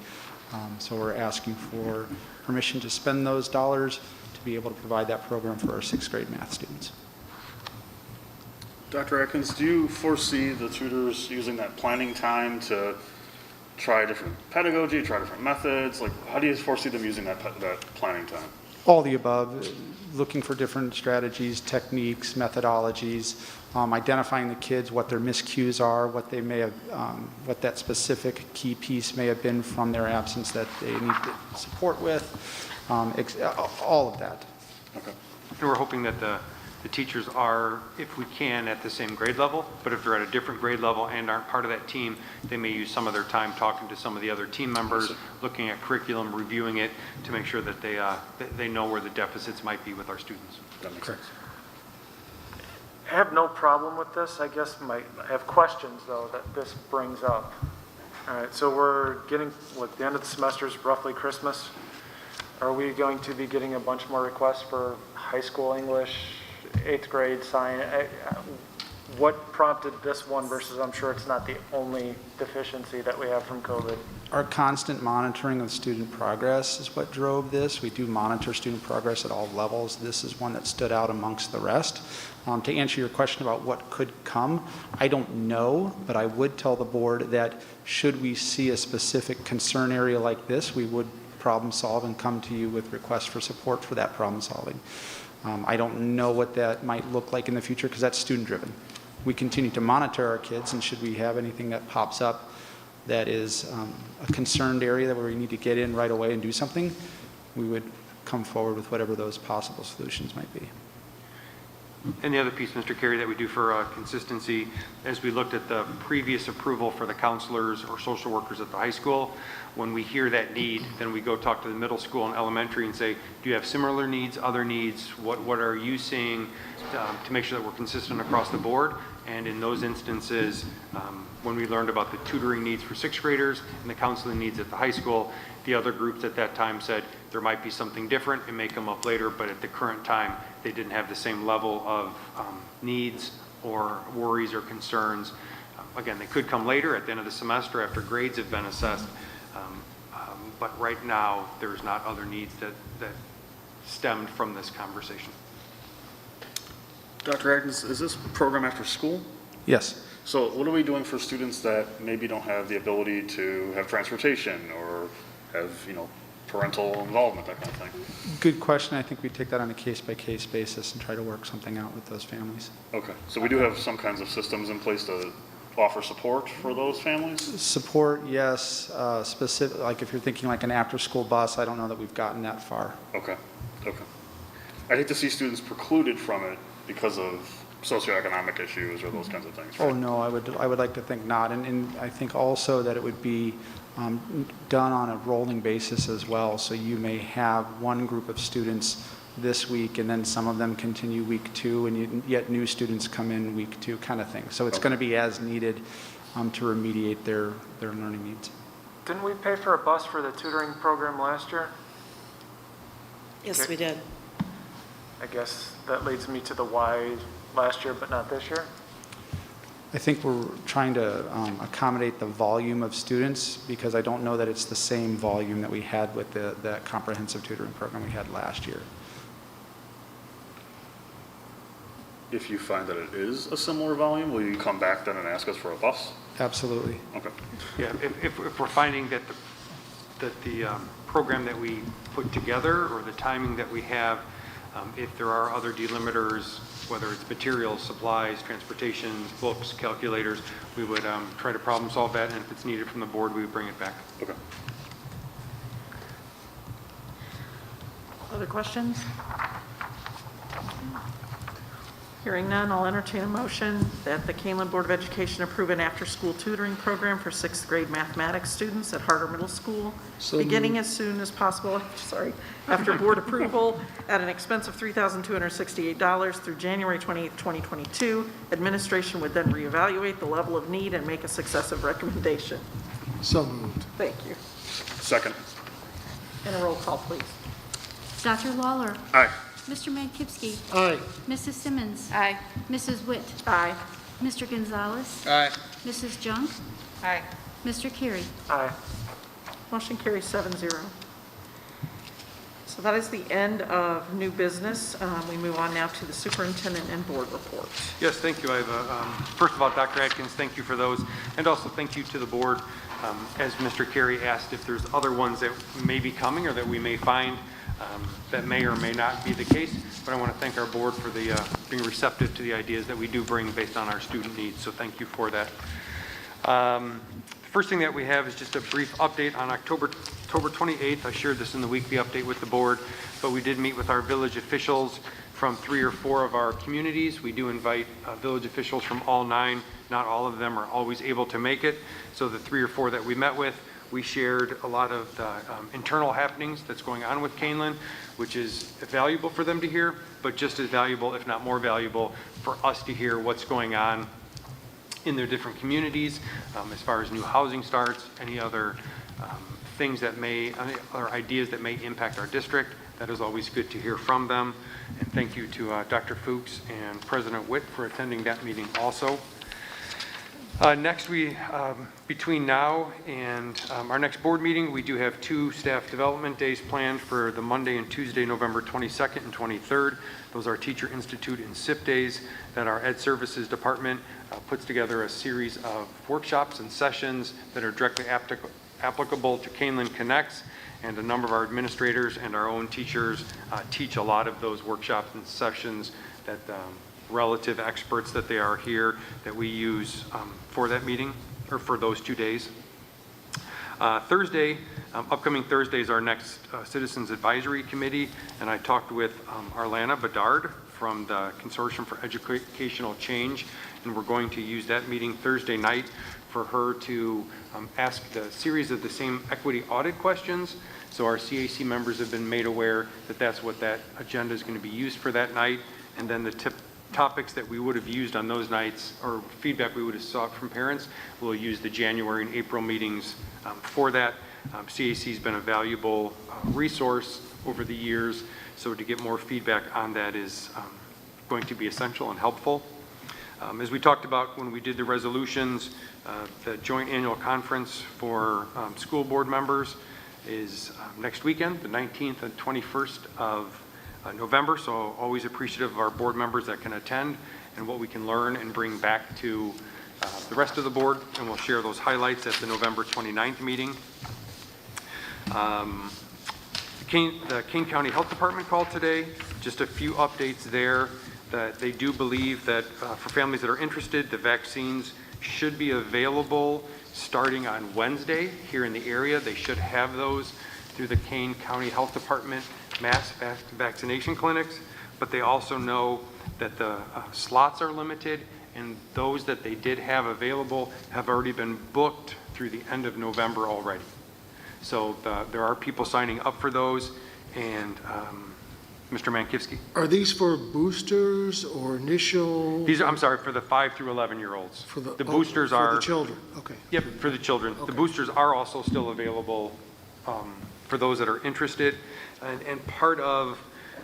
So we're asking for permission to spend those dollars to be able to provide that program for our 6th grade math students. Dr. Atkins, do you foresee the tutors using that planning time to try different pedagogy, try different methods? Like, how do you foresee them using that planning time? All the above, looking for different strategies, techniques, methodologies, identifying the kids, what their miscues are, what they may have, what that specific key piece may have been from their absence that they need support with, all of that. Okay. And we're hoping that the teachers are, if we can, at the same grade level, but if they're at a different grade level and aren't part of that team, they may use some of their time talking to some of the other team members, looking at curriculum, reviewing it to make sure that they know where the deficits might be with our students. That makes sense. I have no problem with this. I guess I have questions, though, that this brings up. All right, so we're getting, the end of the semester is roughly Christmas. Are we going to be getting a bunch more requests for high school English, 8th grade science? What prompted this one versus, I'm sure it's not the only deficiency that we have from COVID? Our constant monitoring of student progress is what drove this. We do monitor student progress at all levels. This is one that stood out amongst the rest. To answer your question about what could come, I don't know, but I would tell the board that should we see a specific concern area like this, we would problem solve and come to you with requests for support for that problem solving. I don't know what that might look like in the future because that's student driven. We continue to monitor our kids, and should we have anything that pops up that is a concerned area where we need to get in right away and do something, we would come forward with whatever those possible solutions might be. And the other piece, Mr. Carey, that we do for consistency, as we looked at the previous approval for the counselors or social workers at the high school, when we hear that need, then we go talk to the middle school and elementary and say, do you have similar needs, other needs? What are you seeing to make sure that we're consistent across the board? And in those instances, when we learned about the tutoring needs for 6th graders and the counseling needs at the high school, the other groups at that time said there might be something different. It may come up later, but at the current time, they didn't have the same level of needs or worries or concerns. Again, they could come later at the end of the semester after grades have been assessed. But right now, there's not other needs that stemmed from this conversation. Dr. Atkins, is this program after school? Yes. So what are we doing for students that maybe don't have the ability to have transportation or have, parental involvement, that kind of thing? Good question. I think we take that on a case-by-case basis and try to work something out with those families. Okay, so we do have some kinds of systems in place to offer support for those families? Support, yes. Specific, like if you're thinking like an after-school bus, I don't know that we've gotten that far. Okay, okay. I hate to see students precluded from it because of socioeconomic issues or those kinds of things, right? Oh, no, I would like to think not. And I think also that it would be done on a rolling basis as well. So you may have one group of students this week, and then some of them continue week 2, and yet new students come in week 2, kind of thing. So it's going to be as needed to remediate their learning needs. Didn't we pay for a bus for the tutoring program last year? Yes, Okay. we did. I guess that leads me to the why last year but not this year. I think we're trying to accommodate the volume of students, because I don't know that it's the same volume that we had with that comprehensive tutoring program we had last year. If you find that it is a similar volume, will you come back then and ask us for a bus? Absolutely. Okay. Yeah, if we're finding that the program that we put together or the timing that we have, if there are other delimiters, whether it's materials, supplies, transportation, books, calculators, we would try to problem solve that, and if it's needed from the board, we would bring it back. Okay. Other questions? Hearing none, I'll entertain a motion that the Kaneland Board of Education approve an after-school tutoring program for 6th grade mathematics students at Harter Middle School, beginning as soon as possible, after board approval, at an expense of $3,268 through January 28th, 2022. Administration would then reevaluate the level of need and make a successive recommendation. So moved. Thank you. Second. And a roll call, please. Dr. Lawler. Aye. Mr. Mankipsky. Aye. Mrs. Simmons. Aye. Mrs. Witt. Aye. Mr. Gonzalez. Aye. Mrs. Junk. Aye. Mr. Carey. Aye. Motion carries 7-0. So that is the end of new business. We move on now to the superintendent and board report. Yes, thank you. I have first of all, Dr. Atkins, thank you for those, and also thank you to the board. As Mr. Carey asked, if there's other ones that may be coming or that we may find that may or may not be the case, but I want to thank our board for the being receptive to the ideas that we do bring based on our student needs, so thank you for that. First thing that we have is just a brief update on October 28th. I shared this in the weekly update with the board, but we did meet with our village officials from 3 or 4 of our communities. We do invite village officials from all 9. Not all of them are always able to make it, so the 3 or 4 that we met with, we shared a lot of the internal happenings that's going on with Kaneland, which is valuable for them to hear, but just as valuable, if not more valuable, for us to hear what's going on in their different communities, as far as new housing starts, any other things that may, or ideas that may impact our district. That is always good to hear from them. And thank you to Dr. Fuchs and President Witt for attending that meeting also. Next, between now and our next board meeting, we do have 2 staff development days planned for the Monday and Tuesday, November 22nd and 23rd. Those are Teacher Institute and SIP days that our Ed Services Department puts together a series of workshops and sessions that are directly applicable to Kaneland Connects, and a number of our administrators and our own teachers teach a lot of those workshops and sessions that relative experts that they are here that we use for that meeting, or for those 2 days. Upcoming Thursday is our next Citizens Advisory Committee, and I talked with Arlana Bedard from the Consortium for Educational Change, and we're going to use that meeting Thursday night for her to ask the series of the same equity audit questions. So our CAC members have been made aware that that's what that agenda is going to be used for that night, and then the topics that we would have used on those nights, or feedback we would have sought from parents, we'll use the January and April meetings for that. CAC has been a valuable resource over the years, so to get more feedback on that is going to be essential and helpful. As we talked about when we did the resolutions, the joint annual conference for school board members is next weekend, the 19th and 21st of November, so always appreciative of our board members that can attend and what we can learn and bring back to the rest of the board, and we'll share those highlights at the November 29th meeting. The Kane County Health Department called today. Just a few updates there, that they do believe that for families that are interested, the vaccines should be available starting on Wednesday here in the area. They should have those through the Kane County Health Department mass vaccination clinics, but they also know that the slots are limited, and those that they did have available have already been booked through the end of November already. So there are people signing up for those, and Mr. Mankivsky. Are these for boosters or initial? These are, I'm sorry, for the 5 through 11-year-olds. The boosters for are. For the children, okay. Yep, for the children. Okay. The boosters are also still available for those that are interested. And part of,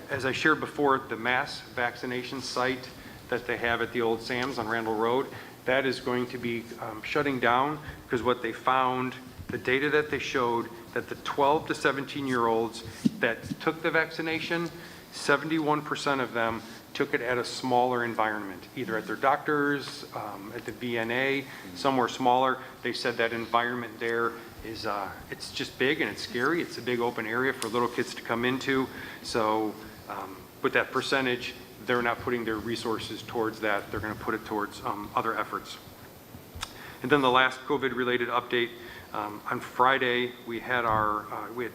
as I shared before, the mass vaccination site that they have at the old Sam's on Randall Road, that is going to be shutting down, because what they found, the data that they showed, that the 12 to 17-year-olds that took the vaccination, 71% of them took it at a smaller environment, either at their doctor's, at the VNA, somewhere smaller. They said that environment there is, it's just big and it's scary. It's a big open area for little kids to come into. So with that percentage, they're not putting their resources towards that. They're going to put it towards other efforts. And then the last COVID-related update, on Friday, we had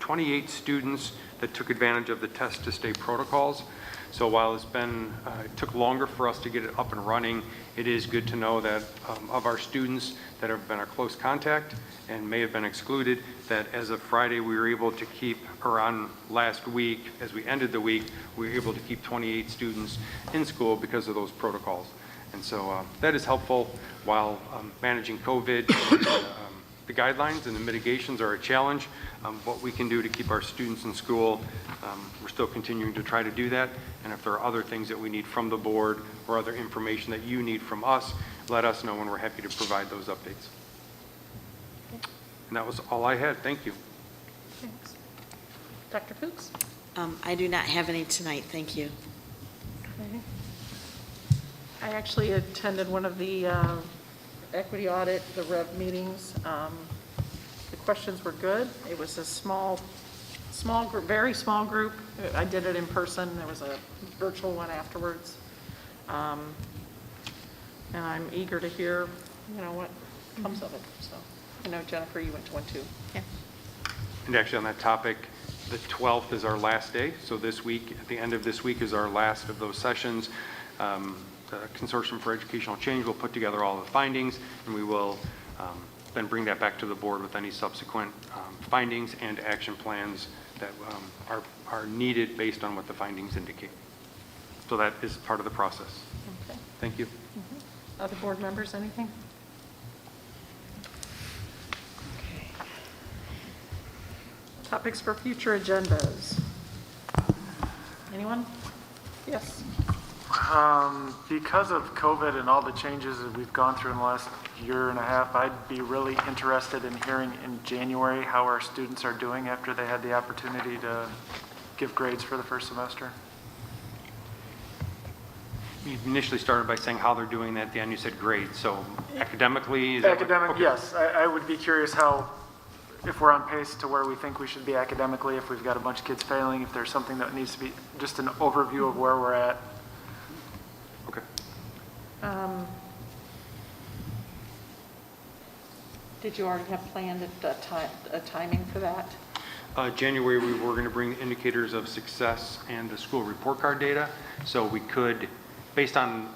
28 students that took advantage of the test to stay protocols. So while it took longer for us to get it up and running, it is good to know that of our students that have been a close contact and may have been excluded, that as of Friday, we were able to keep, or on last week, as we ended the week, we were able to keep 28 students in school because of those protocols. And so that is helpful while managing COVID. The guidelines and the mitigations are a challenge. What we can do to keep our students in school, we're still continuing to try to do that. And if there are other things that we need from the board or other information that you need from us, let us know, and we're happy to provide those updates. And that was all I had. Thank you. Thanks. Dr. Fuchs? I do not have any tonight, thank you. Okay. I actually attended one of the equity audit, the REV meetings. The questions were good. It was a small group, very small group. I did it in person. There was a virtual one afterwards. And I'm eager to hear, what comes of it. So, I know, Jennifer, you went to one too. Yeah. And actually on that topic, the 12th is our last day. So this week, at the end of this week, is our last of those sessions. The Consortium for Educational Change will put together all the findings, and we will then bring that back to the board with any subsequent findings and action plans that are needed based on what the findings indicate. So that is part of the process. Okay. Thank you. Mm-hmm. Other board members, anything? Okay. Topics for future agendas. Anyone? Yes. Because of COVID and all the changes that we've gone through in the last year and a half, I'd be really interested in hearing in January how our students are doing after they had the opportunity to give grades for the first semester. You initially started by saying how they're doing that. At the end, you said grades. So academically? Is that Academic, okay. yes. I would be curious if we're on pace to where we think we should be academically, if we've got a bunch of kids failing, if there's something that needs to be, just an overview of where we're at. Okay. Did you already have planned a timing for that? January, we were going to bring indicators of success and the school report card data. So we could, based on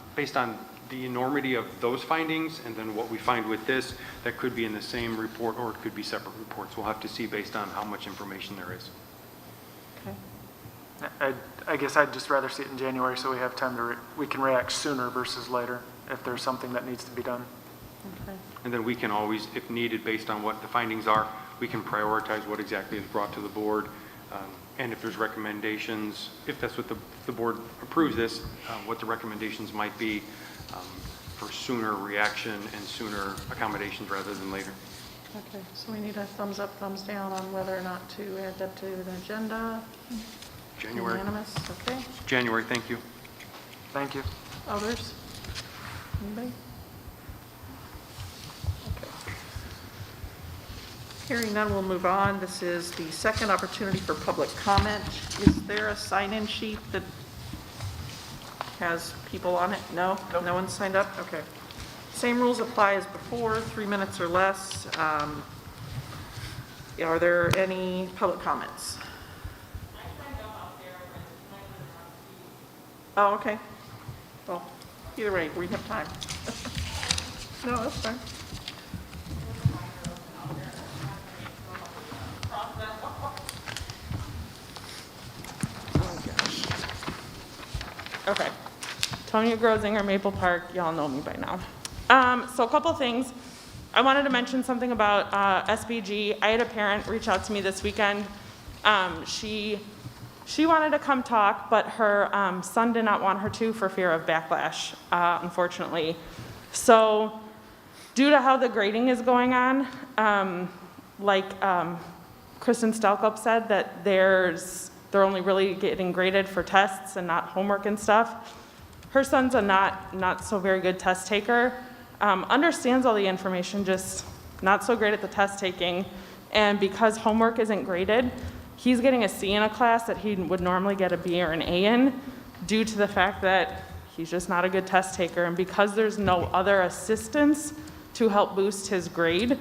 the enormity of those findings and then what we find with this, that could be in the same report or it could be separate reports. We'll have to see based on how much information there is. Okay. I guess I'd just rather see it in January so we have time to, we can react sooner versus later if there's something that needs to be done. Okay. And then we can always, if needed, based on what the findings are, we can prioritize what exactly is brought to the board. And if there's recommendations, if that's what the board approves this, what the recommendations might be for sooner reaction and sooner accommodations rather than later. Okay, so we need a thumbs up, thumbs down on whether or not to add that to the agenda. January. Unanimous, okay. January, thank you. Thank you. Others? Anybody? Hearing none, we'll move on. This is the second opportunity for public comment. Is there a sign-in sheet that has people on it? No? No one signed up? Okay. Same rules apply as before, 3 minutes or less. Are there any public comments? Oh, okay. Well, either way, we have time. No, that's fine. Oh, gosh. Okay. Tonya Grosinger, Maple Park. Y'all know me by now. So a couple things. I wanted to mention something about SBG. I had a parent reach out to me this weekend. She wanted to come talk, but her son did not want her to for fear of backlash, unfortunately. So due to how the grading is going on, Kristen Stalcup said that they're only really getting graded for tests and not homework and stuff. Her son's a not so very good test taker. Understands all the information, just not so great at the test taking. And because homework isn't graded, he's getting a C in a class that he would normally get a B or an A in due to the fact that he's just not a good test taker. And because there's no other assistance to help boost his grade,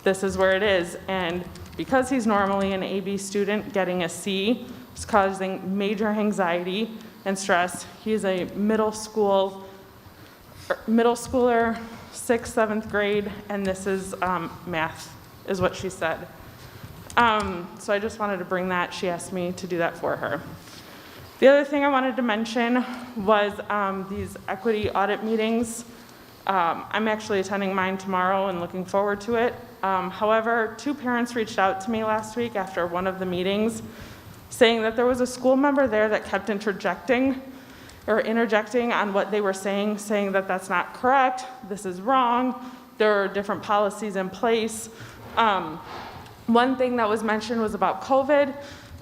this is where it is. And because he's normally an AB student, getting a C is causing major anxiety and stress. He's a middle schooler, 6th, 7th grade, and this is math, is what she said. So I just wanted to bring that. She asked me to do that for her. The other thing I wanted to mention was these equity audit meetings. I'm actually attending mine tomorrow and looking forward to it. However, 2 parents reached out to me last week after one of the meetings saying that there was a school member there that kept interjecting on what they were saying that that's not correct, this is wrong, there are different policies in place. One thing that was mentioned was about COVID,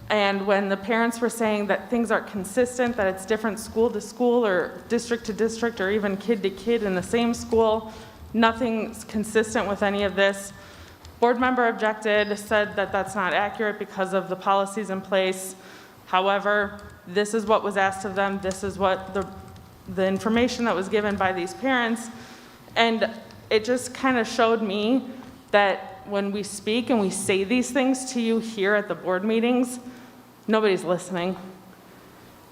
and when the parents were saying that things aren't consistent, that it's different school to school or district to district or even kid to kid in the same school, nothing's consistent with any of this. Board member objected, said that that's not accurate because of the policies in place. However, this is what was asked of them, this is what the information that was given by these parents, and it just kind of showed me that when we speak and we say these things to you here at the board meetings, nobody's listening.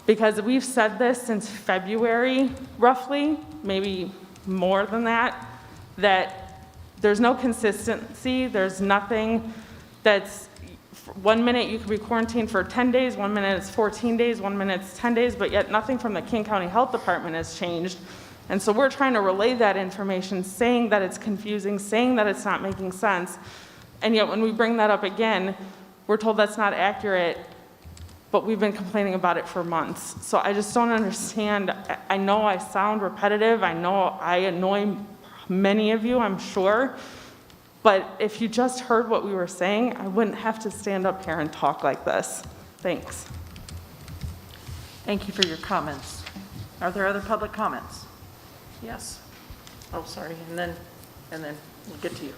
Because we've said this since February, roughly, maybe more than that there's no consistency, there's nothing that's, 1 minute you could be quarantined for 10 days, 1 minute it's 14 days, 1 minute it's 10 days, but yet nothing from the King County Health Department has changed. And so we're trying to relay that information, saying that it's confusing, saying that it's not making sense. And yet when we bring that up again, we're told that's not accurate, but we've been complaining about it for months. So I just don't understand. I know I sound repetitive. I know I annoy many of you, I'm sure. But if you just heard what we were saying, I wouldn't have to stand up here and talk like this. Thanks. Thank you for your comments. Are there other public comments? Yes. Oh, sorry. And then we'll get to you.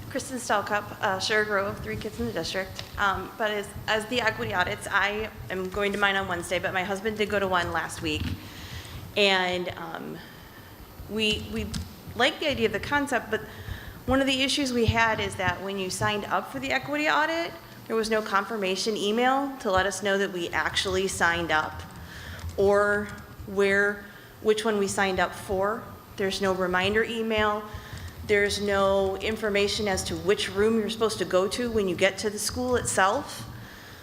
Kristen Stalcup, Sugar Grove, 3 kids in the district. But as the equity audits, I am going to mine on Wednesday, but my husband did go to one last week. And we like the idea of the concept, but one of the issues we had is that when you signed up for the equity audit, there was no confirmation email to let us know that we actually signed up or which one we signed up for. There's no reminder email. There's no information as to which room you're supposed to go to when you get to the school itself.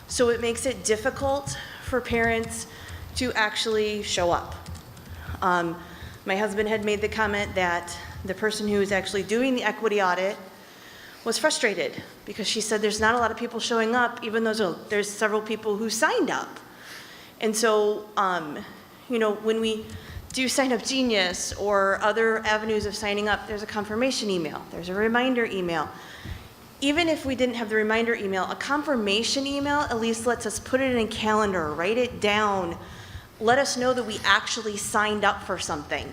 So it makes it difficult for parents to actually show up. My husband had made the comment that the person who was actually doing the equity audit was frustrated because she said there's not a lot of people showing up, even though there's several people who signed up. And so, when we do Sign Up Genius or other avenues of signing up, there's a confirmation email, there's a reminder email. Even if we didn't have the reminder email, a confirmation email at least lets us put it in a calendar, write it down, let us know that we actually signed up for something.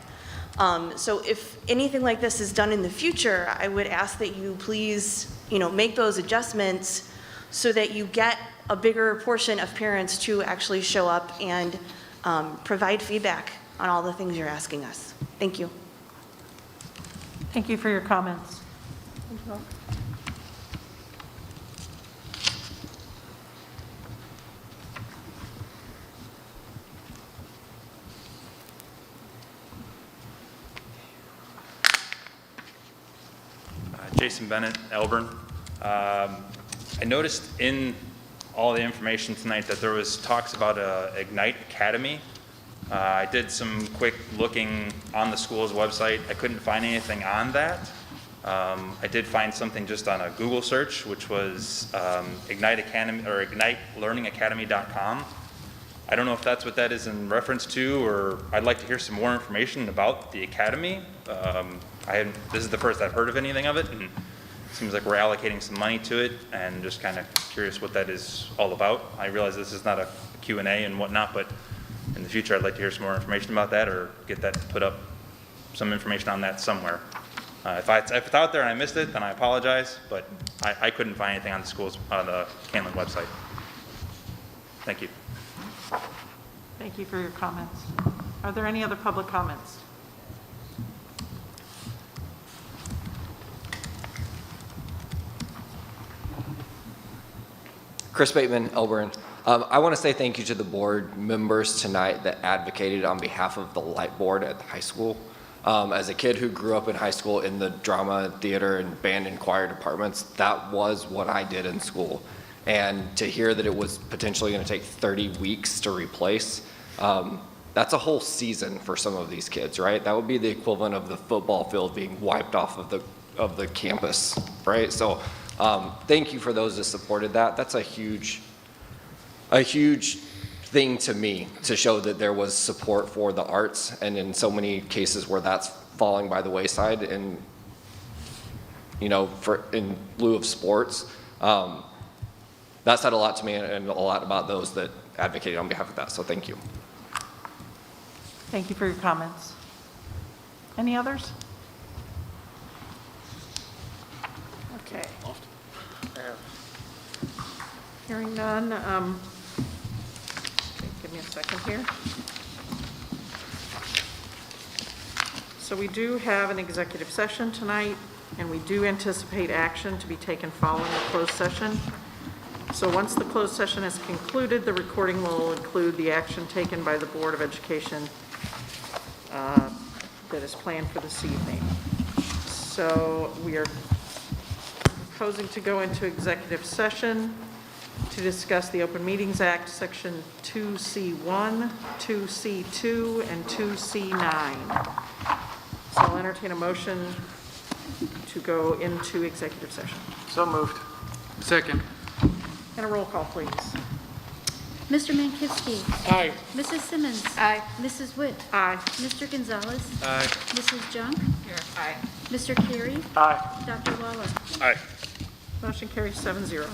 So if anything like this is done in the future, I would ask that you please, make those adjustments so that you get a bigger portion of parents to actually show up and provide feedback on all the things you're asking us. Thank you. Thank you for your comments. Jason Bennett, Elburn. I noticed in all the information tonight that there was talks about a Ignite Academy. I did some quick looking on the school's website. I couldn't find anything on that. I did find something just on a Google search, which was Ignite Academy or IgniteLearningAcademy.com. I don't know if that's what that is in reference to, or I'd like to hear some more information about the academy. This is the first I've heard of anything of it, and it seems like we're allocating some money to it, and just kind of curious what that is all about. I realize this is not a Q&A and whatnot, but in the future I'd like to hear some more information about that, or get that put up, some information on that somewhere. If it's out there and I missed it, then I apologize, but I couldn't find anything on the Kaneland website. Thank you. Thank you for your comments. Are there any other public comments? Chris Bateman, Elburn. I want to say thank you to the board members tonight that advocated on behalf of the light board at the high school. As a kid who grew up in high school in the drama, theater, and band and choir departments, that was what I did in school. And to hear that it was potentially going to take 30 weeks to replace, that's a whole season for some of these kids, right? That would be the equivalent of the football field being wiped off of the campus, right? So thank you for those that supported that. That's a huge thing to me, to show that there was support for the arts, and in so many cases where that's falling by the wayside, and in lieu of sports. That said a lot to me, and a lot about those that advocated on behalf of that, so thank you. Thank you for your comments. Any others? Okay. Hearing none, okay, give me a second here. So we do have an executive session tonight, and we do anticipate action to be taken following the closed session. So once the closed session is concluded, the recording will include the action taken by the Board of Education that is planned for this evening. So we are proposing to go into executive session to discuss the Open Meetings Act, Section 2C1, 2C2, and 2C9. So I'll entertain a motion to go into executive session. So moved. Second. And a roll call, please. Mr. Mankowski. Aye. Mrs. Simmons. Aye. Mrs. Witt. Aye. Mr. Gonzalez. Aye. Mrs. Junk. Here. Aye. Mr. Carey. Aye. Dr. Waller. Aye. Motion carries 7-0.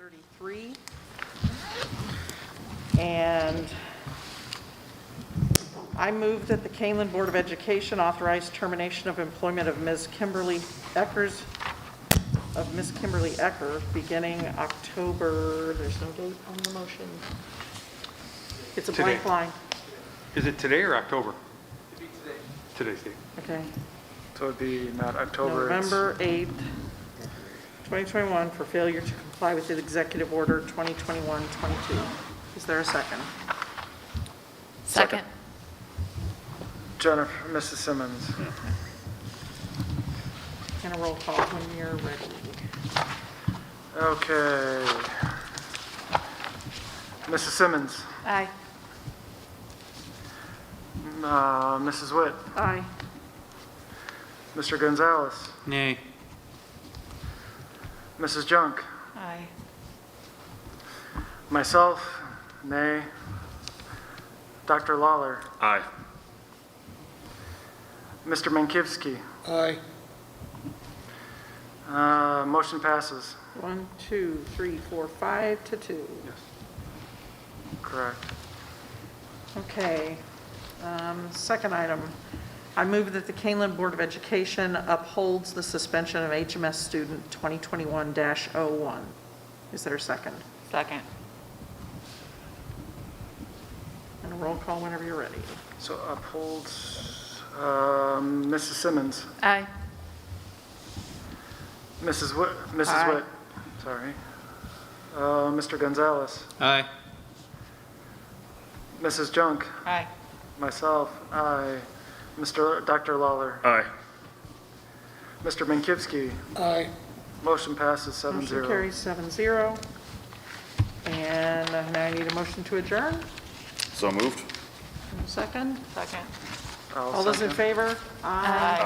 33. And I move that the Kaneland Board of Education authorize termination of employment of Ms. Kimberly Ecker beginning October, there's no date on the motion. It's a blank Today. line. Is it today or October? Today's date. Okay. So it'd be not October. it's- November 8th, 2021, for failure to comply with the Executive Order 2021-22. Is there a second? Second. Jennifer, Mrs. Simmons. And a roll call when you're ready. Okay. Mrs. Simmons. Aye. Mrs. Witt. Aye. Mr. Gonzalez. Nay. Mrs. Junk. Aye. Myself, nay. Dr. Lawler. Aye. Mr. Mankivsky. Aye. Motion passes. 1, 2, 3, 4, 5 to 2. Yes. Correct. Okay. Second item, I move that the Kaneland Board of Education upholds the suspension of HMS student 2021-01. Is there a second? Second. And a roll call whenever you're ready. So upholds, Mrs. Simmons. Aye. Mrs. Witt. Mrs. Aye. Witt. Sorry. Mr. Gonzalez. Aye. Mrs. Junk. Aye. Myself, aye. Dr. Lawler. Aye. Mr. Mankivsky. Aye. Motion passes 7-0. Motion carries 7-0. And now I need a motion to adjourn. So moved. Second? Second. I'll All those in second. favor? Aye.